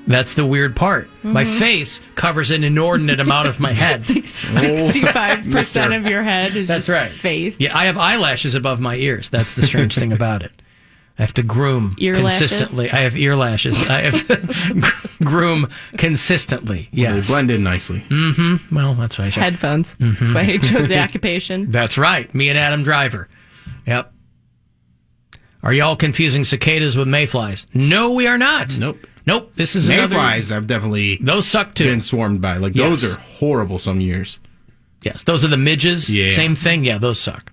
That's the weird part. My face covers an inordinate amount of my head. 65% of your head is That's just right. face. Yeah, I have eyelashes above my ears. That's the strange thing about it. I have to groom Ear lashes? consistently. I have ear lashes. I have to groom consistently. Yes. They blend in nicely. Mm-hmm. Well, that's right. Headphones. That's why he chose the occupation. That's right. Me and Adam Driver. Yep. Are y'all confusing cicadas with mayflies? No, we are not. Nope. This is Mayflies I've definitely those suck too. Been swarmed by. Like those are horrible some years. Yes, those are the midges. Yeah. Same thing. Yeah, those suck.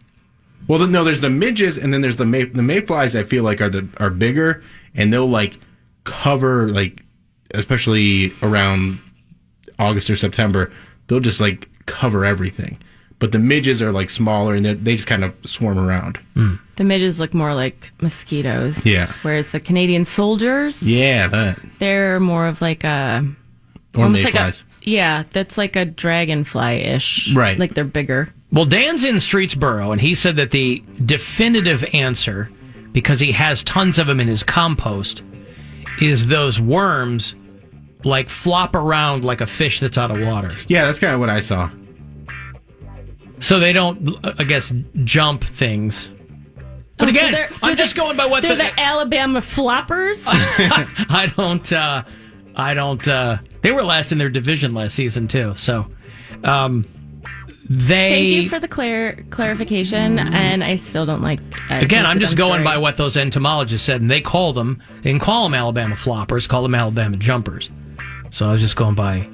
Well, no, there's the midges, and then there's the mayflies. I feel like are bigger, and they'll like cover like, especially around August or September, they'll just like cover everything. But the midges are like smaller, and they just kind of swarm around. The midges look more like mosquitoes. Yeah. Whereas the Canadian soldiers, Yeah, they're more of like a... or almost mayflies. that's like a dragonfly-ish. Right. Like they're bigger. Well, Dan's in Streetsboro, and he said that the definitive answer, because he has tons of them in his compost, is those worms like flop around like a fish that's out of water. Yeah, that's kind of what I saw. So they don't, I guess, jump things. But again, I'm just going by what they're the Alabama floppers. I don't. They were last in their division last season too. So, Thank you for the clarification, and I still don't like. Again, I'm just going by what those entomologists said, and they didn't call them Alabama floppers, call them Alabama jumpers. So I was just going by.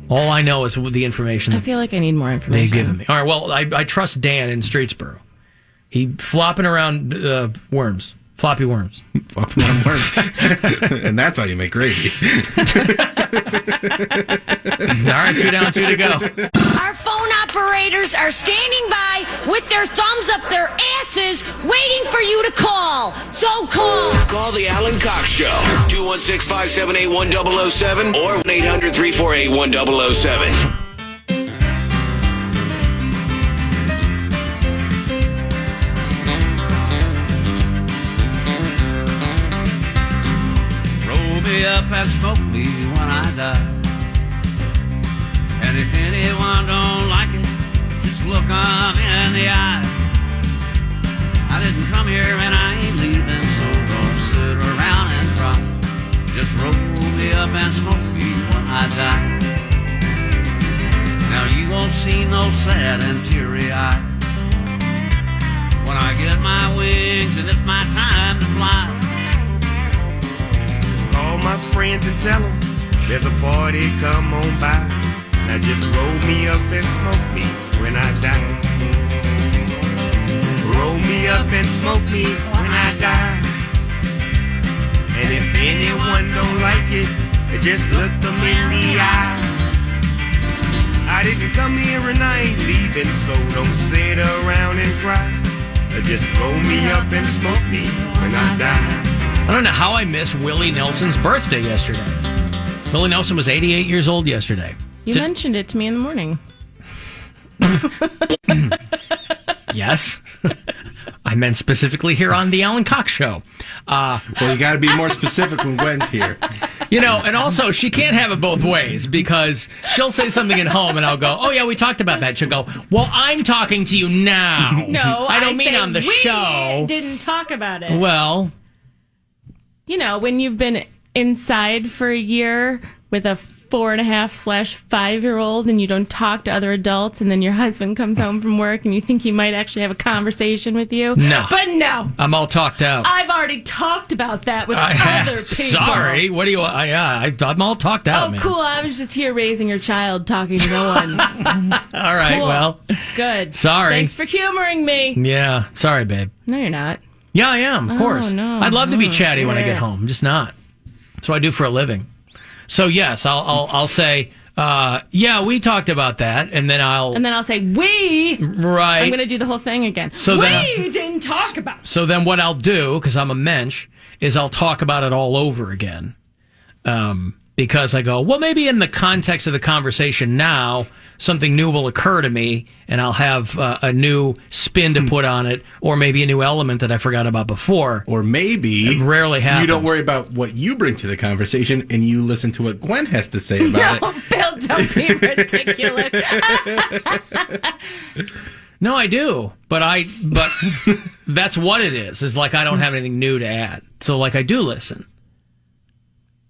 All I know is the information. I feel like I need more information. They've given me. All right. Well, I trust Dan in Streetsboro. He flopping around worms, floppy worms, flopping around worms, and that's how you make gravy. All right, 2 down, 2 to go. Our phone operators are standing by with their thumbs up their asses, waiting for you to call. So call. Call the Alan Cox Show. 216-578-1007 or 1-800-348-1007. Roll me up and smoke me when I die. And if anyone don't like it, just look 'em in the eye. I didn't come here and I ain't leaving, so don't sit around and cry. Just roll me up and smoke me when I die. Now you won't see no sad and teary eye when I get my wings and it's my time to fly. Call my friends and tell them there's a party, come on by. Now just roll me up and smoke me when I die. Roll me up and smoke me when I die. And if anyone don't like it, just look them in the eye. I didn't come here and I ain't leaving, so don't sit around and cry. Just roll me up and smoke me when I die. I don't know how I missed Willie Nelson's birthday yesterday. Willie Nelson was 88 years old yesterday. You mentioned it to me in the morning. Yes. I meant specifically here on the Alan Cox Show. Well, you got to be more specific when Gwen's here. You know, and also she can't have it both ways because she'll say something at home and I'll go, oh, yeah, we talked about that. She'll go, well, I'm talking to you now. No, I don't mean say on the we show. Didn't talk about it. Well, you know, when you've been inside for a year with a 4.5/5-year-old and you don't talk to other adults, and then your husband comes home from work and you think he might actually have a conversation with you. No. But no. I'm all talked out. I've already talked about that with other people. Sorry. What do you want? I'm all talked out, man. Cool. I was just here raising your child, talking to no one. All right, Cool. well. Good. Sorry. Thanks for humoring me. Yeah. Sorry, babe. No, you're not. Yeah, I am, of course. No. I'd love to be chatty when I get home. I'm just not. That's what I do for a living. So, yes, I'll say, yeah, we talked about that, and then I'll say, we. Right. I'm going to do the whole thing again. So we didn't talk about it. So then what I'll do, because I'm a mensch, is I'll talk about it all over again. because I go, well, maybe in the context of the conversation now, something new will occur to me, and I'll have a new spin to put on it, or maybe a new element that I forgot about before. Or maybe it rarely happens. You don't worry about what you bring to the conversation, and you listen to what Gwen has to say about No, Bill, don't be ridiculous. No, I do, but that's what it is. Is like I don't have anything new to add, so like I do listen.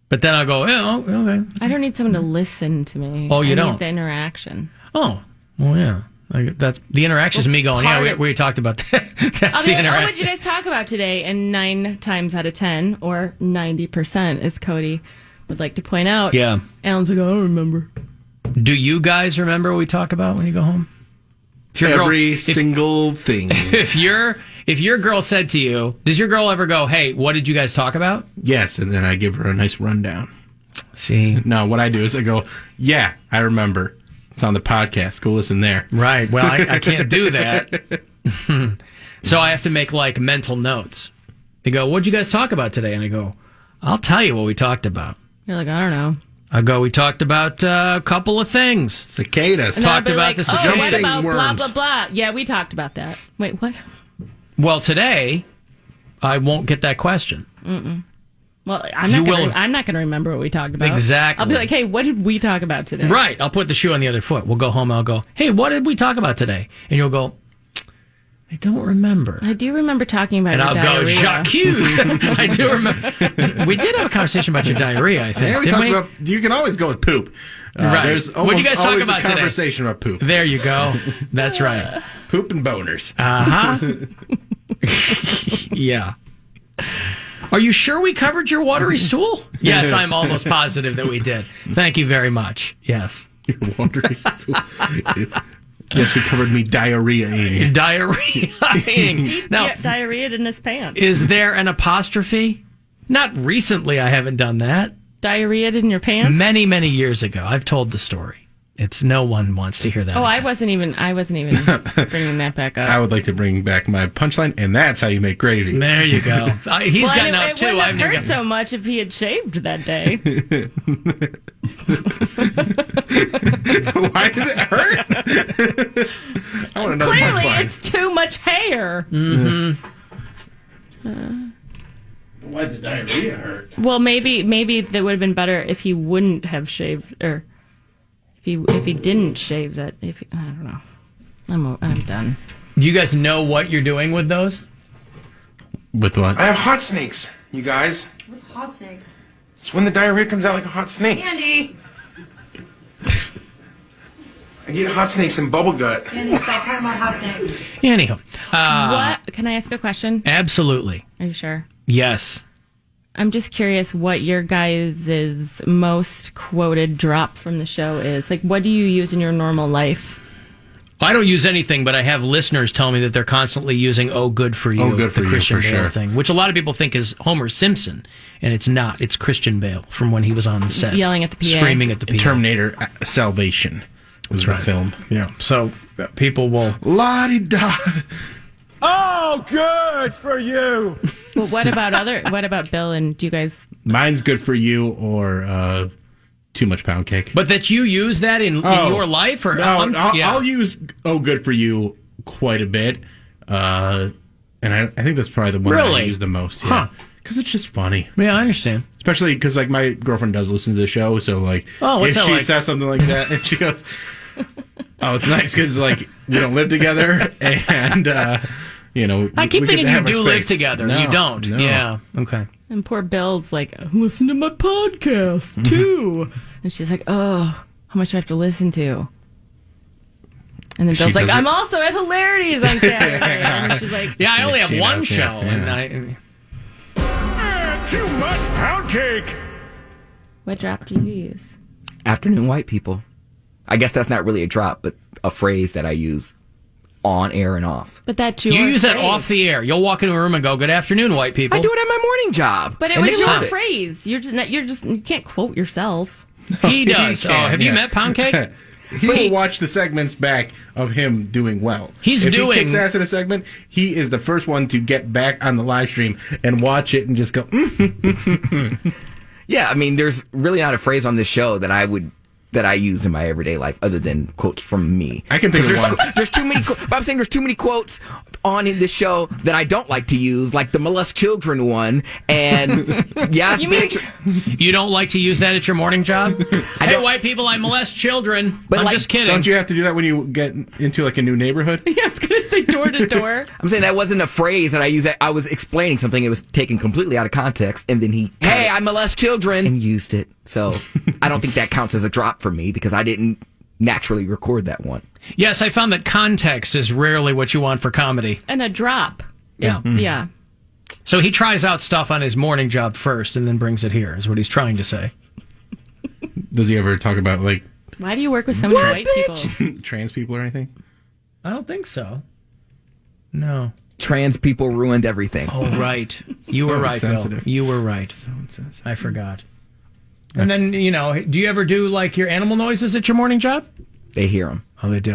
But then I go, oh, okay. I don't need someone to listen to me. Oh, you I don't? need the interaction. Oh, well, yeah. That's the interaction is me going, yeah, we talked about that. That's I'll the be like, interaction. what did you guys talk about today? And 9 times out of 10, or 90%, as Cody would like to point out. Yeah. Alan's like, I don't remember. Do you guys remember what we talk about when you go home? Every single thing. If your girl said to you, does your girl ever go, hey, what did you guys talk about? Yes, and then I give her a nice rundown. See? No, what I do is I go, yeah, I remember. It's on the podcast. Go listen there. Right. Well, I can't do that. So I have to make like mental notes. They go, what'd you guys talk about today? And I go, I'll tell you what we talked about. You're like, I don't know. I go, we talked about a couple of things. Cicadas. Talked about the cicadas. Oh, what about blah, blah, blah? Yeah, we talked about that. Wait, what? Well, today, I won't get that question. Mm-mm. Well, I'm not going to remember what we talked about. Exactly. I'll be like, hey, what did we talk about today? Right. I'll put the shoe on the other foot. We'll go home and I'll go, hey, what did we talk about today? And you'll go, I don't remember. I do remember talking about and your I'll diarrhea. go, Jacques. I do remember. We did have a conversation about your diarrhea, I think. Yeah, we talked about, you can always go with poop. Right. There's What do you guys talk always about a today? conversation about poop. There you go. That's right. Poop and boners. Yeah. Are you sure we covered your watery stool? Yes, I'm almost positive that we did. Thank you very much. Yes. Your watery stool. Yes, we covered me diarrhea-ing. Diarrhea-ing. Now, diarrhea in his pants. is there an apostrophe? Not recently, I haven't done that. Diarrhea in your pants? Many, many years ago. I've told the story. It's no one wants to hear that. Oh, I wasn't even bringing that back up. I would like to bring back my punchline, and that's how you make gravy. There you go. He's gotten out it too. wouldn't I've have never hurt so much if he had shaved that day. Why did it hurt? I want another Clearly, punchline. it's too much hair. Mm-hmm. Why did the diarrhea hurt? Well, maybe that would have been better if he wouldn't have shaved, or if he didn't shave that. I don't know. I'm done. Do you guys know what you're doing with those? With what? I have hot snakes, you guys. What's hot snakes? It's when the diarrhea comes out like a hot snake. Andy! I get hot snakes and bubble gut. Andy, stop talking about hot snakes. Anyhow. What? Can I ask a question? Absolutely. Are you sure? Yes. I'm just curious what your guys' most quoted drop from the show is. Like, what do you use in your normal life? I don't use anything, but I have listeners tell me that they're constantly using "Oh, good for you," Oh, good for the you, Christian for Bale sure. thing, which a lot of people think is Homer Simpson, and it's not. It's Christian Bale from when he was on the set, Yelling at the PA. screaming at the PA. Terminator Salvation was the film. Yeah. So people will La-di-da. Oh, good for you. Well, what about Bill, and do you guys... Mine's good for you, or too much pound cake. But that you use that in your life, or no, I'll use "Oh, good for you" quite a bit, and I think that's probably the one Really? I use the most. Yeah, because it's just funny. Yeah, I understand. Especially because like my girlfriend does listen to the show, so like what's if that she like? says something like that, and she goes, "Oh, it's nice because like we don't live together," and I keep we get thinking to you have our do live space. together. No, You don't. no. Yeah. Okay. And poor Bill's like, listen to my podcast, too. And she's like, oh, how much do I have to listen to? And then She Bill's like, does I'm it- also at Hilarities on Saturday. And she's like, Yeah, I only have She one does, show, yeah. and Too much pound cake. what drop do you use? Afternoon white people. I guess that's not really a drop, but a phrase that I use on air and off. But that you use that off the air. You'll walk into a room and go, "Good afternoon, white people." I do it at my morning job. But it and was they love your it. phrase. You can't quote yourself. He does. He can, have you yeah. met Pound Cake? He will watch the segments back of him doing well. He's if doing- he kicks ass in a segment, he is the first one to get back on the live stream and watch it and just go, Yeah, I mean, there's really not a phrase on this show that I use in my everyday life other than quotes from me. I can think of one. There's too many. But I'm saying there's too many quotes on in this show that I don't like to use, like the molest children one. And yes, you don't like to use that at your morning job? Hey, white people, I molest children. But I'm just kidding. Don't you have to do that when you get into like a new neighborhood? Yeah, I was going to say door to door. I'm saying that wasn't a phrase that I used. I was explaining something. It was taken completely out of context, and then hey, I molest children, and used it. So I don't think that counts as a drop for me because I didn't naturally record that one. Yes, I found that context is rarely what you want for comedy. And a drop. Yeah. Yeah. So he tries out stuff on his morning job first and then brings it here, is what he's trying to say. Does he ever talk about, like... Why do you work with so many white people? Trans people or anything? I don't think so. No. Trans people ruined everything. Oh, right. You were right, Bill. You were right. So insensitive. I forgot. And then, do you ever do, like, your animal noises at your morning job? They hear them. Oh, they do.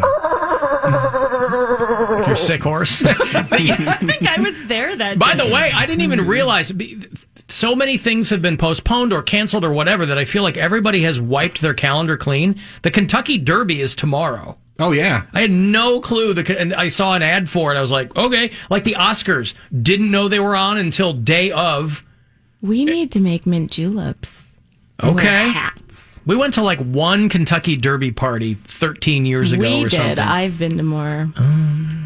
Your sick horse. I think I was there that By day. the way, I didn't even realize so many things have been postponed or canceled or whatever that I feel like everybody has wiped their calendar clean. The Kentucky Derby is tomorrow. Oh, yeah. I had no clue. And I saw an ad for it. I was like, okay. Like the Oscars. Didn't know they were on until day of. We need to make mint juleps. Okay. Wear hats. We went to like one Kentucky Derby party 13 years ago or something. I've been to more.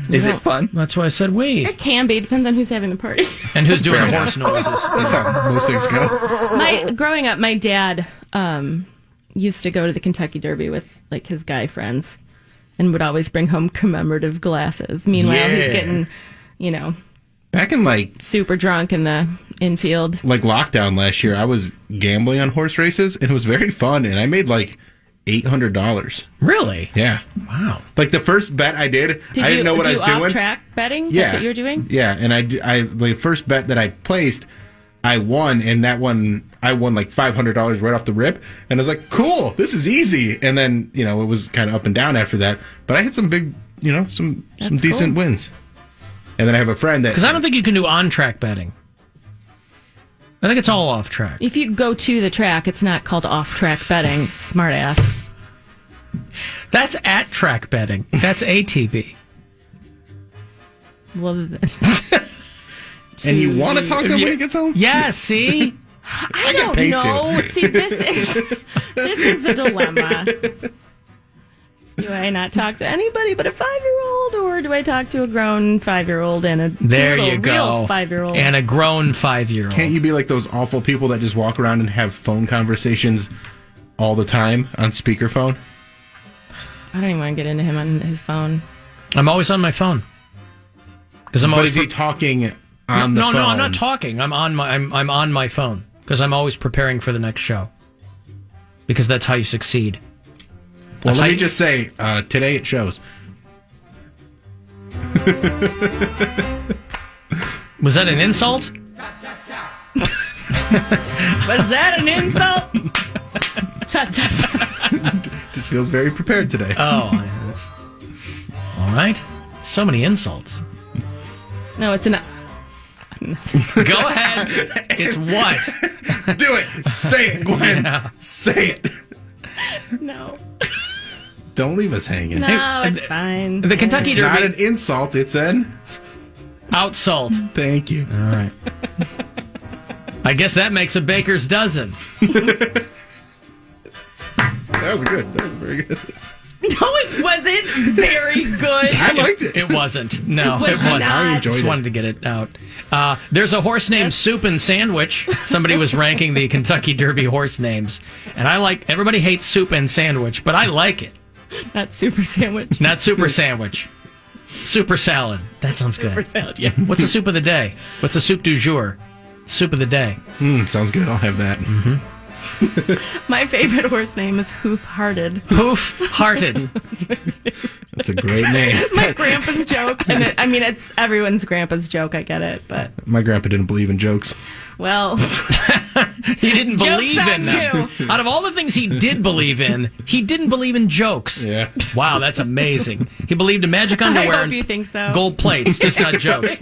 Is it fun? That's why I said we. It can be. Depends on who's having the party. And who's doing the horse noises. That's how most things go. Growing up, my dad used to go to the Kentucky Derby with like his guy friends and would always bring home commemorative glasses. Meanwhile, he's getting, Back in like super drunk in the infield. Like lockdown last year, I was gambling on horse races, and it was very fun, and I made like $800. Really? Yeah. Wow. Like the first bet I did, I didn't know what I was doing. Off-track betting? Yeah. That's what you were doing? Yeah, and I the first bet that I placed, I won, and that one I won like $500 right off the rip, and I was like, cool, this is easy. And then it was kind of up and down after that, but I had some big, some decent wins. And then I have a friend that... Because I don't think you can do on-track betting. I think it's all off-track. If you go to the track, it's not called off-track betting. Smart ass. That's at-track betting. That's ATB. Well, and you want to talk to him when he gets home? Yeah, see? I don't know. See, this is the dilemma. Do I not talk to anybody but a 5-year-old, or do I talk to a grown 5-year-old and a real 5-year-old? And a grown 5-year-old. Can't you be like those awful people that just walk around and have phone conversations all the time on speakerphone? I don't even want to get into him on his phone. I'm always on my phone. Because I'm always. Is he talking on the phone? No, I'm not talking. I'm on my phone because I'm always preparing for the next show. Because that's how you succeed. Well, let me just say, today it shows. Was that an insult? Was that an insult? Just feels very prepared today. Oh, all right. So many insults. No, it's an... Go ahead. It's what? Do it. Say it, Gwen. Yeah. Say it. No. Don't leave us hanging. No, it's fine. The Kentucky Derby. It's not an insult. It's an... outsult. Thank you. All right. I guess that makes a baker's dozen. That was good. That was very good. No, it wasn't very good. I liked it. It wasn't. No, it wasn't. I enjoyed Just it. wanted to get it out. There's a horse named Soup and Sandwich. Somebody was ranking the Kentucky Derby horse names. And everybody hates Soup and Sandwich, but I like it. Not Super Sandwich. Not Super Sandwich. Super Salad. That sounds good. Super Salad, yeah. What's the soup of the day? What's the soup du jour? Soup of the day. Sounds good. I'll have that. Mm-hmm. My favorite horse name is Hoof-Hearted. Hoof-Hearted. That's a great name. My grandpa's joke. And it's everyone's grandpa's joke. I get it, but... My grandpa didn't believe in jokes. Well... He didn't believe Joke's in on them. you. Out of all the things he did believe in, he didn't believe in jokes. Yeah. Wow, that's amazing. He believed in magic underwear I hope and you think so. gold plates, just not jokes.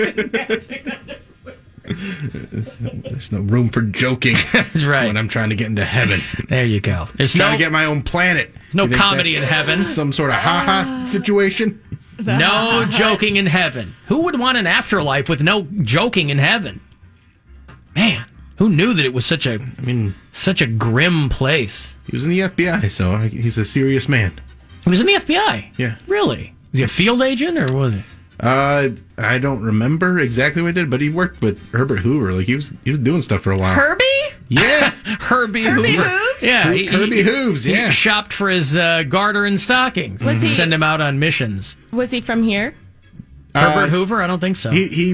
There's no room for joking right. when I'm trying to get into heaven. There you go. There's trying to get my own planet. no You think comedy that's in heaven. Some sort of ha-ha situation? No joking in heaven. Who would want an afterlife with no joking in heaven? Man, who knew that it was such a grim place? He was in the FBI, so he's a serious man. He was in the FBI? Yeah. Really? Was he a field agent, or was he? I don't remember exactly what he did, but he worked with Herbert Hoover. Like he was doing stuff for a while. Herbie? Yeah. Herbie Hoover? Hooves? Yeah. Herbie Hooves, yeah. He shopped for his garter and stockings. Was he- Send him out on missions. Was he from here? Herbert Hoover? I don't think so. He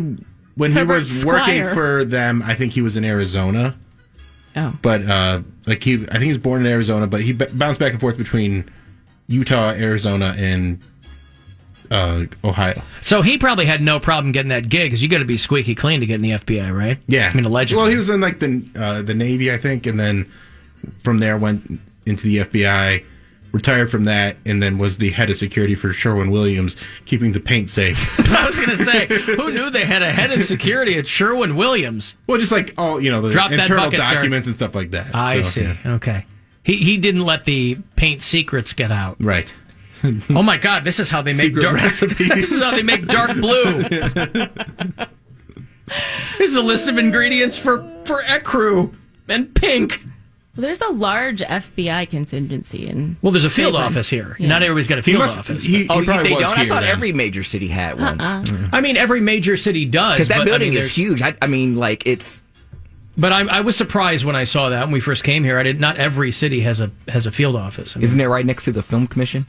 when Herbert he was working Squire. for them, I think he was in Arizona. Oh. But I think he was born in Arizona, but he bounced back and forth between Utah, Arizona, and Ohio. So he probably had no problem getting that gig, because you got to be squeaky clean to get in the FBI, right? Yeah. I mean, allegedly. Well, he was in like the Navy, I think, and then from there went into the FBI, retired from that, and then was the head of security for Sherwin-Williams, keeping the paint safe. I was going to say, who knew they had a head of security at Sherwin-Williams? Well, just like all, the Drop that internal bucket, sir. documents and stuff like that. I So, see. yeah. Okay. He didn't let the paint secrets get out. Right. Oh my God! This is how they make Secret dark. recipes. This is how they make dark blue. Here's the list of ingredients for ecru and pink. Well, there's a large FBI contingency in. Well, there's a field Cleveland. office here. Yeah. Not everybody's got a field office. They probably was don't? I here thought then. every major city had one. I mean, every major city does. Because that but, building I mean, is huge. I mean, like, it's... But I was surprised when I saw that when we first came here. Not every city has a field office. I mean, Isn't it right next to the film commission?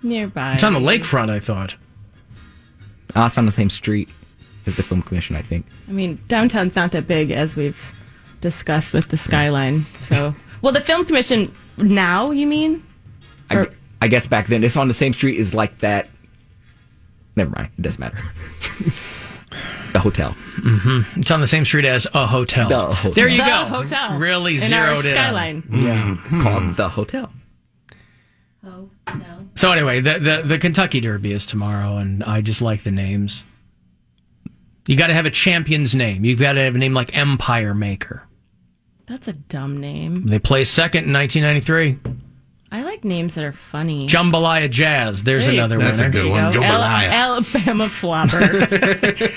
Nearby. it's on the lakefront, I thought. It's on the same street as the film commission, I think. I mean, downtown's not that big, as we've discussed with the skyline. So, well, the film commission now, you mean? I guess back then. It's on the same street as, like, that... Never mind. It doesn't matter. The hotel. Mm-hmm. It's on the same street as a hotel. The hotel. There you The go. hotel. Really In zeroed our in. skyline. Yeah. It's called the hotel. Oh, no. So anyway, the Kentucky Derby is tomorrow, and I just like the names. You got to have a champion's name. You've got to have a name like Empire Maker. That's a dumb name. They placed second in 1993. I like names that are funny. Jambalaya Jazz. There's Hey, another that's winner. a good There you one. go. Jambalaya. Alabama Flopper.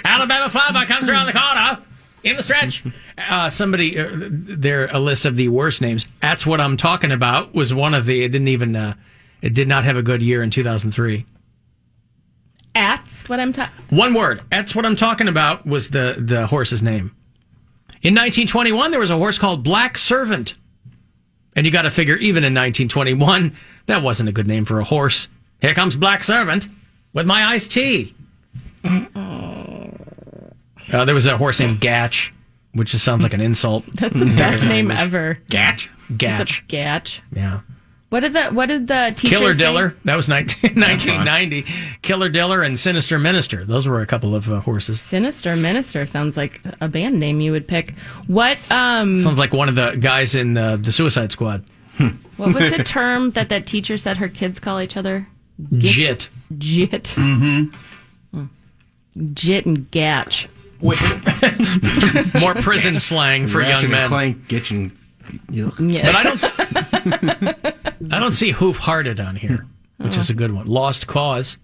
Alabama Flopper comes around the corner in the stretch. Somebody, a list of the worst names. That's What I'm Talking About was one of the. It did not have a good year in 2003. That's what I'm talking. One word. That's What I'm Talking About was the horse's name. In 1921, there was a horse called Black Servant. And you got to figure, even in 1921, that wasn't a good name for a horse. Here comes Black Servant with my iced tea. There was a horse named Gatch, which just sounds like an insult. That's the best name ever. Gatch. Gatch. Gatch. Yeah. What did the teacher Killer say? Diller. That was 1990. Killer Diller and Sinister Minister. Those were a couple of horses. Sinister Minister sounds like a band name you would pick. What? Sounds like one of the guys in the Suicide Squad. What was the term that teacher said her kids call each other? Jit. Jit. Mm-hmm. Jit and Gatch. More prison slang for young men. Clank, Gitchin. Yeah. But I don't see Hoof-Hearted on here, which is a good one. Lost Cause.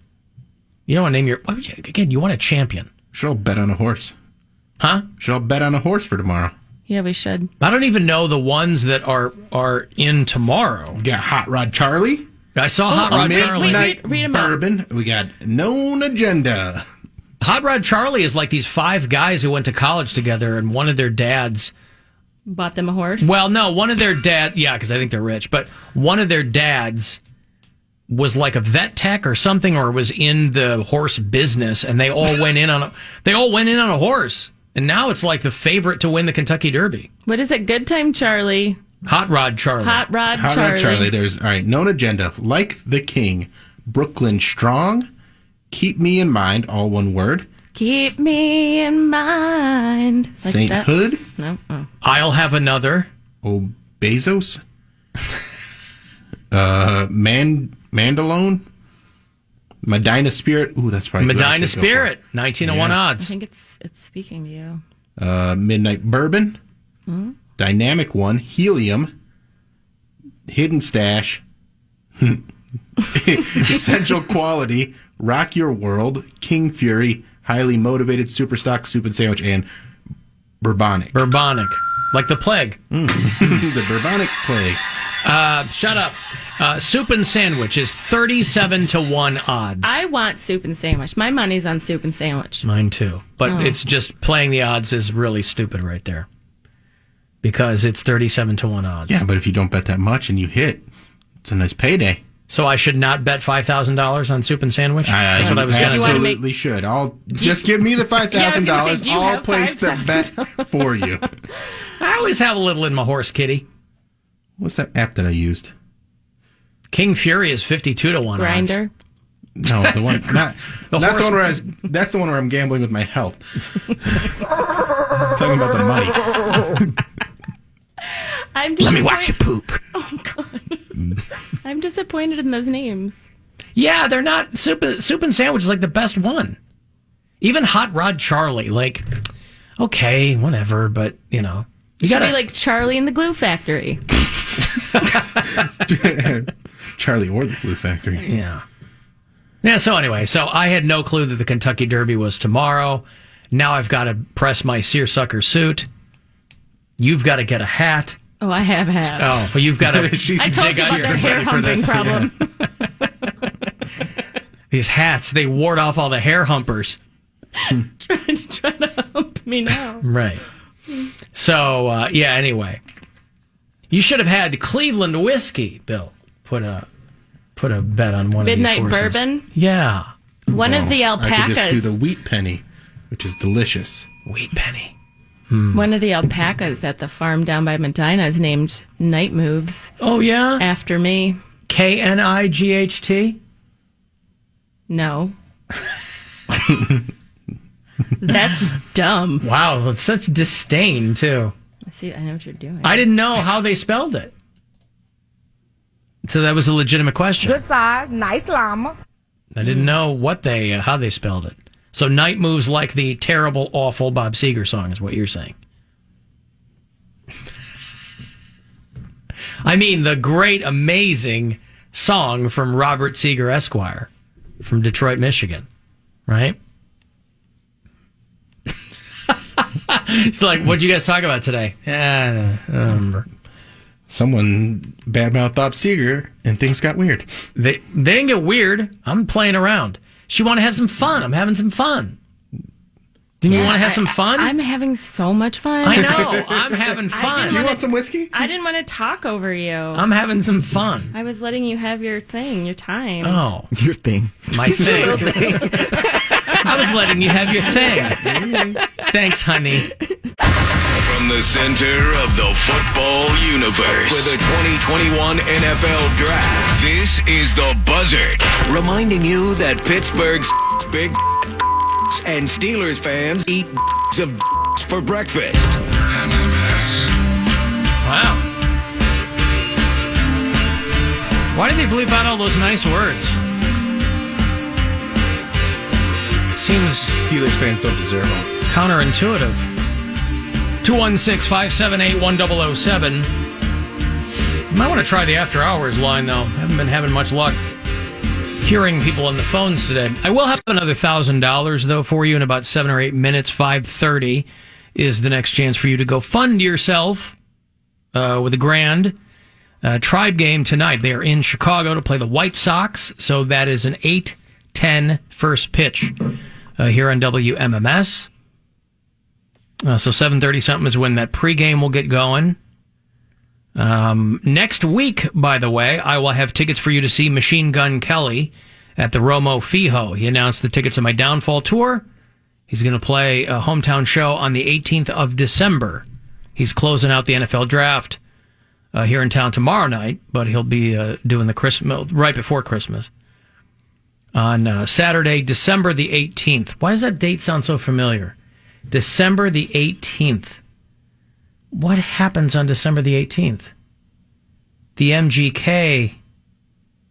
You don't want to name your... Again, you want a champion. Should all bet on a horse. Huh? Should all bet on a horse for tomorrow. Yeah, we should. I don't even know the ones that are in tomorrow. We got Hot Rod Charlie. I saw Hot Rod Charlie. Read 'em out. Bourbon. We got Known Agenda. Hot Rod Charlie is like these 5 guys who went to college together, and one of their dads... Bought them a horse? Well, no, one of their dads... Yeah, because I think they're rich. But one of their dads was like a vet tech or something, or was in the horse business, and they all went in on a horse. And now it's like the favorite to win the Kentucky Derby. What is it? Good Time Charlie. Hot Rod Charlie. Hot Rod Hot Charlie. Rod Charlie. There's, all right, Known Agenda. Like the King. Brooklyn Strong. Keep Me in Mind. All one word. Keep me in mind. Like Saint that? Hood. No. Oh. I'll Have Another. Oh, Bezos. Mandalone. Medina Spirit. Ooh, that's probably good. Medina Spirit. 1901 I odds. think it's speaking to you. Midnight Bourbon, Dynamic One, Helium, Hidden Stash, Essential Quality, Rock Your World, King Fury, Highly Motivated, Superstock, Soup and Sandwich, and Bourbonic. Bourbonic. Like the plague. The Bourbonic Plague. Shut up. Soup and Sandwich is 37 to 1 odds. I want soup and sandwich. My money's on soup and sandwich. Mine too. But it's just playing the odds is really stupid right there. Because it's 37 to 1 odds. Yeah, but if you don't bet that much and you hit, it's a nice payday. So I should not bet $5,000 on soup and sandwich? That's what I was going to say. Absolutely should. Just give me the $5,000. I'll place the bet for you. I always have a little in my horse, kitty. What's that app that I used? King Fury is 52 to 1 Grinder. odds. No, the one that's the one where I'm gambling with my health. Talking about the money. Let me watch you poop. Oh God. I'm disappointed in those names. Yeah, they're not soup and sandwich is like the best one. Even Hot Rod Charlie, like, okay, whatever, but you know, you Should be like Charlie and the Glue Factory. Charlie or the Glue Factory. Yeah. Yeah, so anyway, I had no clue that the Kentucky Derby was tomorrow. Now I've got to press my seersucker suit. You've got to get a hat. Oh, I have hats. Oh, well, you've got to. I told you about that hair humping problem. Yeah. These hats, they ward off all the hair humpers. trying to hump me now. Right. So, anyway. You should have had Cleveland whiskey, Bill. Put a bet on one Midnight of these horses. Bourbon? Yeah. One of the alpacas. I could just do the Wheat Penny, which is delicious. Wheat Penny. One of the alpacas at the farm down by Medina is named Night Moves. Oh, yeah? After me. Knight? No. That's dumb. Wow, that's such disdain, too. See, I know what you're doing. I didn't know how they spelled it. So that was a legitimate question. Good size, nice llama. I didn't know how they spelled it. So Night Moves like the terrible, awful Bob Seger song is what you're saying. I mean, the great, amazing song from Robert Seger Esquire from Detroit, Michigan. Right? It's like, what'd you guys talk about today? I don't remember. Someone badmouthed Bob Seger, and things got weird. They didn't get weird. I'm playing around. She want to have some fun. I'm having some fun. Didn't you want to have some fun? I'm having so much fun. I know. I'm having fun. Do you want some whiskey? I didn't want to talk over you. I'm having some fun. I was letting you have your thing, your time. Oh. Your thing. My thing. I was letting you have your thing. Thanks, honey. From the center of the football universe for the 2021 NFL Draft, this is the Buzzard, reminding you that Pittsburgh's big and Steelers fans eat of for breakfast. Wow. Why did they bleep out all those nice words? Seems Steelers fans don't deserve them. Counterintuitive. 216-578-1007. You might want to try the after hours line, though. Haven't been having much luck hearing people on the phones today. I will have another $1,000, though, for you in about 7 or 8 minutes. 5:30 is the next chance for you to go fund yourself with a grand. Tribe game tonight. They are in Chicago to play the White Sox, so that is an 8:10 first pitch here on WMMS. So 7:30 something is when that pregame will get going. Next week, by the way, I will have tickets for you to see Machine Gun Kelly at the Romo Fijo. He announced the tickets on my Downfall tour. He's going to play a hometown show on the 18th of December. He's closing out the NFL draft here in town tomorrow night, but he'll be doing the Christmas right before Christmas on Saturday, December the 18th. Why does that date sound so familiar? December the 18th. What happens on December the 18th? The MGK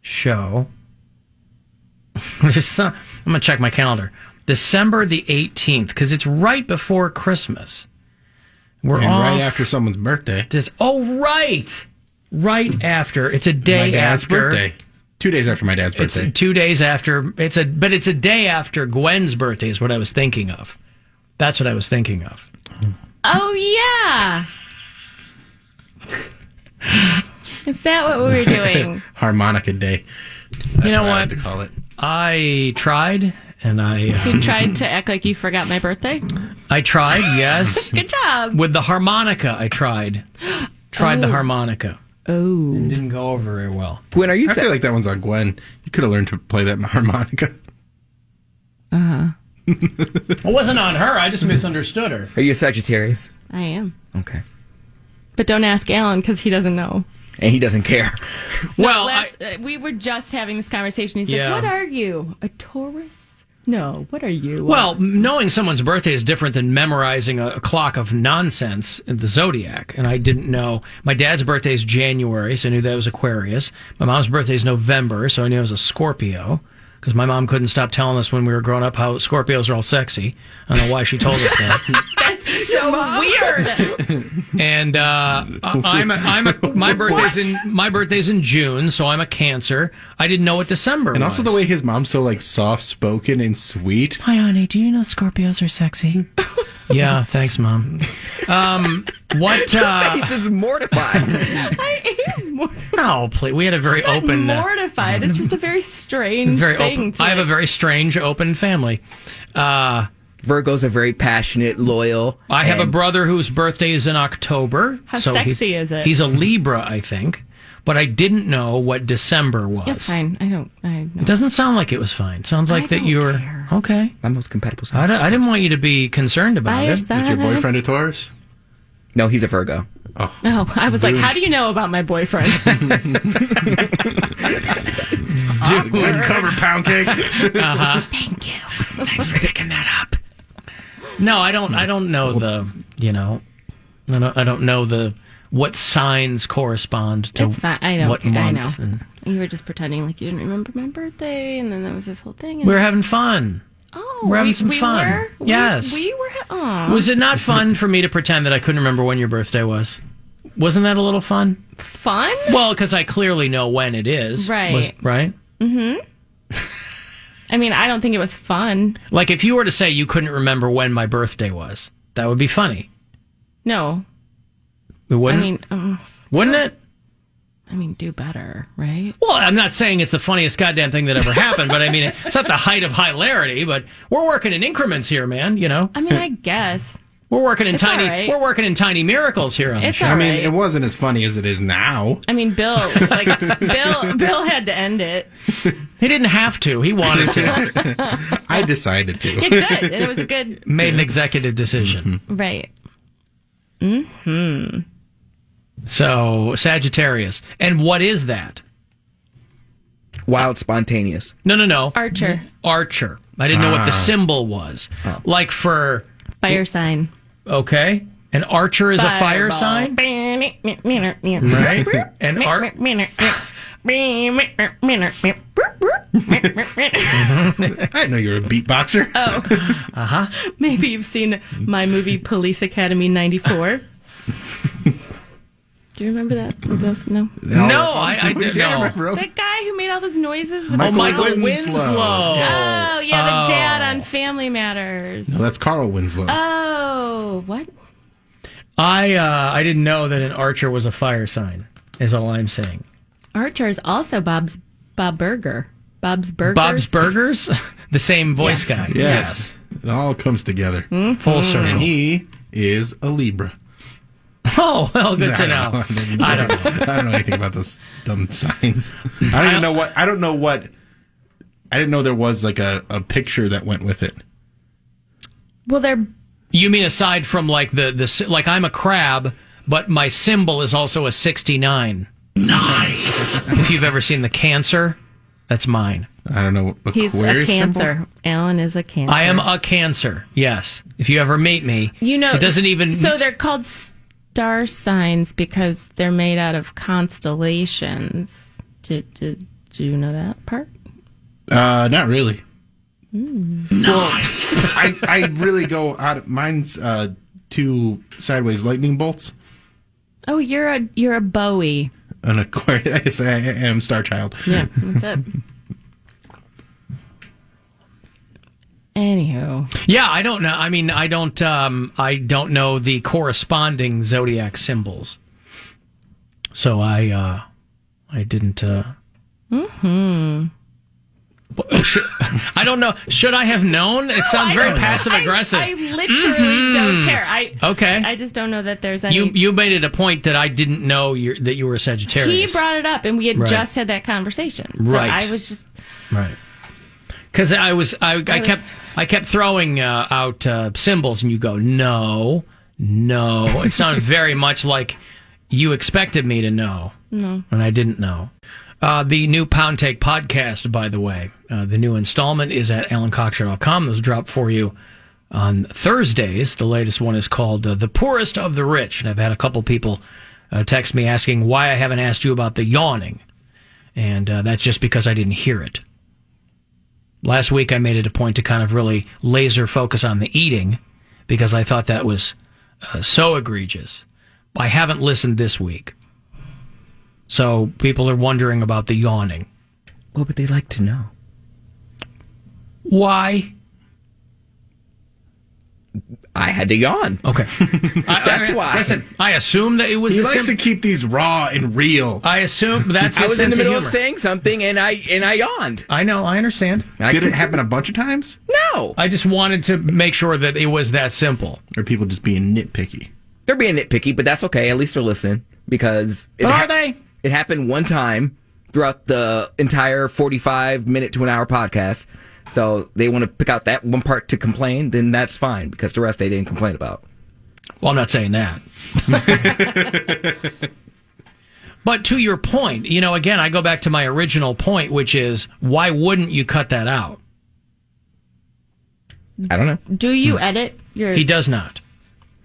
show. I'm going to check my calendar. December the 18th, because it's right before Christmas. We're and off. right after someone's birthday. Right after. It's a day My dad's after. birthday. 2 days after my dad's birthday. It's 2 days after. But it's a day after Gwen's birthday is what I was thinking of. That's what I was thinking of. Oh, yeah. Is that what we were doing? Harmonica Day. That's You know what I what? like to call it. I tried, and You tried to act like you forgot my birthday? I tried, yes. Good job. With the harmonica, I tried. Tried the harmonica. Oh. It didn't go over very well. Gwen, are you? I feel like that one's on Gwen. You could have learned to play that harmonica. It wasn't on her. I just misunderstood her. Are you a Sagittarius? I am. Okay. But don't ask Alan because he doesn't know. And he doesn't care. Well, we were just having this conversation. He's Yeah. like, what are you? A Taurus? No, what are you? Well, knowing someone's birthday is different than memorizing a clock of nonsense in the zodiac. And I didn't know. My dad's birthday is January, so I knew that was Aquarius. My mom's birthday is November, so I knew it was a Scorpio. Because my mom couldn't stop telling us when we were growing up how Scorpios are all sexy. I don't know why she told us that. That's so weird. And my birthday's in June, so I'm a Cancer. I didn't know what December was. And also the way his mom's so like soft spoken and sweet. Hi, honey. Do you know Scorpios are sexy? Yeah, thanks, Mom. What? Face is mortified. I am mortified. No, please. We had a very open. Mortified. It's just a very strange Very thing. open. I have a very strange, open family. Virgos are very passionate, loyal. I have a brother whose birthday is in October. How so sexy is it? He's a Libra, I think. But I didn't know what December was. It's fine. I know. It doesn't sound like it was fine. It sounds like that you were okay. My most compatible I sign. didn't want you to be concerned about it. Is your boyfriend a Taurus? No, he's a Virgo. Oh, no. I was like, how do you know about my boyfriend? Good cover, pound cake. Thank you. Thanks for picking that up. No, I don't know the. I don't know the what signs correspond to It's fine. I know. what I month. know. And You were just pretending like you didn't remember my birthday, and then there was this whole thing. And we were having fun. Oh, we're having some fun. Were? Yes. We were. Aw. Was it not fun for me to pretend that I couldn't remember when your birthday was? Wasn't that a little fun? Fun? Well, because I clearly know when it is. Right. Right? Mm-hmm. I mean, I don't think it was fun. Like, if you were to say you couldn't remember when my birthday was, that would be funny. No. It wouldn't? I mean, wouldn't it? I mean, do better, right? Well, I'm not saying it's the funniest goddamn thing that ever happened, but I mean, it's not the height of hilarity, but we're working in increments here, man, you know? I mean, I guess. We're working in It's tiny all right. we're working in tiny miracles here on the It's show. all I mean, right. it wasn't as funny as it is now. I mean, Bill had to end it. He didn't have to. He wanted to. I decided to. It could. It was a good. Made an executive decision. Right. Hmm. So, Sagittarius. And what is that? Wild, spontaneous. No. Archer. Archer. I didn't know what the symbol was. Oh. Like for... Fire sign. Okay. An archer is a fire sign? Right? And I didn't know you were a beatboxer. Oh. Uh-huh. Maybe you've seen my movie Police Academy 94. Do you remember that? No. No, I didn't know. That guy who made all those noises. With Michael Winslow. Oh, yeah, the dad on Family Matters. No, that's Carl Winslow. Oh, what? I didn't know that an archer was a fire sign, is all I'm saying. Archer is also Bob Burger. Bob's Burgers. Bob's Burgers? The same voice guy. Yes. It all comes together. Full circle. And he is a Libra. Oh, well, good to know. I don't know. I don't know anything about those dumb signs. I don't even know what. I don't know what. I didn't know there was like a picture that went with it. Well, they're. You mean aside from like the like I'm a crab, but my symbol is also a 69. Nice. If you've ever seen the Cancer, that's mine. I don't know. He's a Cancer. Symbol? Alan is a Cancer. I am a Cancer. Yes. If you ever meet me, you know, it doesn't even. So they're called star signs because they're made out of constellations. Did you know that part? Not really. Mm. Nice. I really go out. Mine's 2 sideways lightning bolts. Oh, you're a Bowie. An Aquarius. I am Star Child. Yeah, that's it. Anywho. Yeah, I don't know. I mean, I don't know the corresponding zodiac symbols. So I didn't. I don't know. Should I have known? It sounds very passive aggressive. I literally don't care. Okay. I just don't know that there's any. You made it a point that I didn't know that you were a Sagittarius. He brought it up, and we had just had that conversation. So Right. I was just right. Because I kept throwing out symbols, and you go, no. It sounded very much like you expected me to know. No. And I didn't know. The new Pound Take podcast, by the way, the new installment is at alancockshow.com. Those drop for you on Thursdays. The latest one is called The Poorest of the Rich. And I've had a couple people text me asking why I haven't asked you about the yawning. And that's just because I didn't hear it. Last week, I made it a point to kind of really laser focus on the eating because I thought that was so egregious. I haven't listened this week. So people are wondering about the yawning. What would they like to know? Why? I had to yawn. Okay. That's why. Listen, I assume that it was... He likes to keep these raw and real. I assume that's his I was sense in the middle of humor. saying something, and I yawned. I know, I understand. Did it happen a bunch of times? No. I just wanted to make sure that it was that simple. Or people just being nitpicky? They're being nitpicky, but that's okay. At least they're listening. Because... Are they? It happened one time throughout the entire 45-minute to an hour podcast. So they want to pick out that one part to complain, then that's fine, because the rest they didn't complain about. Well, I'm not saying that. But to your point, again, I go back to my original point, which is, why wouldn't you cut that out? I don't know. Do you edit your... He does not.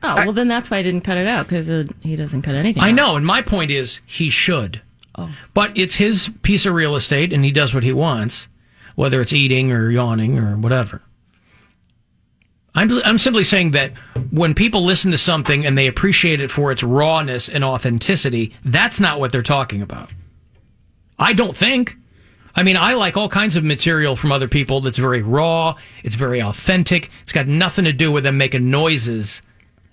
Oh, well, then that's why I didn't cut it out, because he doesn't cut anything I out. know, and my point is, he should. Oh. But it's his piece of real estate, and he does what he wants, whether it's eating or yawning or whatever. I'm simply saying that when people listen to something and they appreciate it for its rawness and authenticity, that's not what they're talking about. I don't think. I mean, I like all kinds of material from other people that's very raw, it's very authentic, it's got nothing to do with them making noises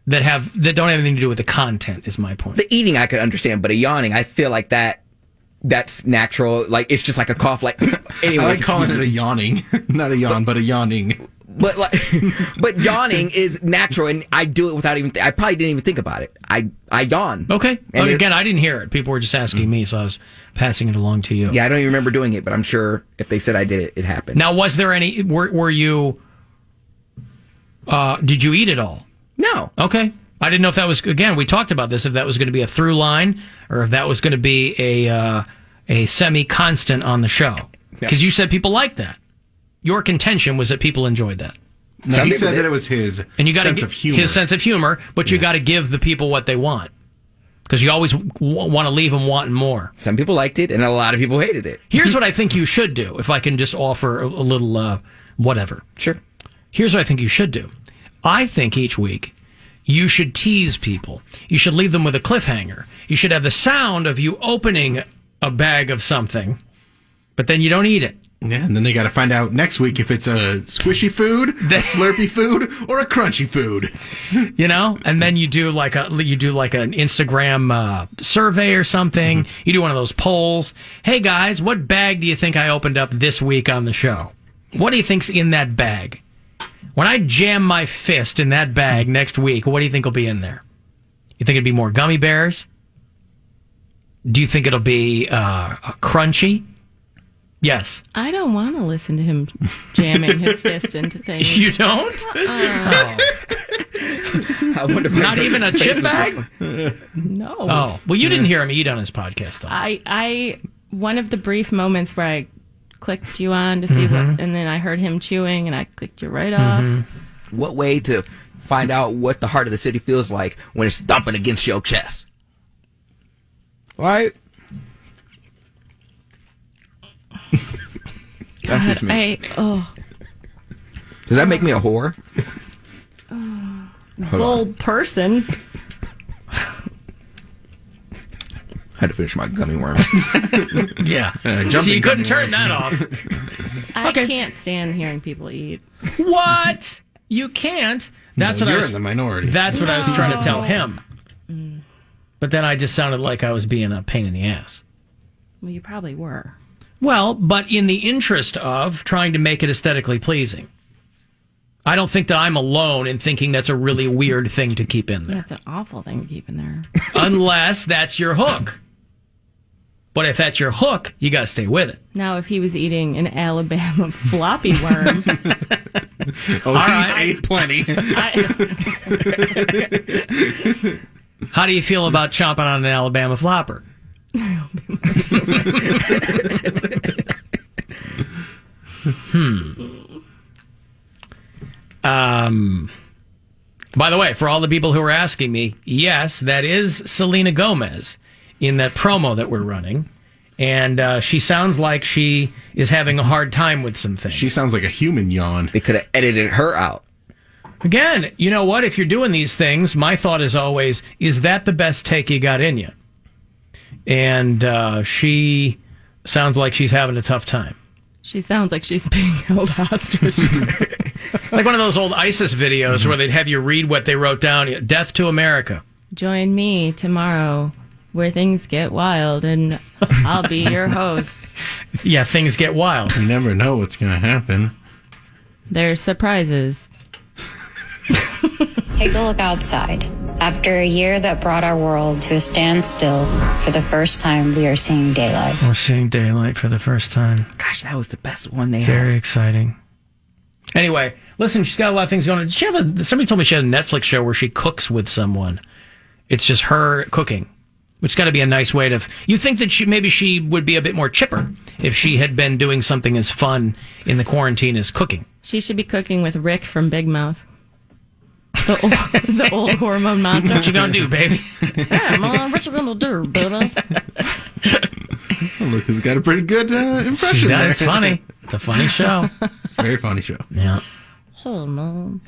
that don't have anything to do with the content, is my point. The eating I could understand, but a yawning, I feel like that's natural. Like, it's just like a cough. Like, anyways, I like calling it a yawning. Not a yawn, but a yawning. But yawning is natural, and I do it without even... I probably didn't even think about it. I yawn. Okay. And Again, I didn't hear it. People were just asking me, so I was passing it along to you. Yeah, I don't even remember doing it, but I'm sure if they said I did it, it happened. Now, was there any... Were you... did you eat it all? No. Okay. I didn't know if that was... Again, we talked about this, if that was going to be a through line, or if that was going to be a semi-constant on the show. Because you said people liked that. Your contention was that people enjoyed that. No, he said that it was his sense of humor. His sense of humor, but you got to give the people what they want. Because you always want to leave them wanting more. Some people liked it, and a lot of people hated it. Here's what I think you should do, if I can just offer a little whatever. Sure. Here's what I think you should do. I think each week you should tease people. You should leave them with a cliffhanger. You should have the sound of you opening a bag of something, but then you don't eat it. Yeah, and then they got to find out next week if it's a squishy food, a slurpy food, or a crunchy food. And then you do like an Instagram survey or something. Mm-hmm. You do one of those polls. Hey guys, what bag do you think I opened up this week on the show? What do you think's in that bag? When I jam my fist in that bag next week, what do you think will be in there? You think it'd be more gummy bears? Do you think it'll be crunchy? Yes. I don't want to listen to him jamming his fist into things. You don't? I wonder if Not even a chip bag? No. Oh, well, you didn't hear him eat on his podcast, though. I one of the brief moments where I clicked you on to see what, and then I heard him chewing, and I clicked you right off. What way to find out what the heart of the city feels like when it's thumping against your chest? Right? That's just me. Oh. Does that make me a whore? bull person. Had to finish my gummy worm. Yeah. So you couldn't turn that off. I can't stand hearing people eat. What? You can't? That's what you're I was in the minority. That's what I was trying to tell him. But then I just sounded like I was being a pain in the ass. Well, you probably were. Well, but in the interest of trying to make it aesthetically pleasing. I don't think that I'm alone in thinking that's a really weird thing to keep in there. That's an awful thing to keep in there. Unless that's your hook. But if that's your hook, you got to stay with it. Now, if he was eating an Alabama floppy worm... He's ate plenty. How do you feel about chomping on an Alabama flopper? By the way, for all the people who are asking me, yes, that is Selena Gomez in that promo that we're running. And she sounds like she is having a hard time with some things. She sounds like a human yawn. They could have edited her out. Again, you know what? If you're doing these things, my thought is always, is that the best take you got in you? And she sounds like she's having a tough time. She sounds like she's being held hostage. Like one of those old ISIS videos where they'd have you read what they wrote down. Death to America. Join me tomorrow where things get wild, and I'll be your host. Yeah, things get wild. You never know what's going to happen. There's surprises. Take a look outside. After a year that brought our world to a standstill, for the first time we are seeing daylight. We're seeing daylight for the first time. Gosh, that was the best one they Very had. exciting. Anyway, listen, she's got a lot of things going on. Somebody told me she had a Netflix show where she cooks with someone. It's just her cooking, which has got to be a nice way to... You think that maybe she would be a bit more chipper if she had been doing something as fun in the quarantine as cooking. She should be cooking with Rick from Big Mouth. The old hormone monster. What you gonna do, baby? Yeah, Mom, what you gonna do, baby? Look, who's got a pretty good impression See, there. it's funny. It's a funny show. It's a very funny show. Yeah. Hey, Mom.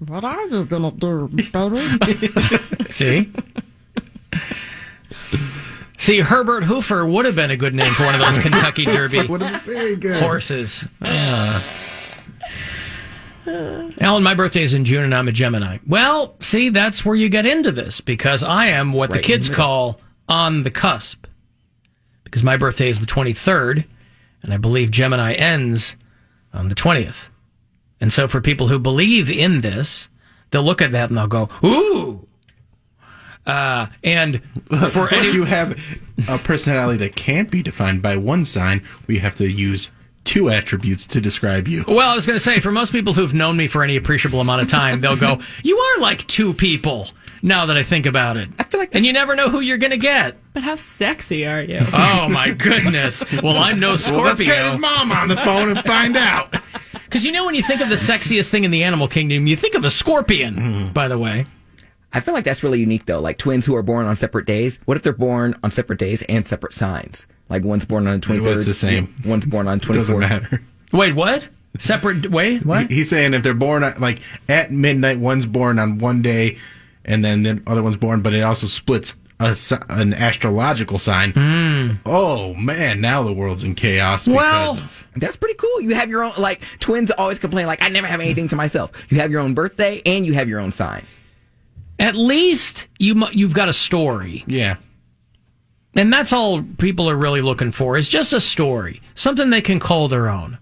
What are you gonna do, baby? See, Herbert Hoofer would have been a good name for one of those Kentucky Derby Would have been very good. horses. Alan, my birthday is in June and I'm a Gemini. Well, see, that's where you get into this because I am what the kids call on the cusp. Because my birthday is the 23rd and I believe Gemini ends on the 20th. And so for people who believe in this, they'll look at that and they'll go, ooh. And for any... you have a personality that can't be defined by one sign, we have to use two attributes to describe you. Well, I was going to say, for most people who've known me for any appreciable amount of time, they'll go, you are like two people, now that I think about it. I feel like and you never know who you're going to get. But how sexy are you? Oh, my goodness. Well, I'm no Scorpio. Well, let's get his mom on the phone and find out. Because you know when you think of the sexiest thing in the animal kingdom, you think of a scorpion, by the way. I feel like that's really unique, though. Like twins who are born on separate days. What if they're born on separate days and separate signs? Like one's born on the 23rd. It's the same. One's born on 24th. Doesn't matter. Wait, what? Separate? Wait, what? He's saying if they're born like at midnight, one's born on one day, and then the other one's born, but it also splits an astrological sign. Oh man, now the world's in chaos. Well, that's pretty cool. You have your own. Like twins always complain, like I never have anything to myself. You have your own birthday and you have your own sign. At least you've got a story. Yeah. And that's all people are really looking for is just a story. Something they can call their own.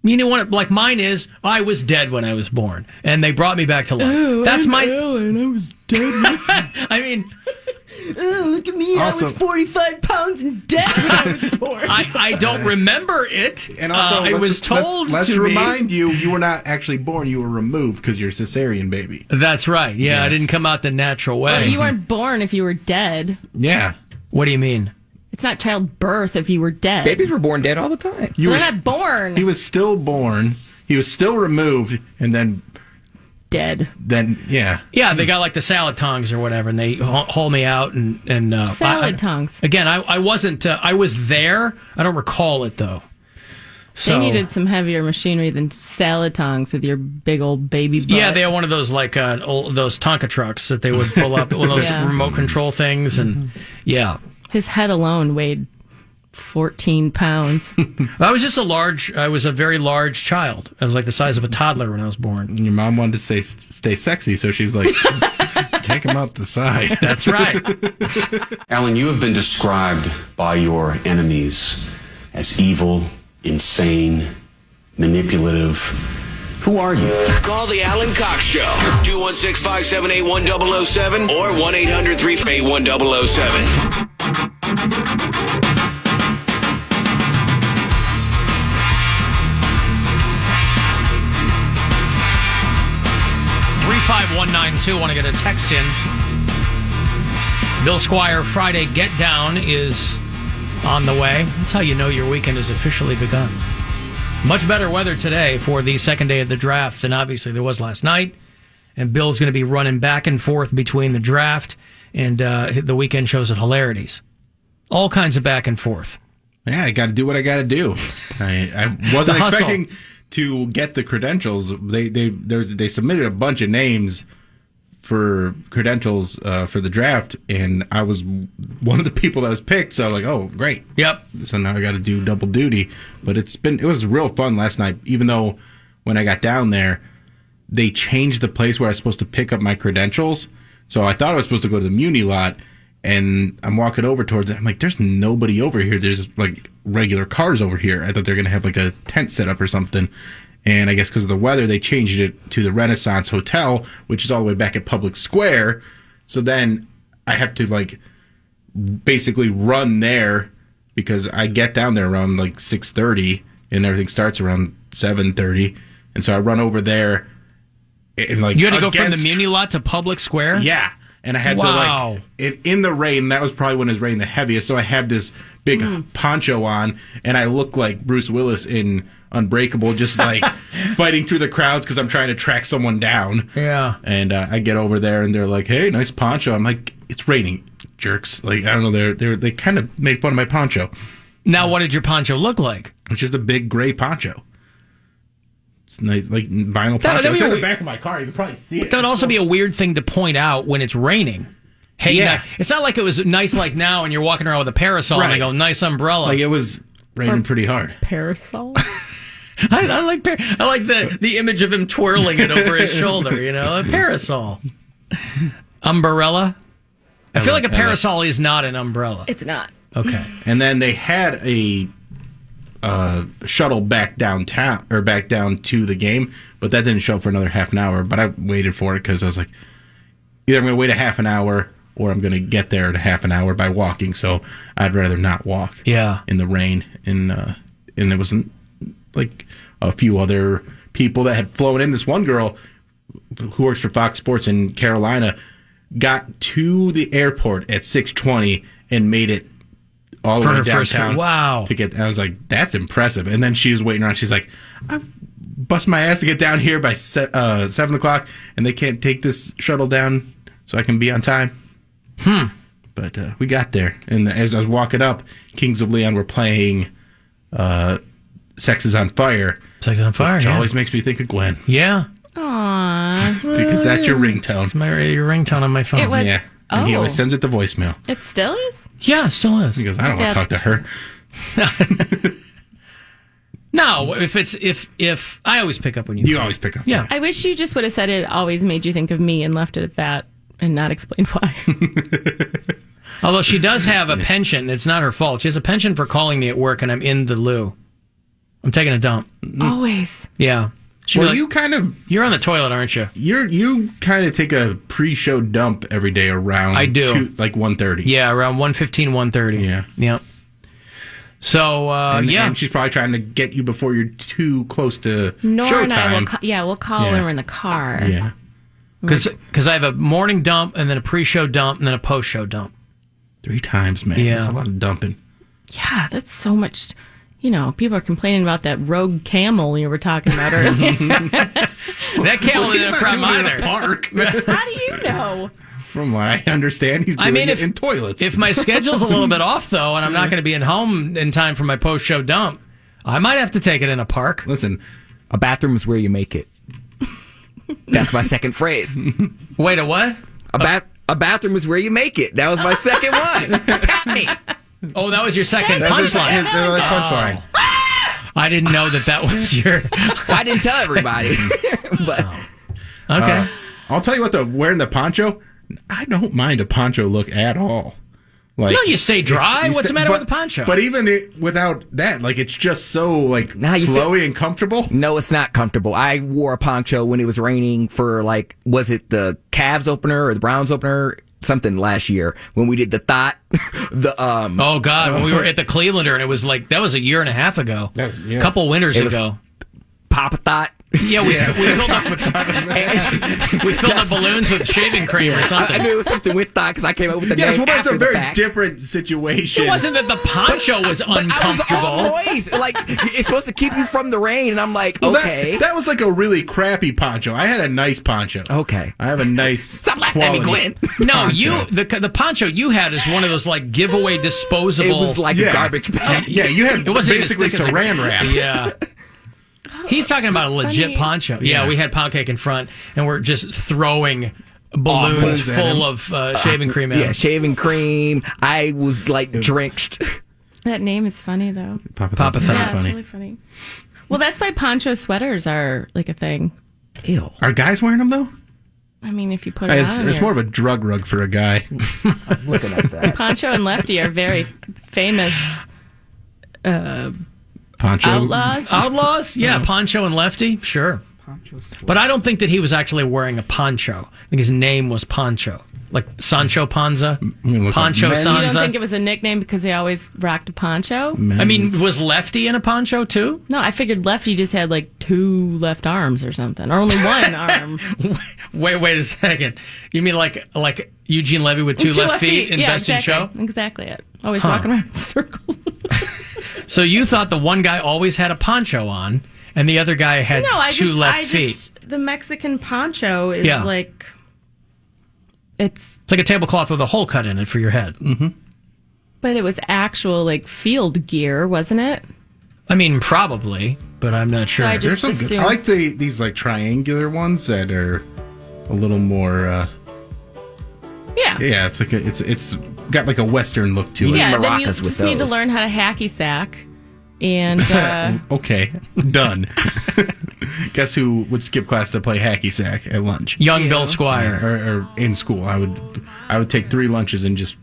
You know what? Like mine is, I was dead when I was born. And they brought me back to life. Oh, that's I'm my... Ellen. I was dead. I mean... Oh, look at me. Also, I was 45 pounds and dead when I was born. I don't remember it. And also, I was told let's to remind you were not actually born. You were removed because you're a cesarean baby. That's right. Yeah, Yes. I didn't come out the natural way. Well, you weren't born if you were dead. Yeah. What do you mean? It's not childbirth if you were dead. Babies were born dead all the time. They're not born. He was still born. He was still removed, and then dead. Then yeah. Yeah, they got like the salad tongs or whatever, and they haul me out and salad tongs. Again, I wasn't. I was there. I don't recall it though. So, they needed some heavier machinery than salad tongs with your big old baby butt. Yeah, they had one of those like those Tonka trucks that they would pull up, one of those remote control things, and his head alone weighed 14 pounds. I was a very large child. I was like the size of a toddler when I was born. And your mom wanted to stay sexy, so she's like, take him out the side. That's right. Alan, you have been described by your enemies as evil, insane, manipulative. Who are you? Call the Alan Cox Show. 216-578-1007 or 1-800-338-1007. 35192. Want to get a text in? Bill Squire Friday Get Down is on the way. That's how you know your weekend has officially begun. Much better weather today for the second day of the draft than obviously there was last night. And Bill's going to be running back and forth between the draft and the weekend shows at Hilarities. All kinds of back and forth. Yeah, I got to do what I got to do. I wasn't expecting to get the credentials. They submitted a bunch of names for credentials for the draft, and I was one of the people that was picked. So I was like, oh, great. Yep. So now I got to do double duty. But it was real fun last night. Even though when I got down there, they changed the place where I was supposed to pick up my credentials. So I thought I was supposed to go to the Muni lot. And I'm walking over towards it. I'm like, there's nobody over here. There's like regular cars over here. I thought they were going to have like a tent set up or something. And I guess because of the weather, they changed it to the Renaissance Hotel, which is all the way back at Public Square. So then I have to like basically run there because I get down there around like 6:30 and everything starts around 7:30. And so I run over there. And like you had to go from the Muni lot to Public Square? Yeah. And I had to, like, in the rain, that was probably when it was raining the heaviest, so I had this big poncho on, and I look like Bruce Willis in Unbreakable, just, like, fighting through the crowds because I'm trying to track someone down. Yeah. And I get over there, and they're like, hey, nice poncho. I'm like, it's raining, jerks. Like, I don't know, they kind of made fun of my poncho. Now, what did your poncho look like? It's just a big gray poncho. It's nice, like vinyl poncho. It's in the back of my car. You can probably see it. That would also be a weird thing to point out when it's raining. Hey, yeah. It's not like it was nice like now and you're walking around with a parasol and they go, nice umbrella. Like it was raining pretty hard. Parasol? I like the image of him twirling it over his shoulder, you know, a parasol. Umbrella? I feel like a parasol is not an umbrella. It's not. Okay. And then they had a shuttle back downtown or back down to the game, but that didn't show up for another half an hour. But I waited for it because I was like, either I'm going to wait a half an hour or I'm going to get there in a half an hour by walking. So I'd rather not walk. Yeah. In the rain, and there wasn't like a few other people that had flown in. This one girl who works for Fox Sports in Carolina got to the airport at 6:20 and made it all the way downtown. Wow. To get, I was like, that's impressive. And then she was waiting around. She's like, I bust my ass to get down here by 7 o'clock, and they can't take this shuttle down so I can be on time. But we got there. And as I was walking up, Kings of Leon were playing Sex is on Fire. Sex is on Fire, which yeah. always makes me think of Gwen. Yeah. Aww. Because that's your ringtone. It's your ringtone on my phone. It was, yeah. And he always sends it to voicemail. It still is? Yeah, it still is. He goes, I don't want to talk to her. No, if I always pick up when you always pick up. Yeah. I wish you just would have said it always made you think of me and left it at that and not explained why. Although she does have a pension. It's not her fault. She has a pension for calling me at work and I'm in the loo. I'm taking a dump. Always. Yeah. Well, you kind of... You're on the toilet, aren't you? You kind of take a pre-show dump every day around... I do. Like 1:30. Yeah, around 1:15, 1:30. Yeah. Yeah. So, And she's probably trying to get you before you're too close to Nora showtime. and I will call when we're in the car. Yeah. Because I have a morning dump and then a pre-show dump and then a post-show dump. 3 times, man. Yeah. That's a lot of dumping. Yeah, that's so much... You know, people are complaining about that rogue camel you were talking about earlier. That camel didn't crime either. Park. How do you know? From what I understand, he's doing it in toilets. If my schedule's a little bit off, though, and I'm not going to be at home in time for my post-show dump, I might have to take it in a park. Listen, a bathroom is where you make it. That's my second phrase. Wait, a what? A bathroom is where you make it. That was my second one. Tap me. Oh, that was your second That's punchline. his punchline. I didn't know that was your... I didn't tell everybody. But Okay. I'll tell you what, though, wearing the poncho, I don't mind a poncho look at all. Like, No, you stay dry. What's the matter with the poncho? But even without that, like, it's just so, like, flowy and comfortable. No, it's not comfortable. I wore a poncho when it was raining for, like, was it the Cavs opener or the Browns opener? Something last year when we did the thought. Oh, God, when we were at the Clevelander, and it was like, that was a year and a half ago. A couple winters ago. Papa Thought. Yeah, we filled up balloons with shaving cream or something. I knew it was something with Thought because I came up with the name. Yes, well, that's after a very the fact. different situation. It wasn't that the poncho was uncomfortable. I was all noise. Like, it's supposed to keep you from the rain, and I'm like, Well, okay. That was like a really crappy poncho. I had a nice poncho. Okay. I have a nice. Stop laughing at me, Glenn. No, the poncho you had is one of those like giveaway disposable. It was like a garbage bag. Yeah, you had It wasn't even basically as thick as saran wrap. Yeah. He's talking about a legit funny. poncho. Yeah, we had pound cake in front, and we're just throwing balloons Awful. full of shaving cream at Yeah, him. shaving cream. I was like drenched. That name is funny, though. Papa Thought Yeah, it's funny. really funny. Well, that's why poncho sweaters are like a thing. Ew. Are guys wearing them though? I mean, if you put it It's on. more of a drug rug for a guy. I'm looking at that. Poncho and Lefty are very famous Poncho. outlaws. Outlaws? Yeah, Poncho and Lefty? Sure. But I don't think that he was actually wearing a poncho. I think his name was Poncho. Like Sancho Panza? Poncho You don't Sanza? think it was a nickname because they always rocked a poncho? I mean, was Lefty in a poncho too? No, I figured Lefty just had like 2 left arms or something, or only one arm. Wait a second. You mean like Eugene Levy with two left feet in yeah, Best exactly. in Show? Exactly it. Always Huh. walking around in circles. So you thought the one guy always had a poncho on, and the other guy had two left feet. The Mexican poncho is Yeah. like it's like a tablecloth with a hole cut in it for your head. Mm-hmm. but it was actual like field gear, wasn't it? I mean, probably, but I'm not sure. So I just There's some good. assumed- I like these like triangular ones that are a little more. Yeah. Yeah, it's like it's got like a Western look to it. Yeah, then you just need to learn how to hacky sack. And Okay, done. Guess who would skip class to play hacky sack at lunch? Young Bill Squire. Or in school. I would take 3 lunches and just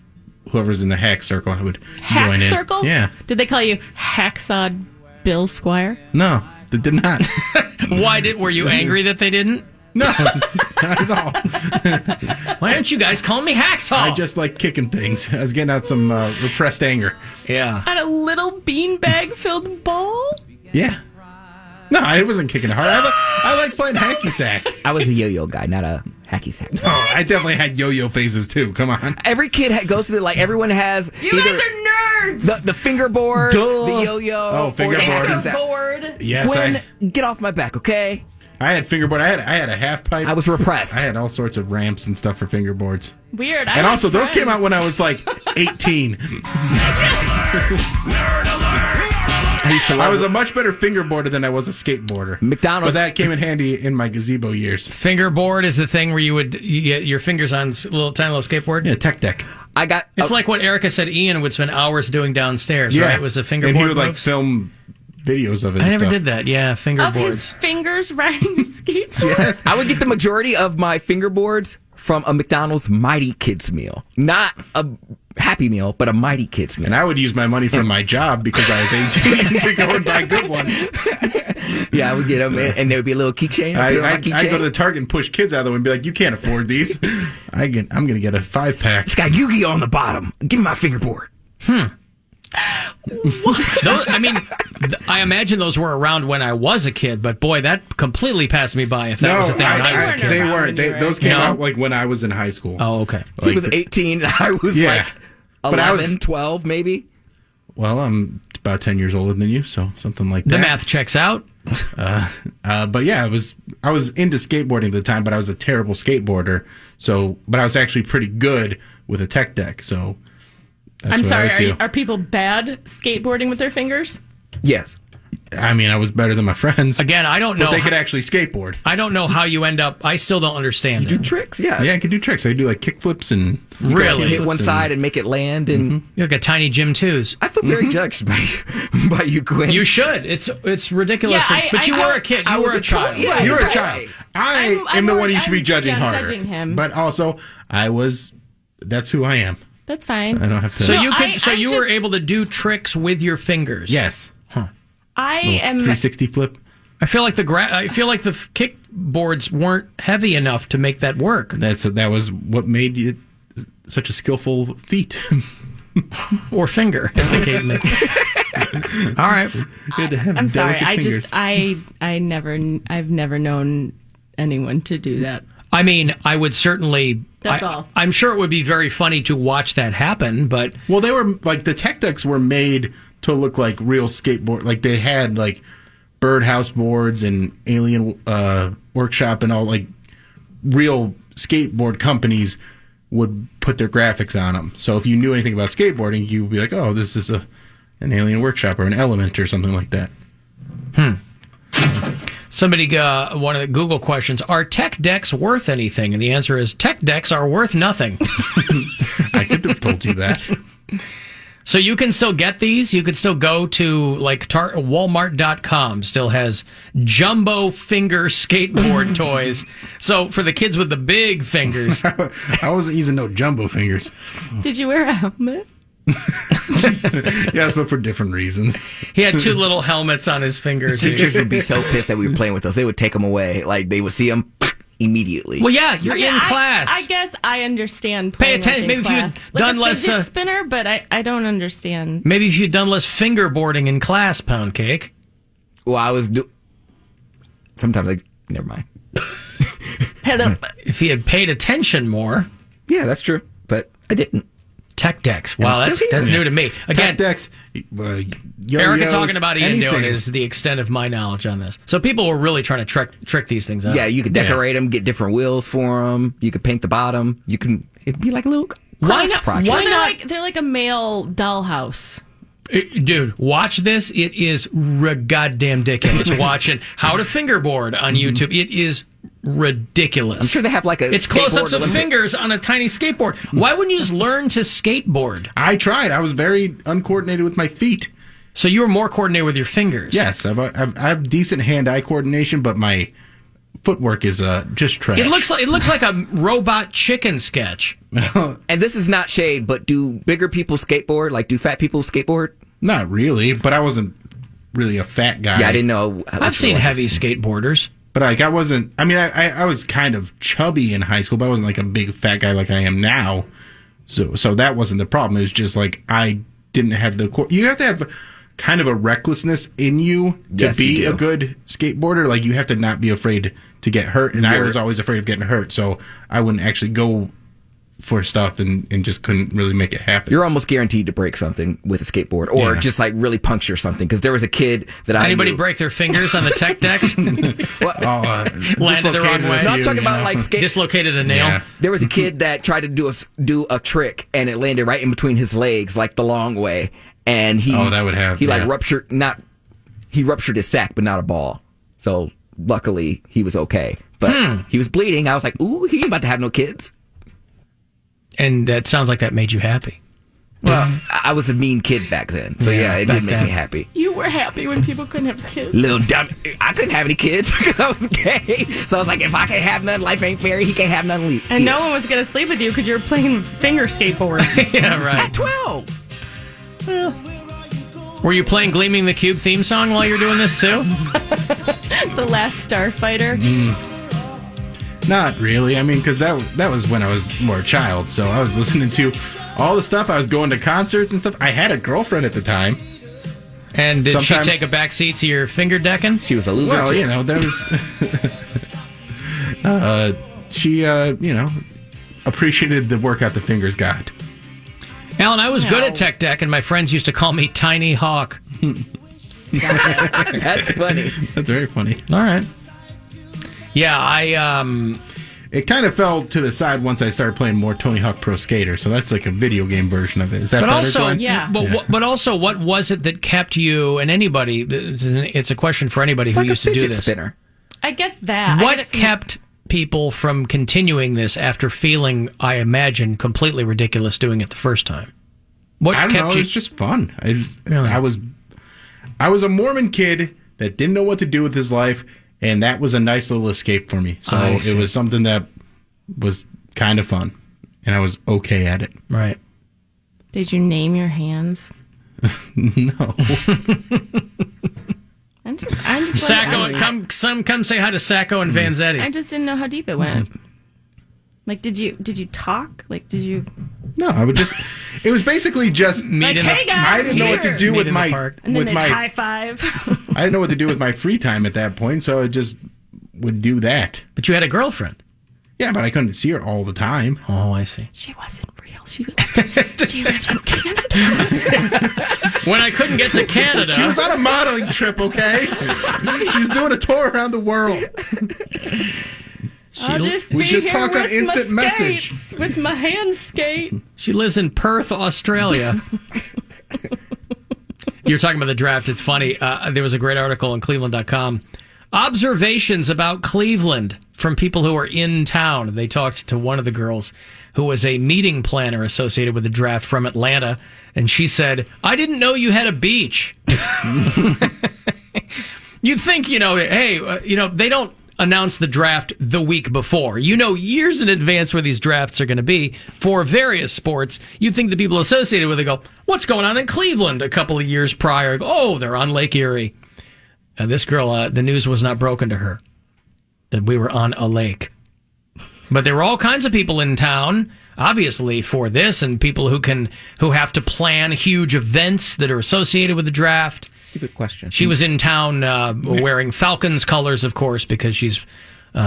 whoever's in the hack circle, I would hack join in. circle? Yeah. Did they call you Hacksaw Bill Squire? No, they did not. Were you angry that they didn't? No, not at all. Why don't you guys call me Hacksaw? I just like kicking things. I was getting out some repressed anger. Yeah. On a little beanbag filled ball? Yeah. No, I wasn't kicking it hard. I like playing hacky sack. I was a yo-yo guy, not a hacky sack. Oh, I definitely had yo-yo phases too. Come on. Every kid goes through like everyone has. You guys are nerds! The fingerboard, the yo-yo, Oh, fingerboard. or the hacky Board. Yes, Gwen, get off my back, okay? I had fingerboard. I had a half pipe. I was repressed. I had all sorts of ramps and stuff for fingerboards. Weird. And also, those came out when I was like 18. I was a much better fingerboarder than I was a skateboarder. McDonald's. But that came in handy in my gazebo years. Fingerboard is the thing where you get your fingers on a tiny little skateboard? Yeah, tech deck. It's like what Erica said Ian would spend hours doing downstairs, right? It was a fingerboard And he would like moves? film videos of it. I and never stuff. did that. Yeah, Of fingerboards. his fingers riding the skateboard? I would get the majority of my fingerboards from a McDonald's Mighty Kids meal. Not a Happy Meal, but a Mighty Kids meal. And I would use my money from my job because I was 18 to go and buy good ones. Yeah, I would get them, and there would be a little keychain. I'd go to the Target and push kids out of the way and be like, you can't afford these. I'm going to get a 5-pack. It's got Yu-Gi-Oh on the bottom. Give me my fingerboard. I imagine those were around when I was a kid, but boy, that completely passed me by if that was a thing when I was a kid. They weren't. Those came out like when I was in high school. Oh, okay. He was 18. I was like 11, 12, maybe. Well, I'm about 10 years older than you, so something like that. The math checks out. But yeah, I was into skateboarding at the time, but I was a terrible skateboarder. But I was actually pretty good with a tech deck. So that's I'm what I would sorry, do. are people bad skateboarding with their fingers? Yes. I mean, I was better than my friends. Again, I don't know. But they could actually skateboard. I don't know how you end up. I still don't understand. You do tricks, yeah. Yeah, I could do tricks. I could do like kickflips and really hit one side and make it land. And you're like a tiny Jim Twos. I feel very judged by you, Gwen. You should. It's ridiculous. Yeah, but you were a kid. You were a child. Yeah, you were a child. I am the one you should be judging harder. Judging him. But also, that's who I am. That's fine. I don't have to. So you could. You were able to do tricks with your fingers. Yes. Huh. I am 360 flip. I feel like the kickboards weren't heavy enough to make that work. That was what made it such a skillful feat. Or finger. As they gave me. All right. I'm sorry. I've never known anyone to do that. I mean, I would certainly. That's all. I'm sure it would be very funny to watch that happen, but well, they were like the tech decks were made to look like real skateboard. Like they had like Birdhouse boards and Alien Workshop and all like real skateboard companies would put their graphics on them. So if you knew anything about skateboarding, you'd be like, oh, this is an Alien Workshop or an Element or something like that. Somebody, one of the Google questions, are tech decks worth anything? And the answer is tech decks are worth nothing. I could have told you that. So you can still get these. You could still go to like Walmart.com still has jumbo finger skateboard toys. So for the kids with the big fingers. I wasn't using no jumbo fingers. Did you wear a helmet? Yes, but for different reasons. He had two little helmets on his fingers. Teachers would be so pissed that we were playing with those. They would take them away. Like they would see them immediately. Well, yeah, you're in class. I guess I understand. Pay attention. Maybe if you'd done less fidget spinner, but I don't understand. Maybe if you'd done less fingerboarding in class, Pound Cake. Well, I was sometimes never mind. If he had paid attention more. Yeah, that's true, but I didn't. Tech decks. Wow, that's new to me. Again, tech decks. Erica talking about Ian doing is the extent of my knowledge on this. So people were really trying to trick these things out. Yeah, you could decorate them, get different wheels for them. You could paint the bottom. It'd be like a little crafts project. Why not? They're like a male dollhouse. Dude, watch this. It is goddamn ridiculous. Watching how to fingerboard on YouTube. It is ridiculous. I'm sure they have like a. It's close-ups of fingers on a tiny skateboard. Why wouldn't you just learn to skateboard? I tried. I was very uncoordinated with my feet. So you were more coordinated with your fingers. Yes, I have decent hand-eye coordination, but my footwork is just trash. It looks like a robot chicken sketch. And this is not shade, but do bigger people skateboard? Like, do fat people skateboard? Not really, but I wasn't really a fat guy. Yeah, I didn't know. I've seen heavy skateboarders. But like I wasn't. I mean, I was kind of chubby in high school, but I wasn't like a big fat guy like I am now. So that wasn't the problem. It was just like I didn't have the. You have to have kind of a recklessness in you to be a good skateboarder. Like you have to not be afraid to get hurt, and I was always afraid of getting hurt, so I wouldn't actually go for stuff and just couldn't really make it happen. You're almost guaranteed to break something with a skateboard or just like really puncture something, because there was a kid that Anybody break their fingers on the tech decks? Landed the wrong way. No, I'm talking about like dislocated a nail. Yeah. There was a kid that tried to do a trick and it landed right in between his legs, like the long way, and he ruptured his sack, but not a ball. So luckily he was okay, but he was bleeding. I was like, ooh, he ain't about to have no kids. And that sounds like that made you happy. Well, I was a mean kid back then, so it did make me happy. You were happy when people couldn't have kids. Little dumb. I couldn't have any kids because I was gay. So I was like, if I can't have none, life ain't fair. He can't have none. And no one was going to sleep with you because you were playing finger skateboard. Yeah, right. At 12. Well. Were you playing Gleaming the Cube theme song while you're doing this too? The Last Starfighter? Not really. I mean, because that was when I was more a child, so I was listening to all the stuff. I was going to concerts and stuff. I had a girlfriend at the time. And did she take a back seat to your finger decking? She was a loser. Well, too. There was... she, appreciated the workout the fingers got. Alan, I was good at tech deck, and my friends used to call me Tiny Hawk. That's funny. That's very funny. All right. Yeah, It kind of fell to the side once I started playing more Tony Hawk Pro Skater, so that's like a video game version of it. Is that But better, also, Glenn? Yeah. But also, what was it that kept you, and anybody, it's a question for anybody It's who like used a to do fidget this. spinner. I get that. What kept people from continuing this after feeling, I imagine, completely ridiculous doing it the first time? What I don't kept know. you? It's just fun. I was a Mormon kid that didn't know what to do with his life, and that was a nice little escape for me. So I see. it was something that was kind of fun, and I was okay at it. Right. Did you name your hands? No. I'm just Sacco, wondering. come say hi to Sacco and Vanzetti. I just didn't know how deep it went. Like, did you talk? Like, did you? No, I would just. It was basically just Like, hey guys, I didn't know what to do Meet with in the my park. And then with they'd my. high five. I didn't know what to do with my free time at that point, so I just would do that. But you had a girlfriend. Yeah, but I couldn't see her all the time. Oh, I see. She wasn't real. She lived in Canada. When I couldn't get to Canada, She was on a modeling trip, okay? She was doing a tour around the world. We just talk on instant message. With my hand skate. She lives in Perth, Australia. You're talking about the draft. It's funny. There was a great article on Cleveland.com. Observations about Cleveland from people who are in town. They talked to one of the girls who was a meeting planner associated with the draft from Atlanta, and she said, "I didn't know you had a beach." You'd think, hey, they don't announce the draft the week before. Years in advance where these drafts are going to be for various sports. You'd think the people associated with it go, "What's going on in Cleveland?" A couple of years prior, oh, they're on Lake Erie. This girl, the news was not broken to her that we were on a lake. But there were all kinds of people in town, obviously, for this, and people who have to plan huge events that are associated with the draft. Stupid question. She was in town wearing Falcons colors, of course, because she's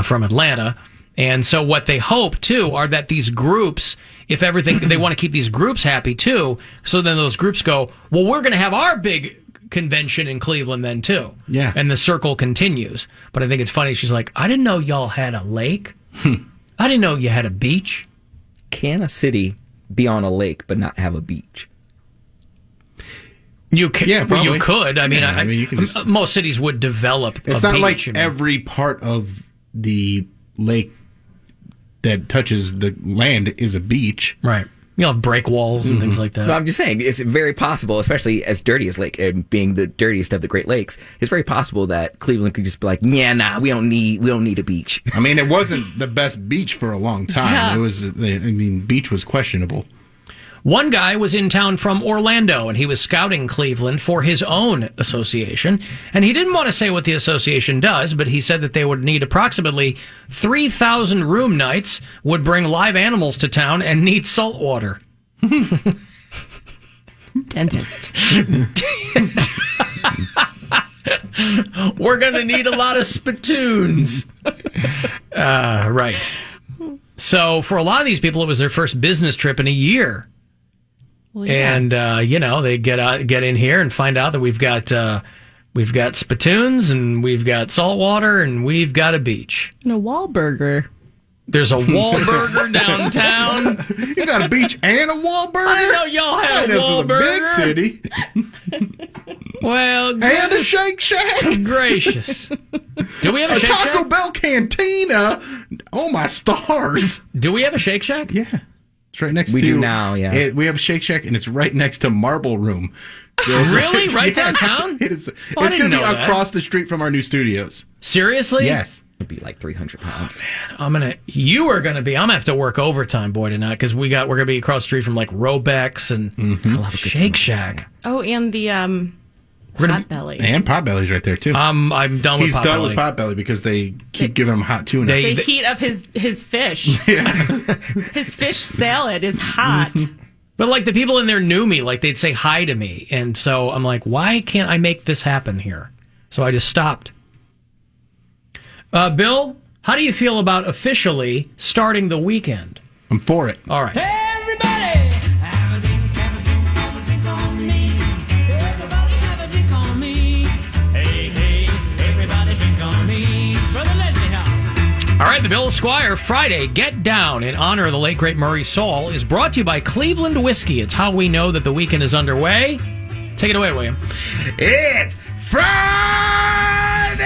from Atlanta. And so what they hope, too, are that these groups, if everything, they want to keep these groups happy, too. So then those groups go, well, we're going to have our big convention in Cleveland then, too. Yeah. And the circle continues. But I think it's funny. She's like, I didn't know y'all had a lake. I didn't know you had a beach. Can a city be on a lake but not have a beach? You can, Yeah, well, you probably. could. I mean, Yeah, you can just- most cities would develop It's a not beach. like every part of the lake that touches the land is a beach. Right. You'll have break walls and things like that. No, I'm just saying, it's very possible, especially as dirty as Lake, and being the dirtiest of the Great Lakes, it's very possible that Cleveland could just be like, yeah, nah, we don't need a beach. I mean, it wasn't the best beach for a long time. Yeah. It was, beach was questionable. One guy was in town from Orlando, and he was scouting Cleveland for his own association. And he didn't want to say what the association does, but he said that they would need approximately 3,000 room nights, would bring live animals to town, and need salt water. Dentist. We're going to need a lot of spittoons. Right. So for a lot of these people, it was their first business trip in a year. Well, yeah. And, they get in here and find out that we've got spittoons and we've got salt water and we've got a beach. And a Wahlburger. There's a Wahlburger downtown. You got a beach and a Wahlburger? I didn't know y'all had a This is Wahlburger. a big city. Well, And a Shake Shack. gracious. Do we have a A Shake Taco Shack? Bell cantina. Oh, my stars. Do we have a Shake Shack? Yeah. It's right next We to... do now, yeah. We have a Shake Shack, and it's right next to Marble Room. Really? Right Yeah. downtown? It is. Oh, I It's didn't going to be know that. across the street from our new studios. Seriously? Yes. It'd be like 300 pounds. I'm going to have to work overtime, boy, tonight, because we're going to be across the street from like Robex and Shake Shack. Oh, and the Potbelly. And Potbelly's right there, too. I'm done with He's Potbelly. done with Potbelly because they keep giving him hot tuna. They heat up his fish. His fish salad is hot. But like the people in there knew me, like they'd say hi to me. And so I'm like, why can't I make this happen here? So I just stopped. Bill, how do you feel about officially starting the weekend? I'm for it. All right. Everybody, have a drink on me. Everybody have a drink on me. Hey, hey, everybody drink on me. Brother Leslie, how? All right, the Bills Squire, Friday, Get Down in honor of the late, great Murray Saul is brought to you by Cleveland Whiskey. It's how we know that the weekend is underway. Take it away, William. It's Friday!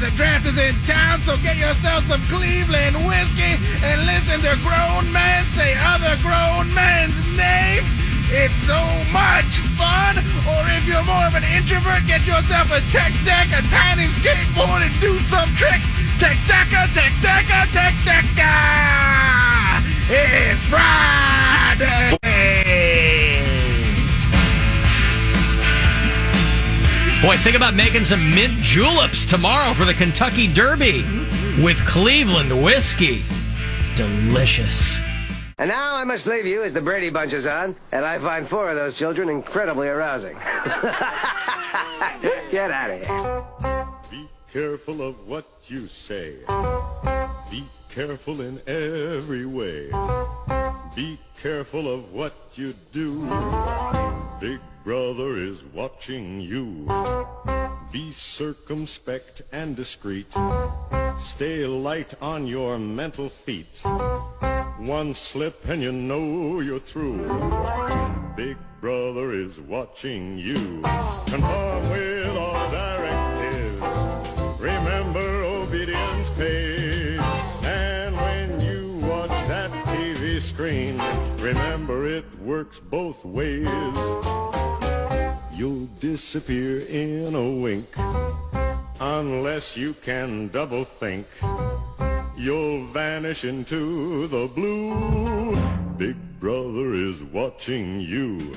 The draft is in town, so get yourself some Cleveland whiskey and listen to grown men say other grown men's names. It's so much fun. Or if you're more of an introvert, get yourself a tech deck, a tiny skateboard, and do some tricks. Tech decker, tech decker, tech decker! It's Friday! Boy, think about making some mint juleps tomorrow for the Kentucky Derby with Cleveland whiskey. Delicious. And now I must leave you as the Brady Bunch is on, and I find 4 of those children incredibly arousing. Get out of here. Be careful of what you say. Be careful in every way. Be careful of what you do. Big Brother is watching you. Be circumspect and discreet. Stay light on your mental feet. One slip and you know you're through. Big Brother is watching you. Conform with all directives. Remember, obedience pays. And when you watch that TV screen, remember it works both ways. You'll disappear in a wink unless you can double think. You'll vanish into the blue. Big Brother is watching you.